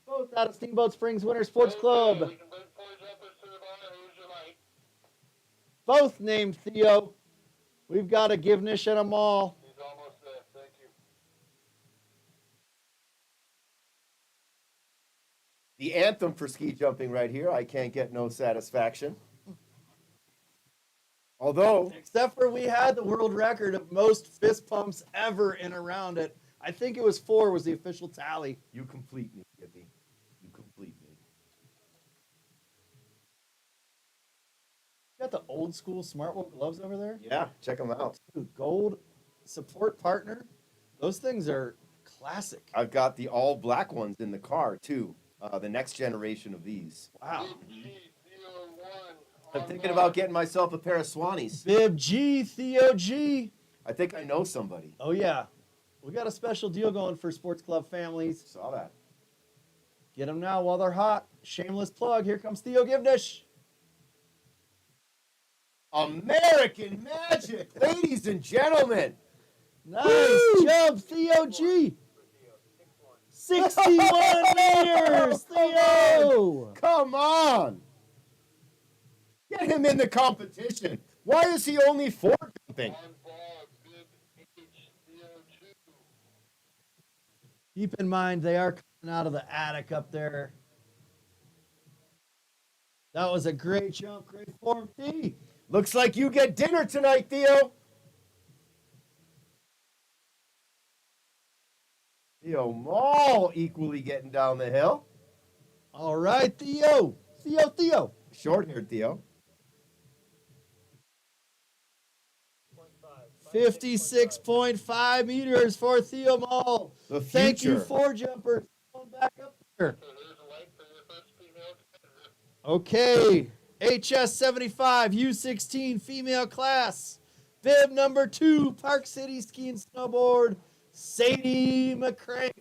both out of Steamboat Springs Winter Sports Club. We can bring four jumpers to the bar. Who's your light? Both named Theo. We've got a Givnish and a Mall. He's almost there. Thank you. The anthem for ski jumping right here. I can't get no satisfaction. Although, Except for we had the world record of most fist pumps ever in a round it. I think it was 4 was the official tally. you complete me, Gibby. You complete me. Got the old school Smart Wool gloves over there? Yeah, check them out. Dude, gold support partner. Those things are classic. I've got the all black ones in the car too. The next generation of these. Wow. I'm thinking about getting myself a pair of Swannies. Bib G, Theo G. I think I know somebody. Oh, yeah. We got a special deal going for sports club families. Saw that. Get them now while they're hot. Shameless plug. Here comes Theo Givnish. American Magic, ladies and gentlemen. Nice Woo! jump, Theo G. 61 meters, Theo. Come on. Get him in the competition. Why is he only 4 jumping? On bar, bib H, CO2. Keep in mind, they are coming out of the attic up there. That was a great jump, great form, T. Looks like you get dinner tonight, Theo. Theo Mall equally getting down the hill. All right, Theo. Theo. Short-haired Theo. 56.5 meters for Theo Mall. The Thank you, future. 4 jumpers. Going back up there. So there's a light for your first female competitor. Okay. HS 75, U16 female class. Bib number 2, Park City Ski and Snowboard, Sadie McCrank.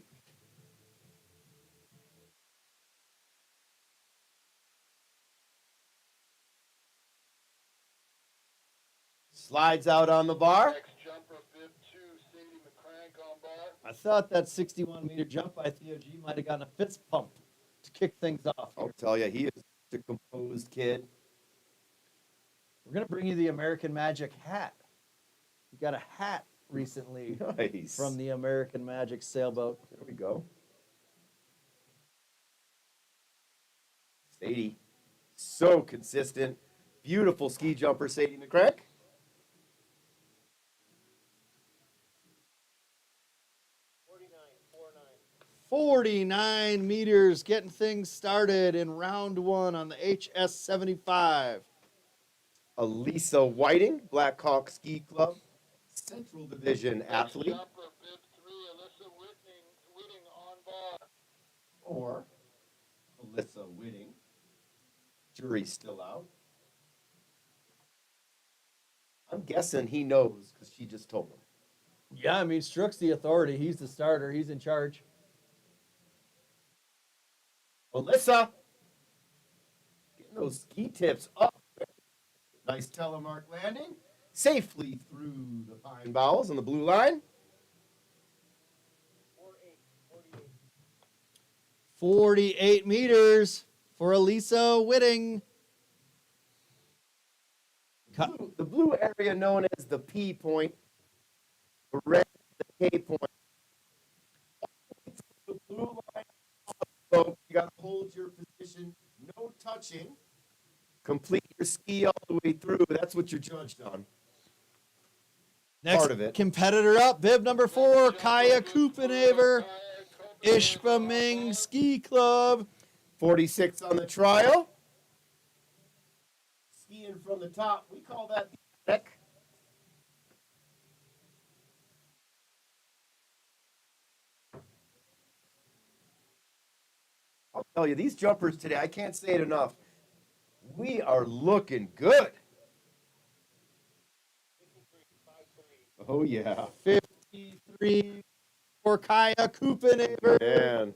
Slides out on the bar. Next jumper, bib 2, Sadie McCrank on bar. I thought that 61-meter jump by Theo G might have gotten a fist pump to kick things off. I'll tell you, he is a composed kid. We're going to bring you the American Magic hat. We got a hat recently Nice. from the American Magic sailboat. There we go. Sadie, so consistent. Beautiful ski jumper, Sadie McCrank. 49 meters, getting things started in round 1 on the HS 75. Elisa Whiting, Black Hawk Ski Club, Central Division athlete. Jumper, bib 3, Alyssa Whitting on bar. Or Alyssa Whitting. Jury's still out. I'm guessing he knows because she just told him. Yeah, I mean, Strook's the authority. He's the starter. He's in charge. Alyssa, getting those ski tips up. Nice telemark landing. Safely through the pine boughs on the blue line. 48 meters for Elisa Whitting. The blue area known as the P point. The red, the K point. The blue line. So you got to hold your position. No touching. Complete your ski all the way through. That's what you're judged on. Next Part of it. competitor up, bib number 4, Kaya Kupenaver, Ishpeming Ski Club. 46 on the trial. Skiing from the top. We call that the attic. I'll tell you, these jumpers today, I can't say it enough. We are looking good. Oh, yeah. 53 for Kaya Kupenaver. Man,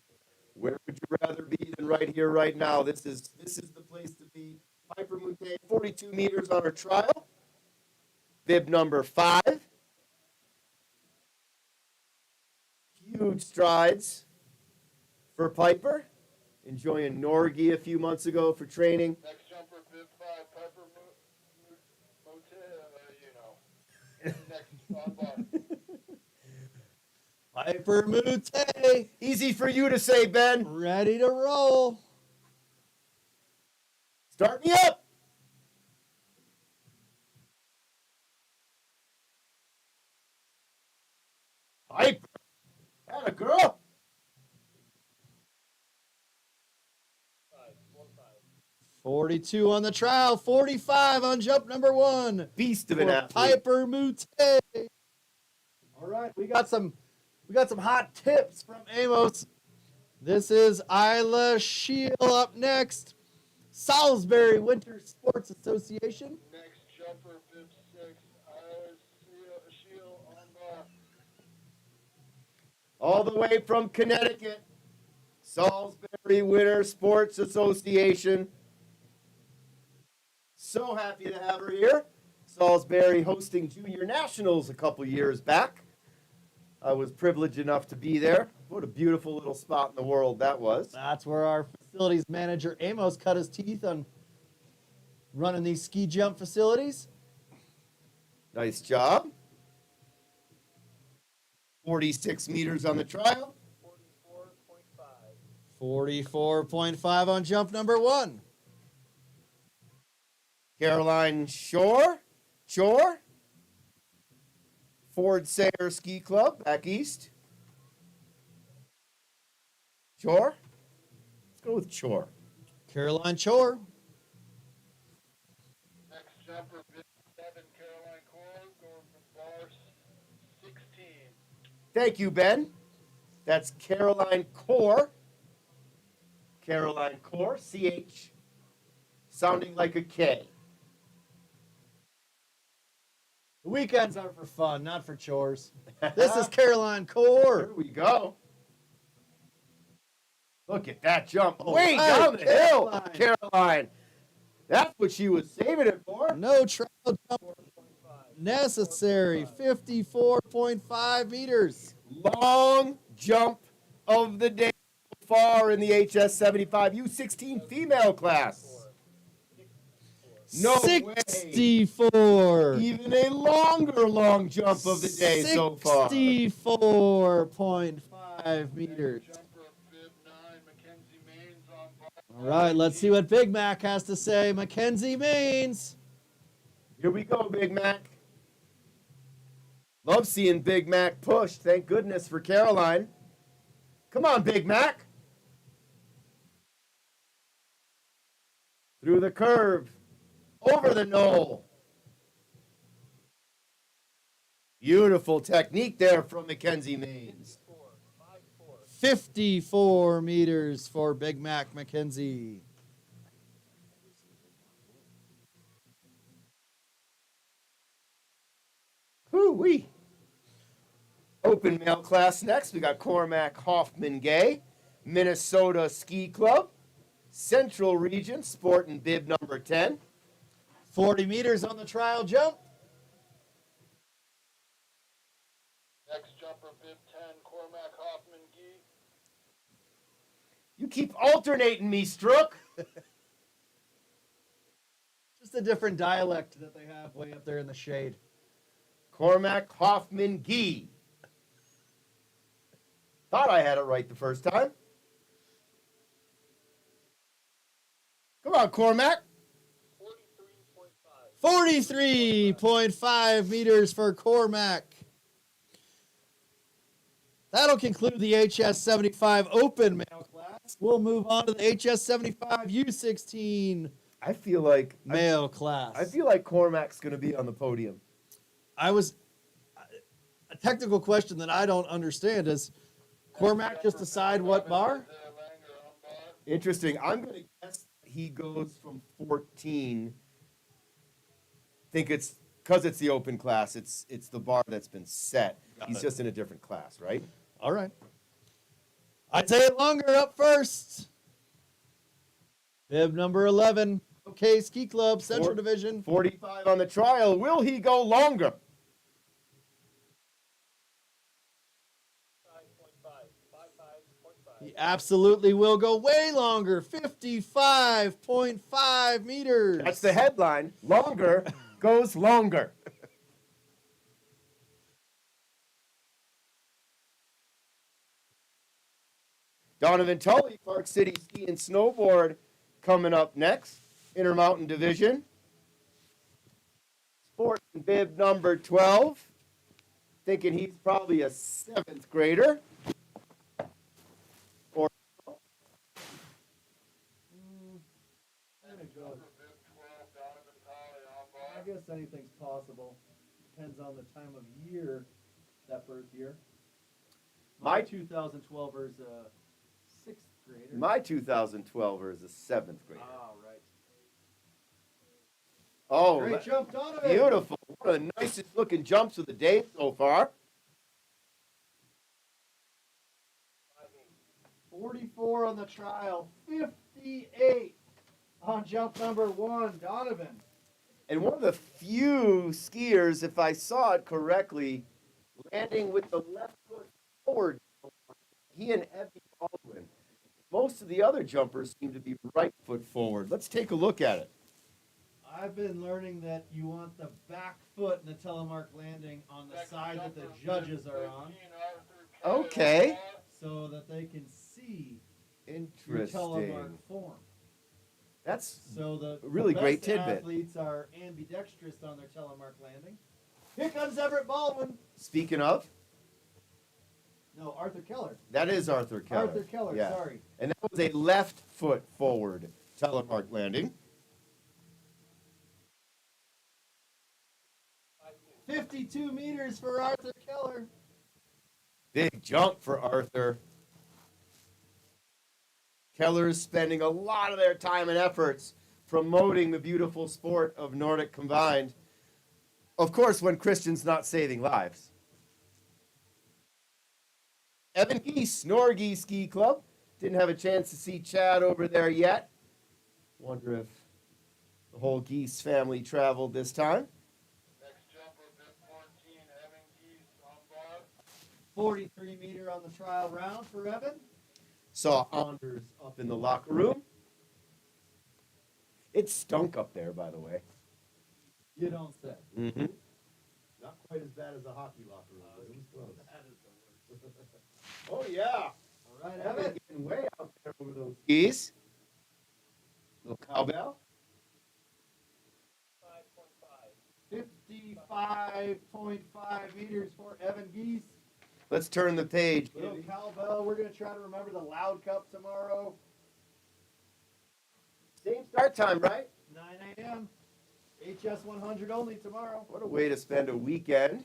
where would you rather be than right here, right now? This is the place to be. Piper Moutet, 42 meters on her trial. Bib number 5. Huge strides for Piper. Enjoying Norgie a few months ago for training. Next jumper, bib 5, Piper Motel, Next on bar. Piper Moutet, Easy for you to say, Ben. ready to roll. Start me up. Piper. Atta girl. 42 on the trial, 45 on jump number 1. Beast of an for athlete. Piper Moutet. All right, we got some hot tips from Amos. This is Isla Shield up next. Salisbury Winter Sports Association. Next jumper, bib 6, Iris Seal. Shield on bar. All the way from Connecticut, Salisbury Winter Sports Association. So happy to have her here. Salisbury hosting Junior Nationals a couple years back. I was privileged enough to be there. What a beautiful little spot in the world that was. That's where our facilities manager Amos cut his teeth on running these ski jump facilities. Nice job. 46 meters on the trial. 44.5. 44.5 on jump number 1. Caroline Shore, Ford Sayer Ski Club, back east. Shore? Let's go with Shore. Caroline Chore. Next jumper, bib 7, Caroline Core, going from bar 16. Thank you, Ben. That's Caroline Core. Caroline Core, CH, sounding like a K. The weekends are for fun, not for chores. This is Caroline Core. Here we go. Look at that jump. Way right, down the hill, Caroline. Caroline. That's what she was saving it for. No trial jump necessary. 54.5 meters. Long jump of the day so far in the HS75 U16 female class. No way. 64. Even a longer long jump of the day so far. 64.5 meters. Jumper, bib 9, Mackenzie Maines on bar. All right, let's see what Big Mac has to say. Mackenzie Maines. Here we go, Big Mac. Love seeing Big Mac push. Thank goodness for Caroline. Come on, Big Mac. Through the curve. Over the knoll. Beautiful technique there from Mackenzie Maines. 54 meters for Big Mac McKenzie. Hoo-wee. Open male class next. We got Cormac Hoffman Gay, Minnesota Ski Club, Central Region, sport and bib number 10. 40 meters on the trial jump. Next jumper, bib 10, Cormac Hoffman Gee. You keep alternating me, Strook. Just a different dialect that they have way up there in the shade. Cormac Hoffman Gee. Thought I had it right the first time. Come on, Cormac. 43.5 meters for Cormac. That'll conclude the HS75 Open male class. We'll move on to the HS75 U16 I feel like male class. I feel like Cormac's going to be on the podium. A technical question that I don't understand is Cormac just decide what bar? Interesting. I'm going to guess he goes from 14. Think it's because it's the open class. It's the bar that's been set. He's just in a different class, right? All right. Isaiah Longer up first. Bib number 11. Okay, Ski Club, Central Division. 45 on the trial. Will he go longer? 5.5. He absolutely will go way longer. 55.5 meters. That's the headline. Longer goes longer. Donovan Tully, Park City Ski and Snowboard, coming up next. Intermountain Division. Sport and bib number 12. Thinking he's probably a 7th grader. Or I guess anything's possible. Depends on the time of year, that birth year. My 2012er is a 6th grader. my 2012er is a 7th grader. Oh, right. Oh, Great jump, Donovan. beautiful one of the nicest looking jumps of the day so far. 44 on the trial, 58 on jump number 1, Donovan. And one of the few skiers, if I saw it correctly, landing with the left foot forward. He and Evie Baldwin. Most of the other jumpers seem to be right foot forward. Let's take a look at it. I've been learning that you want the back foot in the telemark landing on the side that the judges are on, Okay. so that they can see your Interesting. telemark form. That's So the really best great tidbit. athletes are ambidextrous on their telemark landing. Here comes Everett Baldwin. Speaking of, No, Arthur Keller. that is Arthur Keller. Arthur Keller, Yeah. sorry. And that was a left foot forward telemark landing. 52 meters for Arthur Keller. Big jump for Arthur. Keller's spending a lot of their time and efforts promoting the beautiful sport of Nordic combined. Of course, when Christian's not saving lives. Evan Geese, Norgie Ski Club. Didn't have a chance to see Chad over there yet. Wonder if the whole Geese family traveled this time. Next jumper, bib 14, Evan Geese on bar. 43 meter on the trial round for Evan. Saw Anders up in the locker room. It stunk up there, by the way. You don't say. Mm-hmm. Not quite as bad as a hockey locker room, but it was close. That is the worst. Oh, yeah. All right, Evan Evan. getting way out there over those skis. Little cowbell. 55.5 meters for Evan Geese. Let's turn the page. Little cowbell. We're going to try to remember the Loud Cup tomorrow. Same start time, right? 9 a.m. HS 100 only tomorrow. What a way to spend a weekend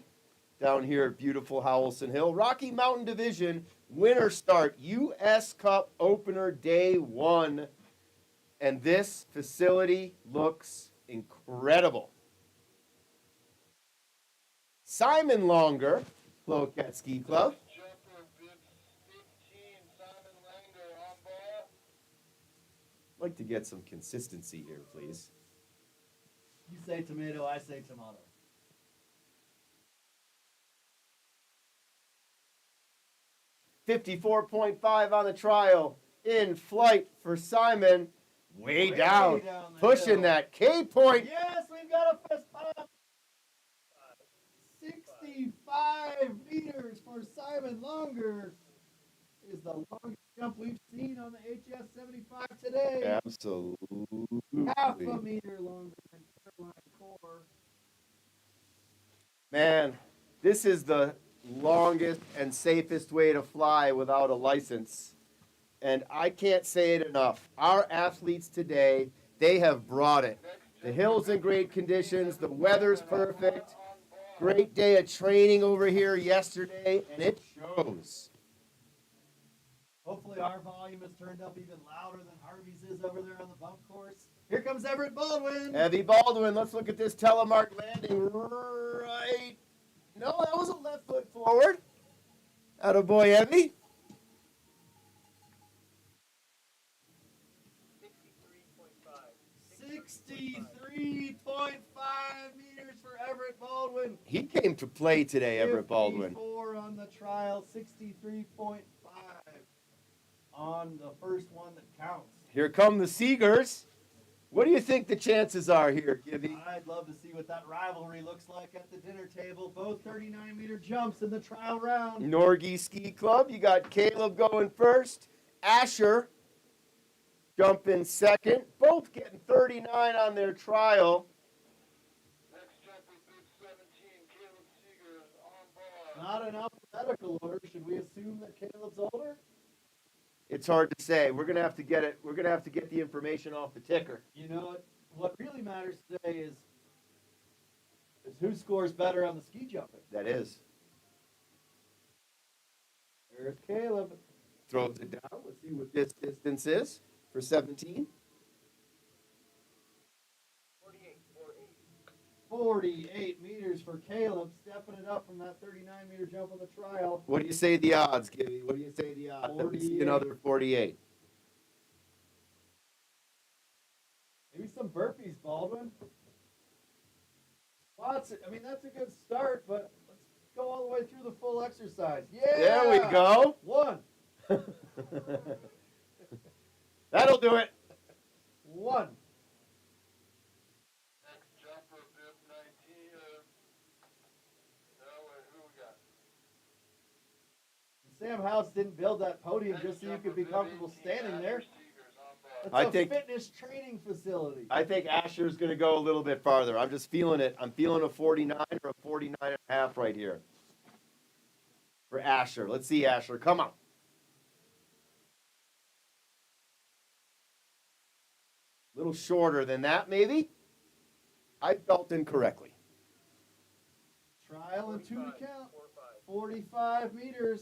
down here at beautiful Howelsen Hill. Rocky Mountain Division winter start, U.S. Cup opener day 1. And this facility looks incredible. Simon Longer, Cloquet Ski Club. Jumper, bib 15, Simon Langer on bar. I'd like to get some consistency here, please. You say tomato, I say tomato. $54.5 on the trial. In flight for Simon. Way down. the Pushing hill. that K point. Yes, we've got a fist pump. 65 meters for Simon Longer is the longest jump we've seen on the HS 75 today. Absolutely. Half a meter longer than Caroline Core. Man, this is the longest and safest way to fly without a license. And I can't say it enough. Our athletes today, they have brought it. The hill's in great conditions. The weather's perfect. Great day of training over here yesterday, and it shows. Hopefully our volume is turned up even louder than Harvey's is over there on the bump course. Here comes Everett Baldwin. Evie Baldwin, let's look at this telemark landing right. No, that was a left foot forward. Attaboy, Evie. 63.5 meters for Everett Baldwin. He came to play today, Everett Baldwin. 54 on the trial, 63.5 on the first one that counts. Here come the Seegers. What do you think the chances are here, Gibby? I'd love to see what that rivalry looks like at the dinner table. Both 39-meter jumps in the trial round. Norgie Ski Club, you got Caleb going first. Asher jumping second. Both getting 39 on their trial. Next jumper, bib 17, Caleb Seeger on bar. Not in alphabetical order. Should we assume that Caleb's older? It's hard to say. We're gonna have to get it. We're gonna have to get the information off the ticker. You know, what really matters today is who scores better on the ski jumping. That is. There's Caleb. Throws it down. Let's see what this distance is for 17. 48.48. 48 meters for Caleb, stepping it up from that 39-meter jump on the trial. What do you say the odds, Gibby? What do you say the odds that we see 48. another 48? Maybe some burpees, Baldwin. Lots. I mean, that's a good start, but let's go all the way through the full exercise. Yeah. There we go. 1. That'll do it. 1. Next jumper, bib 19. Who we got? Sam House didn't build that podium just so you could be comfortable standing there. It's I a think- fitness training facility. I think Asher's going to go a little bit farther. I'm just feeling it. I'm feeling a 49 or a 49 and a half right here for Asher. Let's see, Asher. Come on. A little shorter than that, maybe. I felt incorrectly. Trial and 2 to count. 45 meters.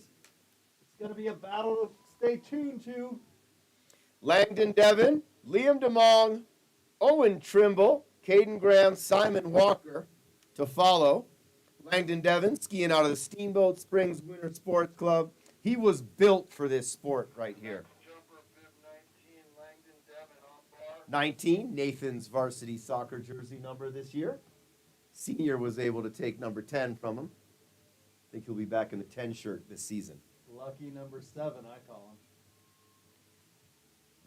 It's going to be a battle to stay tuned to. Langdon Devon, Liam DeMong, Owen Trimble, Caden Graham, Simon Walker to follow. Langdon Devon skiing out of the Steamboat Springs Winter Sports Club. He was built for this sport right here. Jumper, bib 19. Langdon Devon on bar. 19, Nathan's varsity soccer jersey number this year. Senior was able to take number 10 from him. I think he'll be back in the 10 shirt this season. Lucky number 7, I call him.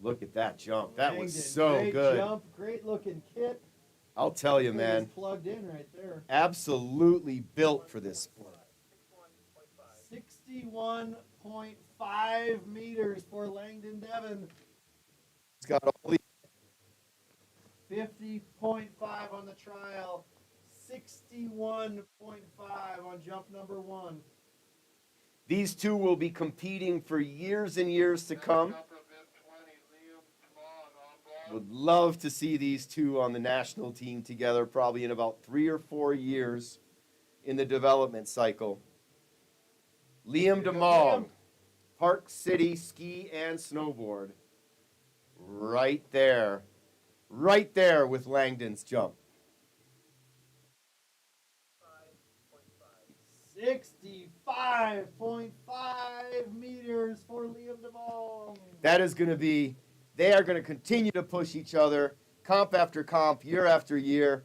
Look at that jump. That was Langdon, so great good. Jump, great looking kit. I'll tell you, Thing man. is plugged in right there. Absolutely built for this sport. 61.5 meters for Langdon Devon. He's got all the 50.5 on the trial. 61.5 on jump number 1. These two will be competing for years and years to come. Jumper, bib 20. Liam DeMong on bar. Would love to see these two on the national team together, probably in about 3 or 4 years in the development cycle. Liam DeMong, Park City Ski and Snowboard. Right there with Langdon's jump. 65.5 meters for Liam DeMong. That is going to be, they are going to continue to push each other, comp after comp, year after year.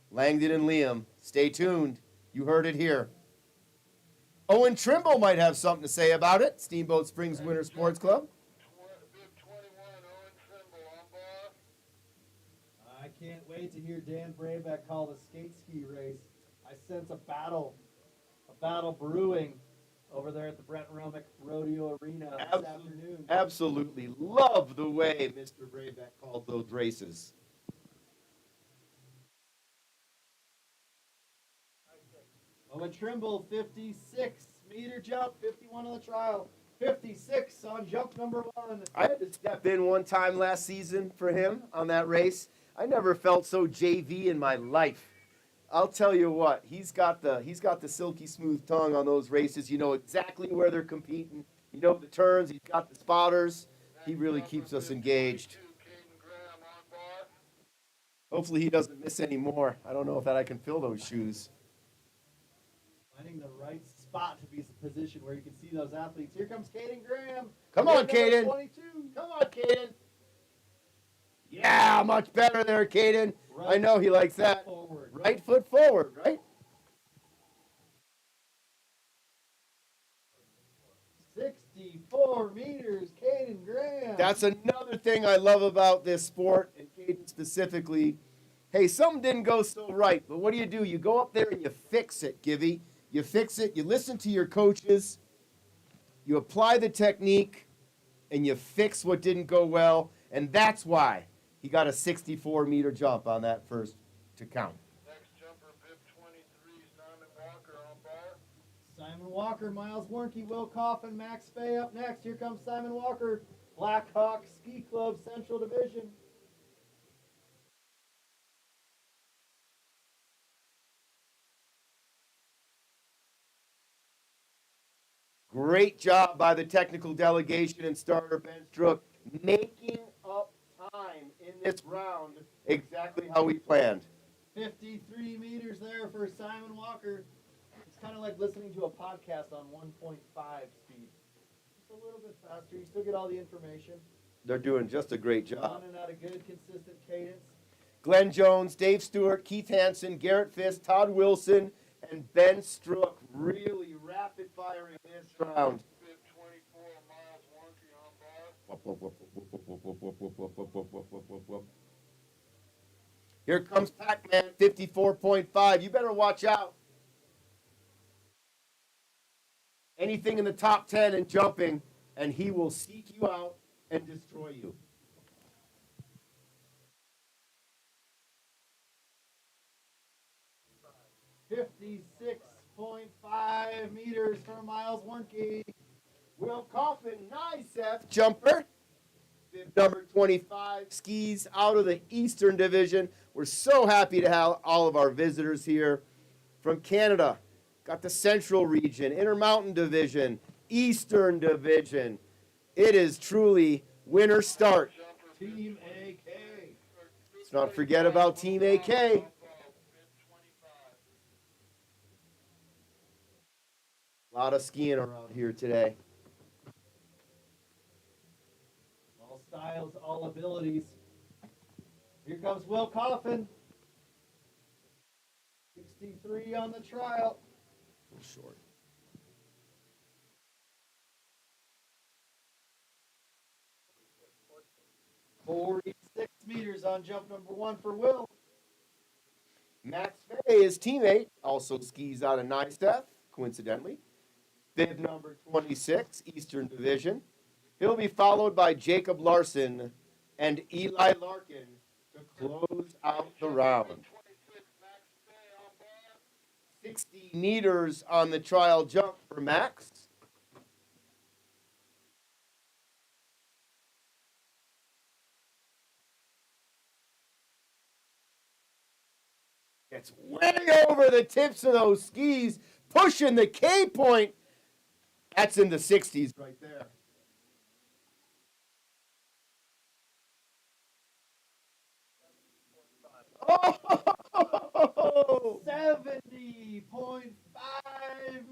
Langdon and Liam, stay tuned. You heard it here. Owen Trimble might have something to say about it. Steamboat Springs Winter Sports Club. Bib 21. Owen Trimble on bar. I can't wait to hear Dan Brayback call the skate ski race. I sense a battle brewing over there at the Brent Romick Rodeo Arena this afternoon. Absolutely love the way Mr. Brayback called those races. Owen Trimble, 56-meter jump, 51 on the trial, 56 on jump number 1. I had to step in one time last season for him on that race. I never felt so JV in my life. I'll tell you what, he's got the silky smooth tongue on those races. You know exactly where they're competing. You know the turns. He's got the spotters. He really keeps us engaged. Caden Graham on bar. Hopefully he doesn't miss any more. I don't know if that I can fill those shoes. Finding the right spot to be positioned where you can see those athletes. Here comes Caden Graham. Come on, Number Caden. 22. Come on, Caden. Yeah, much better there, Caden. I know he likes that. Forward. Right foot forward, right? 64 meters, Caden Graham. That's another thing I love about this sport, and Caden specifically. Hey, something didn't go so right, but what do? You go up there and you fix it, Givy. You fix it, you listen to your coaches, you apply the technique, and you fix what didn't go well, and that's why he got a 64-meter jump on that first to count. Next jumper, bib 23. Simon Walker on bar. Simon Walker, Miles Warnke, Will Coffin, Max Fay up next. Here comes Simon Walker, Blackhawk Ski Club Central Division. Great job by the technical delegation and starter Ben Strook, making up time in this round exactly how we planned. 53 meters there for Simon Walker. It's kind of like listening to a podcast on 1.5 speed. Just a little bit faster. You still get all the information. They're doing just a great job. Running at a good, consistent cadence. Glenn Jones, Dave Stewart, Keith Hansen, Garrett Fisk, Todd Wilson, and Ben Strook really rapid firing this round. Bib 24, Miles Wonky on bar. Whoop, whoop, whoop, whoop, whoop, whoop, whoop, whoop, whoop, whoop, whoop, whoop, whoop, whoop, whoop. Here comes Pac-Man, 54.5. You better watch out. Anything in the top 10 in jumping, and he will seek you out and destroy you. $56.5 meters for Miles Warnke. Will Coffin, NICEF jumper. Bib number 25 skis out of the Eastern Division. We're so happy to have all of our visitors here from Canada. Got the Central Region, Intermountain Division, Eastern Division. It is truly winter start. Team AK. Let's not forget about Team AK. Bib 25. A lot of skiing around here today. All styles, all abilities. Here comes Will Coffin. 63 on the trial. Short. $46 meters on jump number 1 for Will. Max Fay, his teammate, also skis out of NICEF, coincidentally. Bib number 26, Eastern Division. He'll be followed by Jacob Larson and Eli Larkin to close out the round. 26, Max Bay on bar. 60 meters on the trial jump for Max. It's way over the tips of those skis, pushing the K point. That's in the 60s right there. Oh! 70.5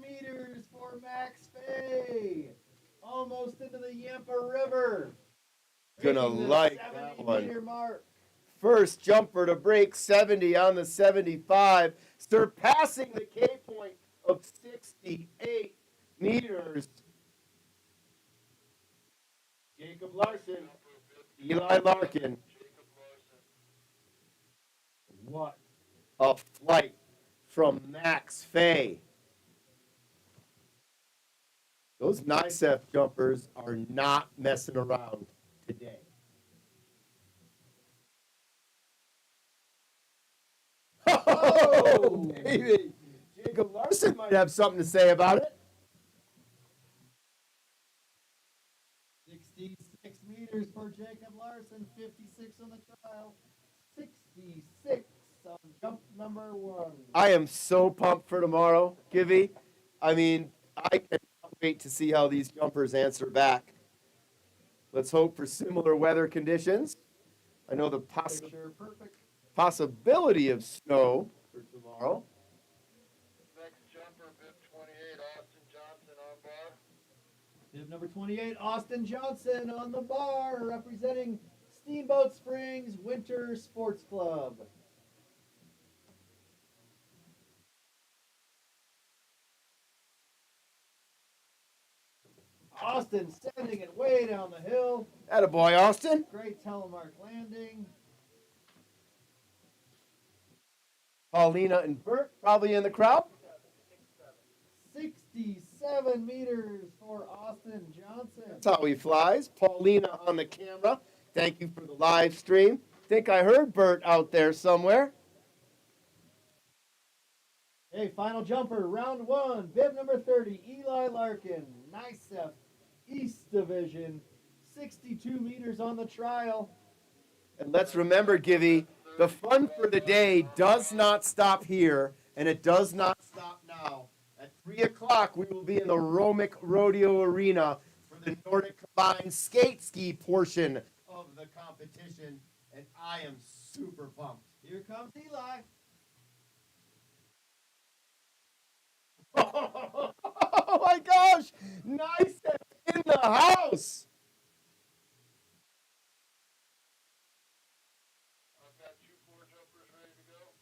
meters for Max Fay. Almost into the Yampa River. Gonna Breaking the like 70 that one. meter mark. First jumper to break 70 on the 75, surpassing the K point of 68 meters. Jacob Larson, Eli Larkin. Jacob Larson. What a flight from Max Fay. Those NICEF jumpers are not messing around today. Oh, baby. Jacob Larson might have something to say about it. 66 meters for Jacob Larson. 56 on the trial. 66 on jump number 1. I am so pumped for tomorrow, Givy. I mean, I cannot wait to see how these jumpers answer back. Let's hope for similar weather conditions. I know the Picture perfect. possibility of snow for tomorrow. Next jumper, Bib 28, Austin Johnson on bar. Bib number 28, Austin Johnson on the bar, representing Steamboat Springs Winter Sports Club. Austin sending it way down the hill. Attaboy, Austin. Great telemark landing. Paulina and Bert probably in the crowd. 67 meters for Austin Johnson. That's how he flies. Paulina on the camera. Thank you for the live stream. Think I heard Bert out there somewhere. Hey, final jumper, round 1, bib number 30, Eli Larkin, NICEF, East Division, 62 meters on the trial. And let's remember, Givy, the fun for the day does not stop here, and it does not stop now. At 3 o'clock, we will be in the Romick Rodeo Arena for the Nordic Combined Skate Ski portion of the competition, and I am super pumped. Here comes Eli. nice in the house. I've got 2 4 jumpers ready to go.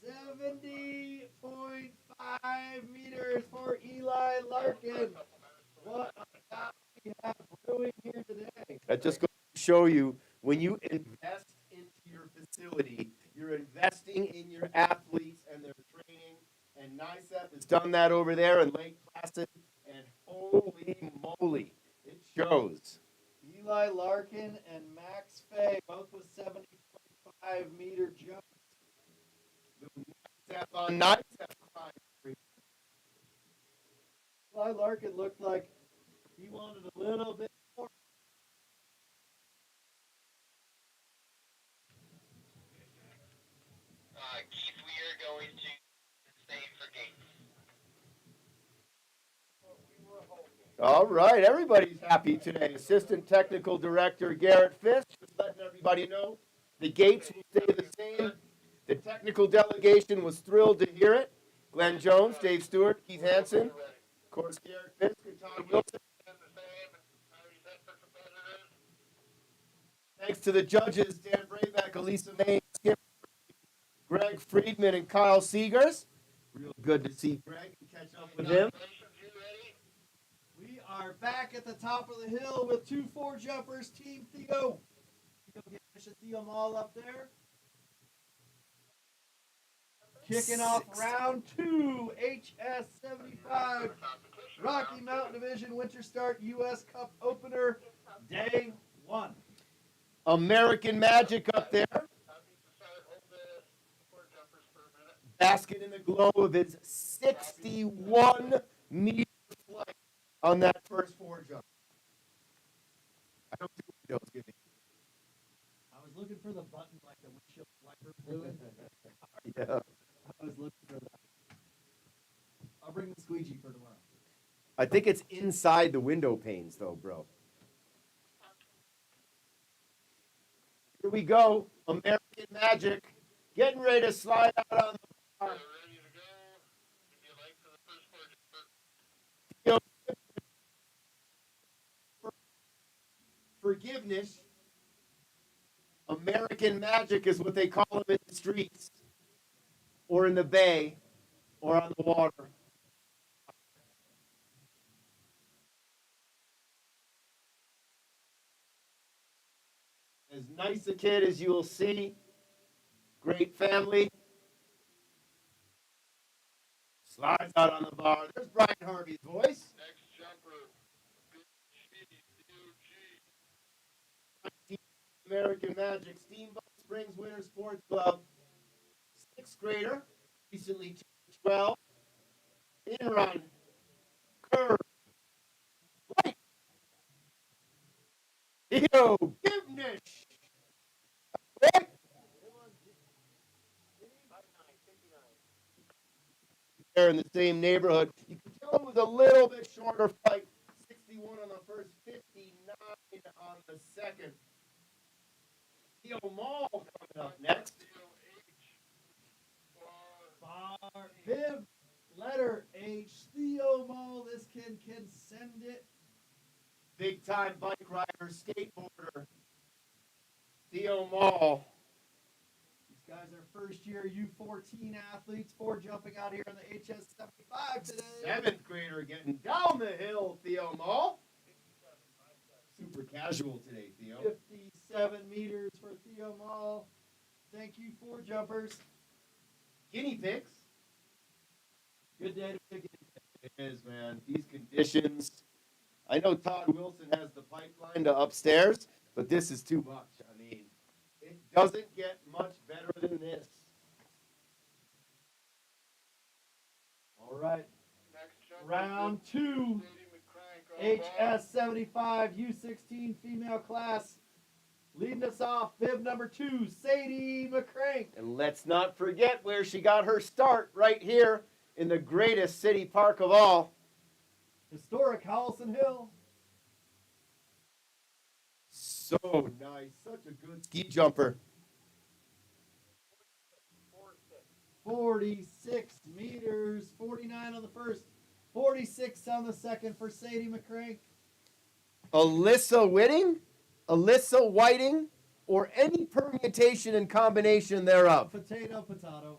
70.5 meters for Eli Larkin. What a job we have brewing here today. That just goes to show you when you invest into your facility, you're investing in your athletes and their training. And NICEP has done that over there in Lake Placid. And holy moly, it shows. Eli Larkin and Max Fay, both with 70.5 meter jumps. NICEP on NICEP. Eli Larkin looked like he wanted a little bit more. Keith, we are going to stay for gates. All right, everybody's happy today. Assistant Technical Director Garrett Fisk just letting everybody know the gates will stay the same. The technical delegation was thrilled to hear it. Glenn Jones, Dave Stewart, Keith Hansen, of course, Garrett Fisk and Todd Wilson. Thanks to the judges, Dan Brayback, Elisa May, Skip, Greg Friedman, and Kyle Seegers. Real good to see Greg and catch up with him. We are back at the top of the hill with 2 4 jumpers, Team Theo. Theo Mall up there. Kicking off round 2, HS75, Rocky Mountain Division Winter Start U.S. Cup Opener, Day 1. American Magic up there. Basket in the glow of his 61-meter flight on that first 4 jump. I don't think windows give me. I was looking for the button like the windshield wiper fluid. Yeah. I was looking for that. I'll bring the squeegee for tomorrow. I think it's inside the window panes, though, bro. Here we go. American Magic. Getting ready to slide out on the bar. Ready to go. Give you a light for the first 4 jumper. Forgiveness. American Magic is what they call them in the streets, or in the bay, or on the water. As nice a kid as you'll see. Great family. Slides out on the bar. There's Brian Harvey's voice. Next jumper. American Magic, Steamboat Springs Winter Sports Club. 6th grader. Recently turned 12. In run. Curve. Right. Theo Givnish. Right. There in the same neighborhood. You can tell it was a little bit shorter flight. 61 on the first, 59 on the second. Theo Mall coming up next. Bar, Viv, letter H, Theo Mall. This kid can send it. Big time bike rider, skateboarder. Theo Mall. These guys are first year U14 athletes, 4 jumping out here in the HS75 today. 7th grader getting down the hill, Theo Mall. Super casual today, Theo. 57 meters for Theo Mall. Thank you, 4 jumpers. Guinea pigs. Good day to be a guinea pig. It is, man. These conditions. I know Todd Wilson has the pipeline to upstairs, but this is too much. I mean, it doesn't get much better than this. All right. Next jumper. Round 2. HS75 U16 female class. Leading us off, bib number 2, Sadie McCrank. And let's not forget where she got her start, right here in the greatest city park of all. Historic Howelsen Hill. So nice. Such a good ski jumper. 46 meters, 49 on the first, 46 on the second for Sadie McCrank. Alyssa Whiting, Alyssa Whiting, or any permutation and combination thereof. Potato, potato.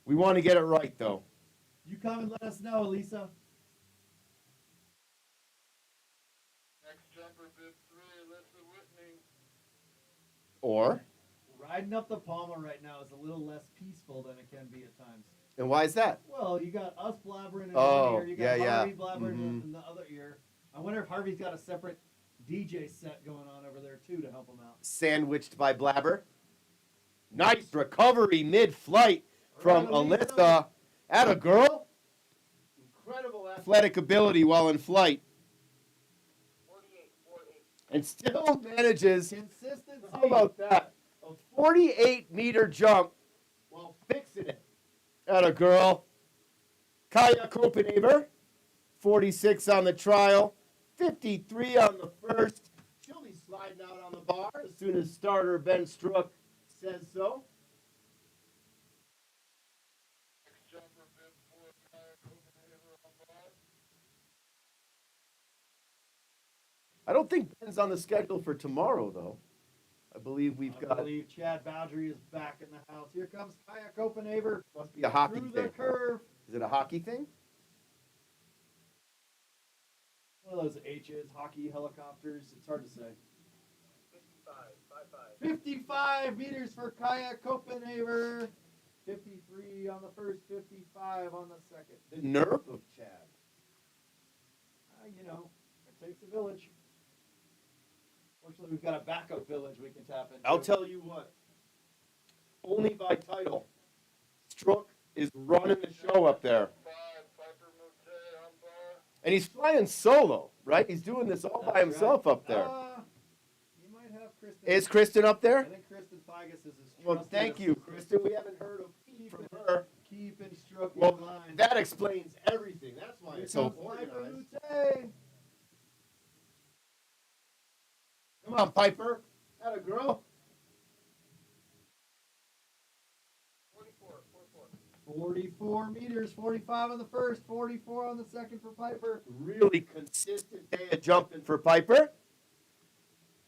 We want to get it right, though. You come and let us know, Elisa. Next jumper, bib 3, Alyssa Whitney. Or, Riding up the Palma right now is a little less peaceful than it can be at times. and why is that? Well, you got us blabbering in Oh, one ear, you got yeah, Harvey yeah. blabbering Mhm. in the other ear. I wonder if Harvey's got a separate DJ set going on over there too to help him out. Sandwiched by Blabber. Nice recovery mid-flight from Alyssa. Atta girl. Incredible athletic ability while in flight. 48, 48. And still manages, Consistency. how about that? A 48-meter jump while fixing it. Atta girl. Kaya Copenhaver. 46 on the trial. 53 on the first. She'll be sliding out on the bar as soon as starter Ben Struck says so. Next jumper, bib 4, Kaya Copenhagen on bar. I don't think Ben's on the schedule for tomorrow, though. I believe we've I got. believe Chad Boundary is back in the house. Here comes Kaya Copenhaver Must be a hockey through thing. the curve. Is it a hockey thing? One of those H's, hockey helicopters. It's hard to say. 55, 55. 55 meters for Kaya Copenhaver. 53 on the first, 55 on the second. The nerve of Chad. You know, it takes a village. Fortunately, we've got a backup village we can tap into. I'll tell you what. Only by title. Struck is running the show up there. 5, Piper Motet on bar. And he's flying solo, right? He's doing this all by That's himself right. up there. You might have Kristen. Is Kristen up I there? think Kristen Figus is his Well, trusted thank you, assistant. Kristen. We haven't heard a peep from her. Keeping Struck Well, in line. that explains everything. That's why Here it's so comes Piper organized. Mutte. Come on, Piper. Atta girl. 44, 44. 44 meters, 45 on the first, 44 on the second for Piper. Really consistent day of jumping for Piper.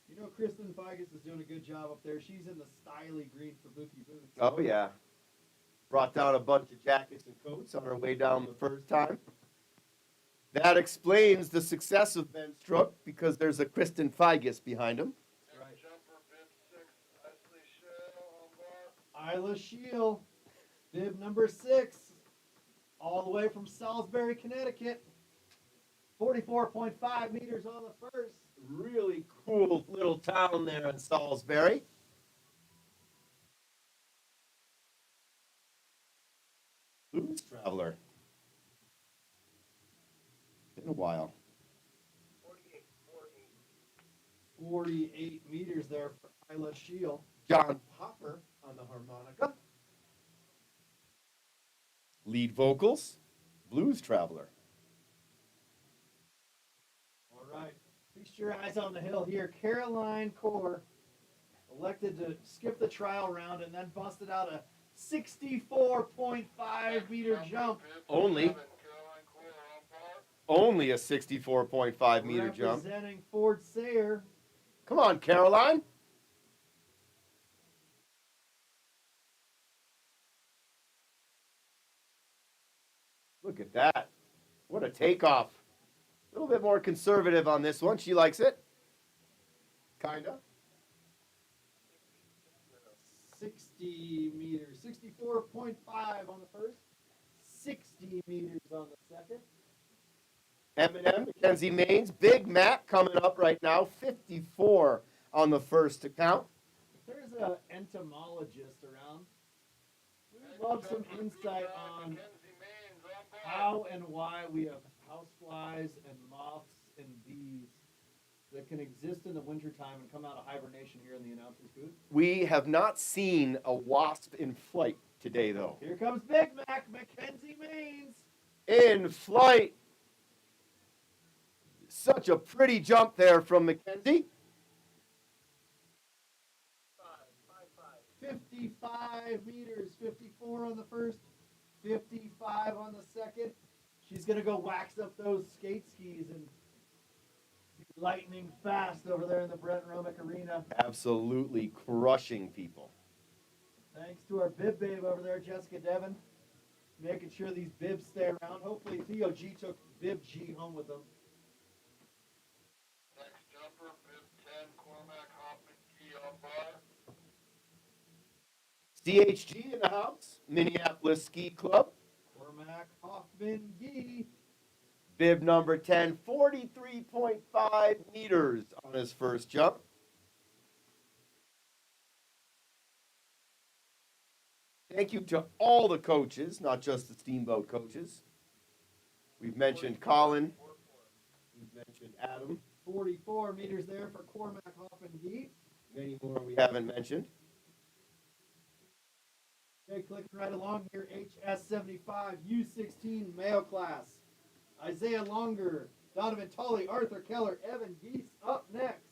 You know, Kristen Figus is doing a good job up there. She's in the styly green for Bookie Boots. Oh, yeah. Brought down a bunch of jackets and coats on her way down the first time. That explains the success of Ben Struck because there's a Kristen Figus behind him. That's right. Jumper, bib 6, Ashley Shell on bar. Isla Shield, bib number 6, all the way from Salisbury, Connecticut. 44.5 meters on the first. Really cool little town there in Salisbury. Blues Traveler. Been a while. 48, 48. 48 meters there for Isla Shield. John Popper on the harmonica. Lead vocals, Blues Traveler. All right. Feast your eyes on the hill here. Caroline Core elected to skip the trial round and then busted out a 64.5 meter jump. Only. Caroline Core on bar. Only a 64.5 meter jump. Representing Fort Sayer. Come on, Caroline. Look at that. What a takeoff. A little bit more conservative on this one. She likes it. Kinda. 60 meters. 64.5 on the first. 60 meters on the second. Eminem, Mackenzie Maines, Big Mac coming up right now. 54 on the first account. If there's an entomologist around, we would love some insight on Mackenzie Maines on bar. how and why we have houseflies and moths and bees that can exist in the wintertime and come out of hibernation here in the announcer's booth. We have not seen a wasp in flight today, though. Here comes Big Mac, Mackenzie Maines. In flight. Such a pretty jump there from Mackenzie. 5, 5, 5. 55 meters, 54 on the first, 55 on the second. She's going to go wax up those skate skis and be lightning fast over there in the Brent Romick Arena. Absolutely crushing people. Thanks to our bib babe over there, Jessica Devon, making sure these bibs stay around. Hopefully Theo G took bib G home with him. Next jumper, bib 10, Cormac Hoffman Key on bar. CHG in the house, Minneapolis Ski Club. Cormac Hoffman Gee. Bib number 10, 43.5 meters on his first jump. Thank you to all the coaches, not just the Steamboat coaches. We've mentioned Colin. We've mentioned Adam. 44 meters there for Cormac Hoffman Gee. Many more we haven't mentioned. Okay, clicking right along here, HS75, U16 male class. Isaiah Longer, Donovan Tully, Arthur Keller, Evan Geese up next.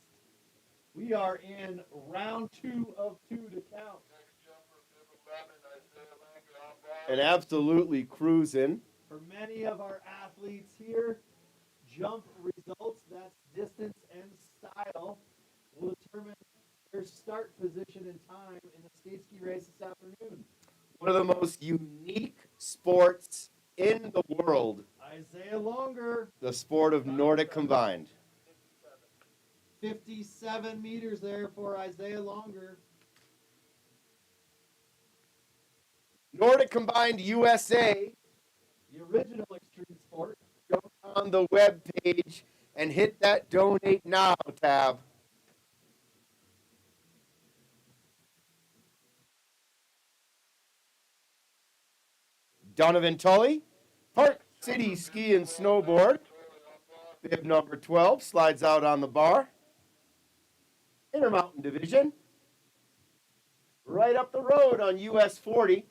We are in round 2 of 2 to count. Next jumper, bib 11, Isaiah Langer on bar. And absolutely cruising. For many of our athletes here, jump results, that's distance and style, will determine their start position and time in the skate ski race this afternoon. One of the most unique sports in the world, Isaiah Longer, the sport of Nordic combined. 57 meters there for Isaiah Longer. Nordic combined USA, The original extreme sport. go on the web page and hit that donate now tab. Donovan Tully, Park City Ski and Snowboard. Bib number 12 slides out on the bar. Intermountain Division. Right up the road on US 40.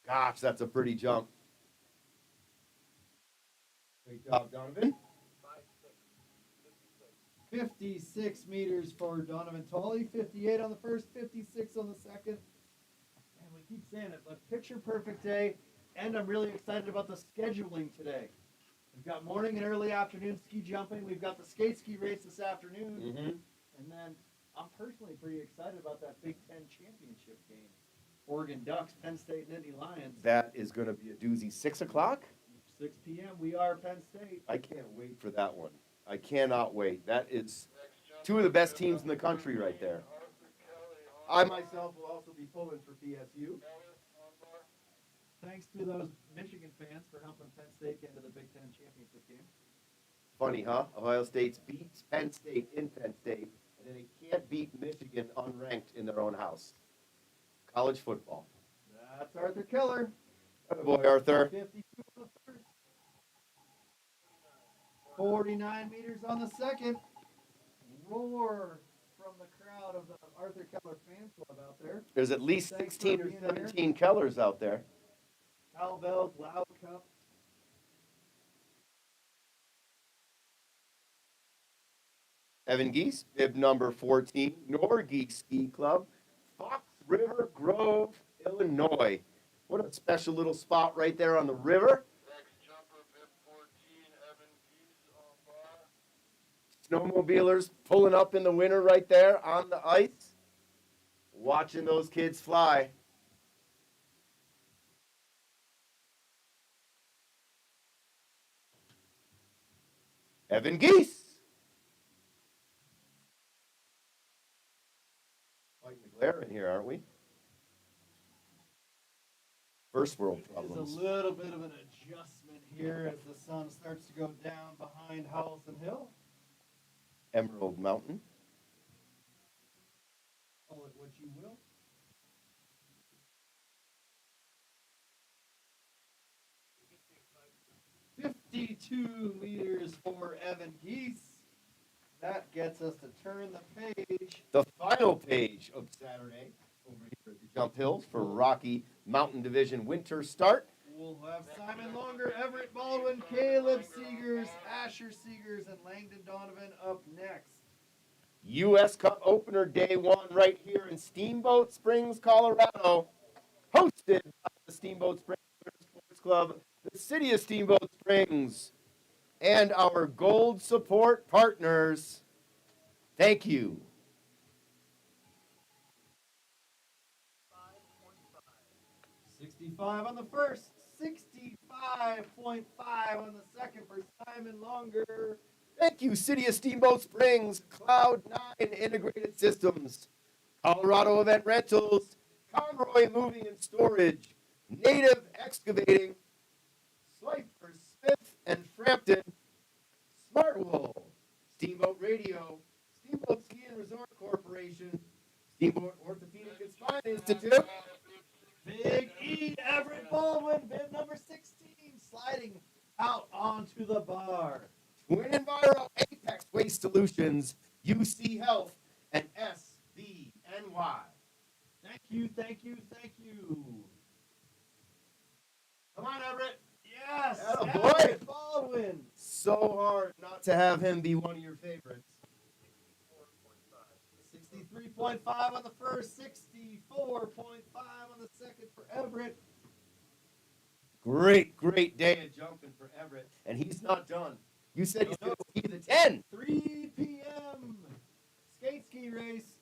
Gosh, that's a pretty jump. Great job, Donovan. 56 meters for Donovan Tully, 58 on the first, 56 on the second. And we keep saying it, but picture perfect day, and I'm really excited about the scheduling today. We've got morning and early afternoon ski jumping. We've got the skate ski race this afternoon. And then I'm personally pretty excited about that Big Ten championship game. Oregon Ducks, Penn State, and Indy Lions. That is going to be a doozy. 6 o'clock? 6 p.m. We are Penn State. I can't wait for that one. I cannot wait. That is two of the best teams in the country right there. I myself will also be pulling for PSU. Thanks to those Michigan fans for helping Penn State get into the Big Ten championship game. Funny, huh? Ohio State beats Penn State in Penn State, and then they can't beat Michigan unranked in their own house. College football. That's Arthur Keller. Good boy, Arthur. 52 on the first. 49 meters on the second. Roar from the crowd of the Arthur Keller fan club out there. There's at least Thanks 16 for or being 17 Kellers out there. Cowbells, Loud Cup. Evan Geese, bib number 14, Nordic Ski Club, Fox River Grove, Illinois. What a special little spot right there on the river. Next jumper, bib 14, Evan Geese on bar. Snowmobilers pulling up in the winter right there on the ice, watching those kids fly. Evan Geese. Fighting the glare in here, aren't we? First world problems. There's a little bit of an adjustment here as the sun starts to go down behind Howelsen Hill. Emerald Mountain. Call it what you will. $52 meters for Evan Geese. That gets us to turn the page. The final page of Saturday over here at the Jump Hills for Rocky Mountain Division winter start. We'll have Simon Longer, Everett Baldwin, Caleb Seegers, Asher Seegers, and Langdon Donovan up next. U.S. Cup opener day one right here in Steamboat Springs, Colorado, hosted by the Steamboat Springs Sports Club, the city of Steamboat Springs, and our gold support partners. Thank you. 65 on the first, 65.5 on the second for Simon Longer. Thank you, City of Steamboat Springs, Cloud9 Integrated Systems, Colorado Event Rentals, Conroy Moving and Storage, Native Excavating, Slifer, Smith and Frampton, Smartwool, Steamboat Radio, Steamboat Ski and Resort Corporation, Steamboat Orthopedic and Spine Institute, Big E, Everett Baldwin, bib number 16, sliding out onto the bar. Twin Enviro, Apex Waste Solutions, UC Health, and SBNY. Thank you, thank you, thank you. Come on, Everett. Yes, Attaboy. Everett Baldwin. So hard not to have him be one of your favorites. 63.5 on the first, 64.5 on the second for Everett. Great day of jumping for Everett, and he's not done. You said he's going to ski the 10. 3 p.m. skate ski race.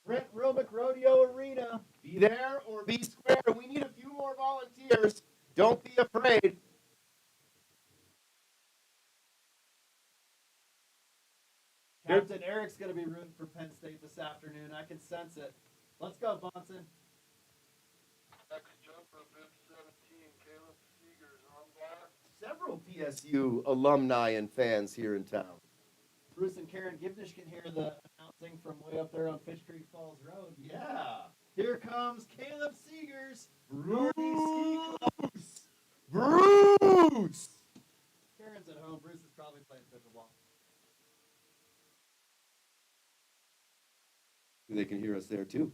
Brent Romick Rodeo Arena. Be there or be square. We need a few more volunteers. Don't be afraid. Captain Eric's going to be rooting for Penn State this afternoon. I can sense it. Let's go, Bonson. Next jumper, bib 17, Caleb Seegers on bar. Several PSU alumni and fans here in town. Bruce and Karen Gibnish can hear the announcing from way up there on Fish Creek Falls Road. Yeah. Here comes Caleb Seegers. Rudy Ski Club. Bruce! Karen's at home. Bruce is probably playing pickleball. They can hear us there too.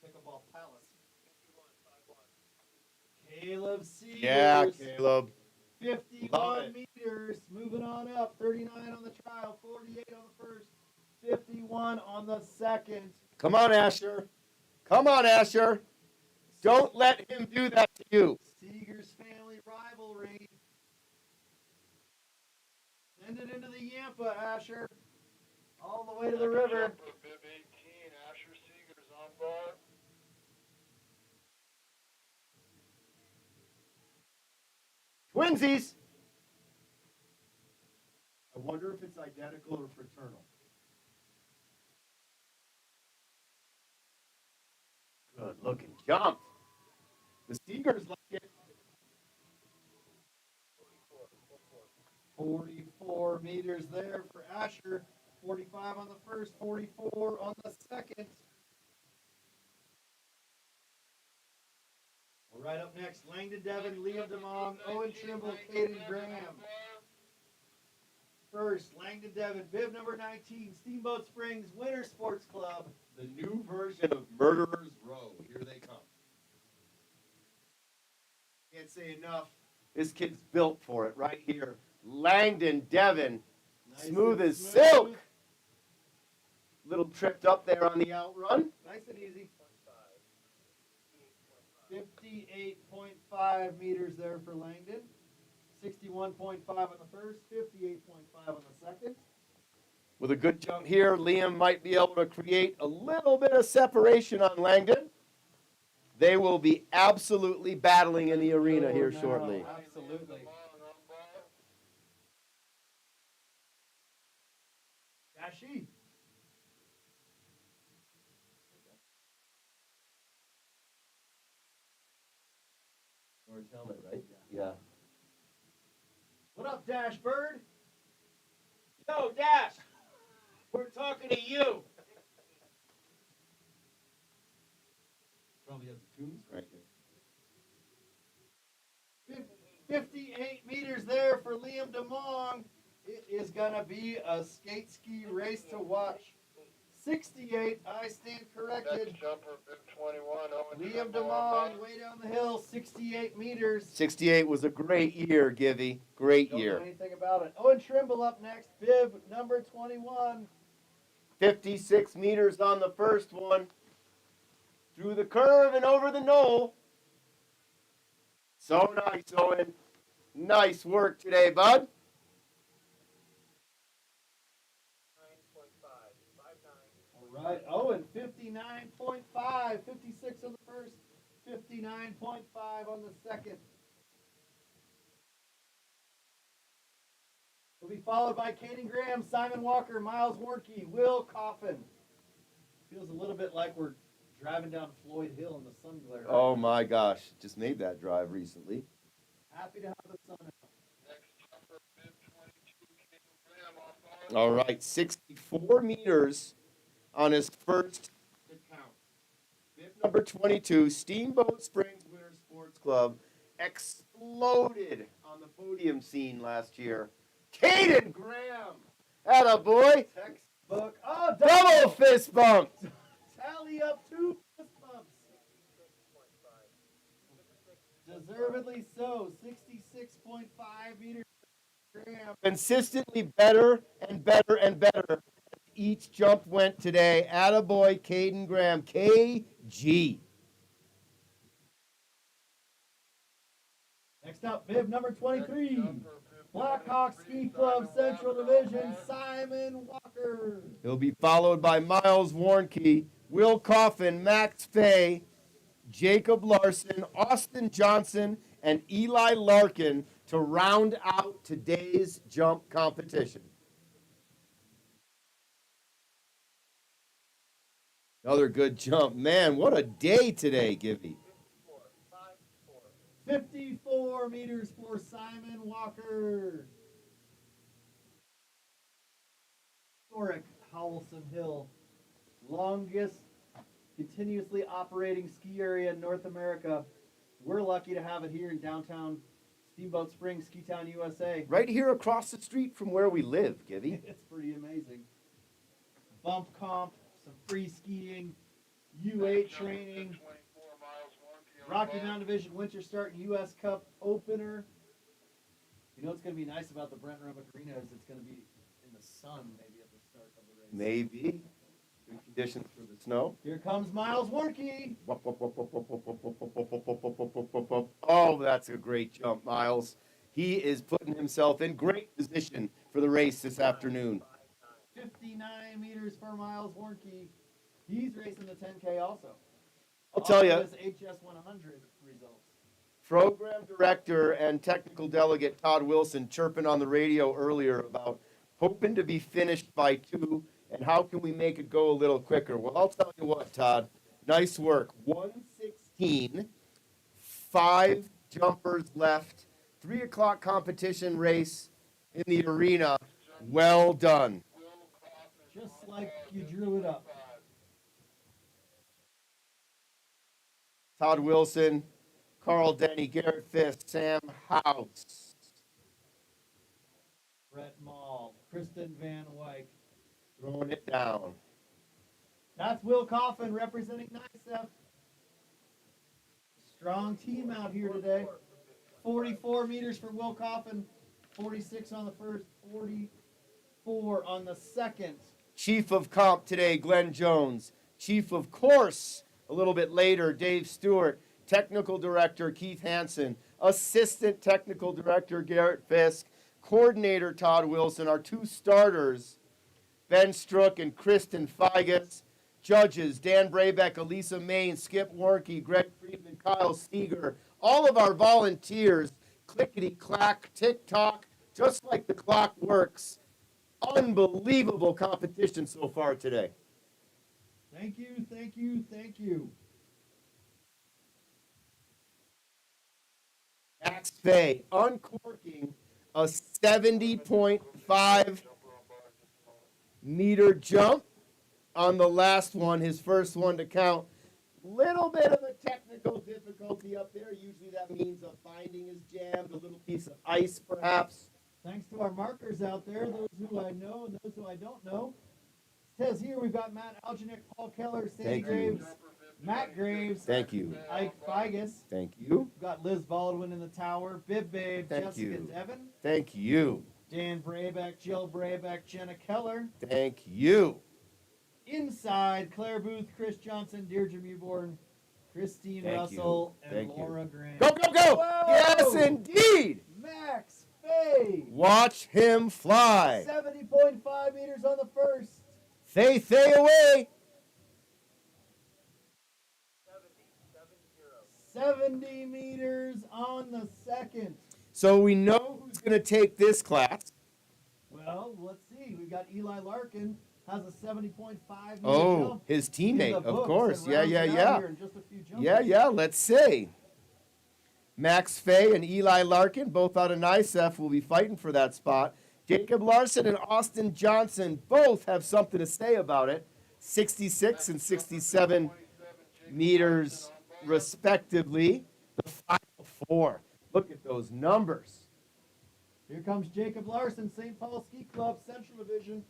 Pickleball Palace. Caleb Seegers. Yeah, Caleb. 51 meters. Moving on up. 39 on the trial. 48 on the first. 51 on the second. Come on, Asher. Come on, Asher. Don't let him do that to you. Seegers family rivalry. Send it into the Yampa, Asher. All the way to the river. Jumper, bib 18, Asher Seegers on bar. Twinsies. I wonder if it's identical or fraternal. Good looking jump. The Seegers like it. 44 meters there for Asher. 45 on the first, 44 on the second. Well, right up next, Langdon Devon, Liam DeMong, Owen Trimble, Caden Graham. First, Langdon Devon, bib number 19, Steamboat Springs Winter Sports Club. The new version of Murderers Row. Here they come. Can't say enough. This kid's built for it right here. Langdon Devon, Nice smooth and as smooth. silk. Little tripped up there on the outrun. Nice and easy. 58.5 meters there for Langdon. 61.5 on the first, 58.5 on the second. With a good jump here, Liam might be able to create a little bit of separation on Langdon. They will be absolutely battling in the arena here Oh, no, shortly. Absolutely. Dashi. Orange helmet, right? Yeah. What up, Dash Bird? Yo, Dash! We're talking to you! Probably has the tunes right here. 58 meters there for Liam DeMong. It is going to be a skate ski race to watch. 68. I stand corrected. Next jumper, bib 21, Owen Liam Trimble on DeMond, board. way down the hill, 68 meters. 68 was a great year, Givy. Great Don't know year. anything about it. Owen Trimble up next, bib number 21. 56 meters on the first one. Through the curve and over the knoll. So nice, Owen. Nice work today, bud. 9.5, 5.9. All right, Owen, 59.5. 56 on the first, 59.5 on the second. Will be followed by Caden Graham, Simon Walker, Miles Warnke, Will Coffin. Feels a little bit like we're driving down Floyd Hill in the sun glare. Oh my gosh, just made that drive recently. Happy to have the sun out. Next jumper, bib 22, Caden Graham on board. All right, 64 meters on his first account. Bib number 22, Steamboat Springs Winter Sports Club, exploded on the podium scene last year. Caden Graham, attaboy. Textbook. Oh, Double fist bump. Tally up 2 fist bumps. 66.5. Deservedly so. 66.5 meters. Graham. Consistently better and better and better. Each jump went today. Attaboy, Caden Graham, KG. Next up, bib number 23. Next jumper, bib Blackhawk 23, Ski Club Simon Central Walker Division, on board. Simon Walker. He'll be followed by Miles Warnke, Will Coffin, Max Fay, Jacob Larson, Austin Johnson, and Eli Larkin to round out today's jump competition. Another good jump. Man, what a day today, Gibby. 54 meters for Simon Walker. Historic Howelsen Hill, longest continuously operating ski area in North America. We're lucky to have it here in downtown Steamboat Springs, Ski Town, USA. Right here across the street from where we live, Gibby. It's pretty amazing. Bump comp, some free skiing, U8 training, 24, Miles Warnke on Rocky board. Mountain Division Winter Start and U.S. Cup opener. You know what's going to be nice about the Brent Rummock Arena is it's going to be in the sun maybe at the start of the race. Maybe. Good conditions for the snow. Here comes Miles Warnke. Oh, that's a great jump, Miles. He is putting himself in great position for the race this afternoon. 59 meters for Miles Warnke. He's racing the 10K also. I'll tell you, His HS 100 results. program director and technical delegate Todd Wilson chirping on the radio earlier about hoping to be finished by 2 and how can we make it go a little quicker. Well, I'll tell you what, Todd. Nice work. 1:16, 5 jumpers left, 3 o'clock competition race in the arena. Well done. Just like you drew it up. Todd Wilson, Carl Denny, Garrett Fisk, Sam House. Brett Mall, Kristen Van Wyk. Throwing it down. That's Will Coffin representing NICEF. Strong team out here today. 44 meters for Will Coffin, 46 on the first, 44 on the second. Chief of Comp today, Glenn Jones. Chief of Course, a little bit later, Dave Stewart. Technical Director, Keith Hansen. Assistant Technical Director, Garrett Fisk. Coordinator, Todd Wilson. Our 2 starters, Ben Strook and Kristen Figas. Judges, Dan Brabeck, Elisa Main, Skip Warnke, Greg Friedman, Kyle Steger. All of our volunteers, clickety-clack, tick-tock, just like the clock works. Unbelievable competition so far today. Thank you, thank you, thank you. Max Fay uncorking a 70.5 meter jump on the last one, his first one to count. Little bit of a technical difficulty up there. Usually that means a binding is jammed, a little piece of ice perhaps. Thanks to our markers out there, those who I know and those who I don't know. Says here we've got Matt Alginick, Paul Keller, Sandy Thank you. Graves, Matt Graves, Thank you. Ike Figus. Thank you. We've got Liz Baldwin in the tower, Bib Babe, Thank Jessica you. Devon, Thank you. Dan Brabeck, Jill Brabeck, Jenna Keller. Thank you. Inside, Claire Booth, Chris Johnson, Deirdre Mewborn, Christine Thank Russell, you. and Thank you. Laura Grant. Go, go, go! Whoa! Yes, indeed! Max Fay! Watch him fly. 70.5 meters on the first. Thay away. 70 meters on the second. So we know who's going to take this class. Well, let's see. We've got Eli Larkin, has a 70.5 meter Oh, jump. his in teammate, the of books course. and Yeah, rounds yeah, it out yeah. here in just a few jumpers. Yeah, yeah, let's see. Max Fay and Eli Larkin, both out of NICEF, will be fighting for that spot. Jacob Larson and Austin Johnson both have something to say about it. 66 and 67 meters, respectively. The final four. Look at those numbers. Here comes Jacob Larson, St. Paul Ski Club, Central Division.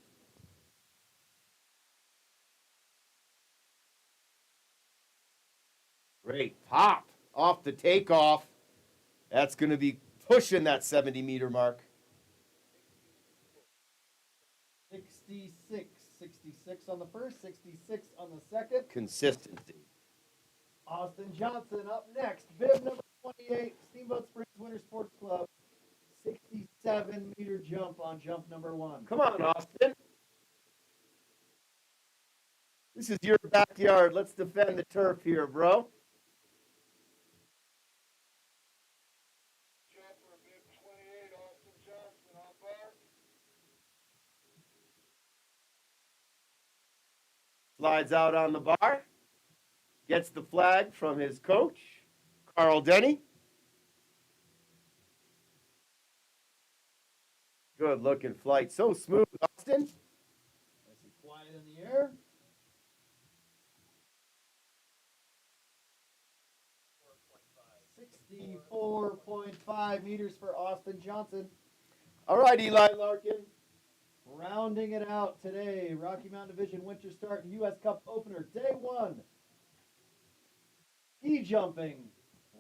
Great pop off the takeoff. That's going to be pushing that 70-meter mark. 66. 66 on the first, 66 on the second. Consistency. Austin Johnson up next. Bib number 28, Steamboat Springs Winter Sports Club. 67-meter jump on jump number one. Come on, Austin. This is your backyard. Let's defend the turf here, bro. Jumper, bib 28, Austin Johnson on bar. Slides out on the bar. Gets the flag from his coach, Carl Denny. Good looking flight. So smooth, Austin. Nice and quiet in the air. .5 meters for Austin Johnson. All right, Eli Larkin. Rounding it out today, Rocky Mountain Division Winter Start U.S. Cup Opener, day one. Ski jumping,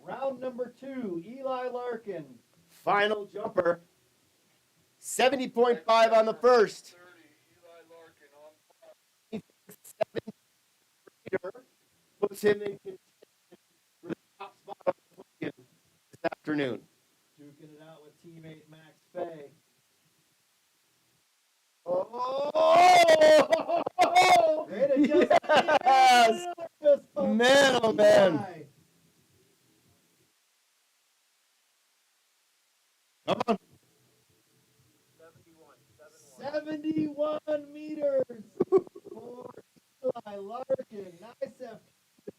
round number 2, Eli Larkin. Final jumper. 70.5 on the first. 30, Eli Larkin on bar. Puts him in contention for the top spot on the podium this afternoon. Duking it out with teammate Max Fay. Oh! Great adjustment. Yes! Fist bump Man, for oh man. Eli. Come on. 71 meters for Eli Larkin. Nice to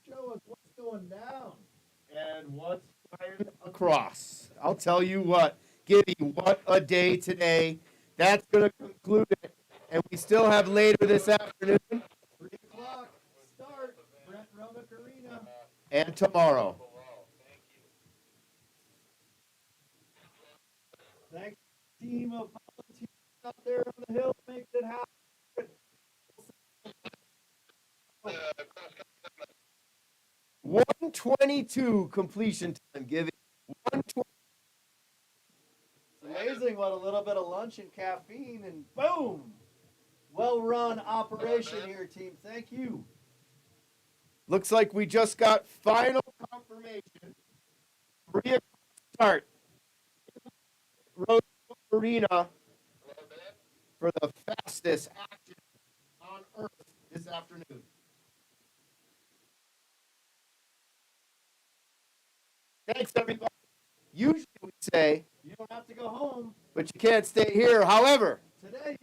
show us what's going down. And what's flying across? I'll tell you what, Gibby, what a day today. That's going to conclude it. And we still have later this afternoon 3 o'clock start, Brent Romick Arena. and tomorrow. Thanks, team of volunteers out there on the hill making it happen. 122 completion time, Gibby. 120. It's amazing what a little bit of lunch and caffeine and boom! Well-run operation here, team. Thank you. Looks like we just got final confirmation. 3 o'clock start. Road Arena for the fastest action on Earth this afternoon. Thanks, everybody. Usually we say, You don't have to go home. but you can't stay here. However, Today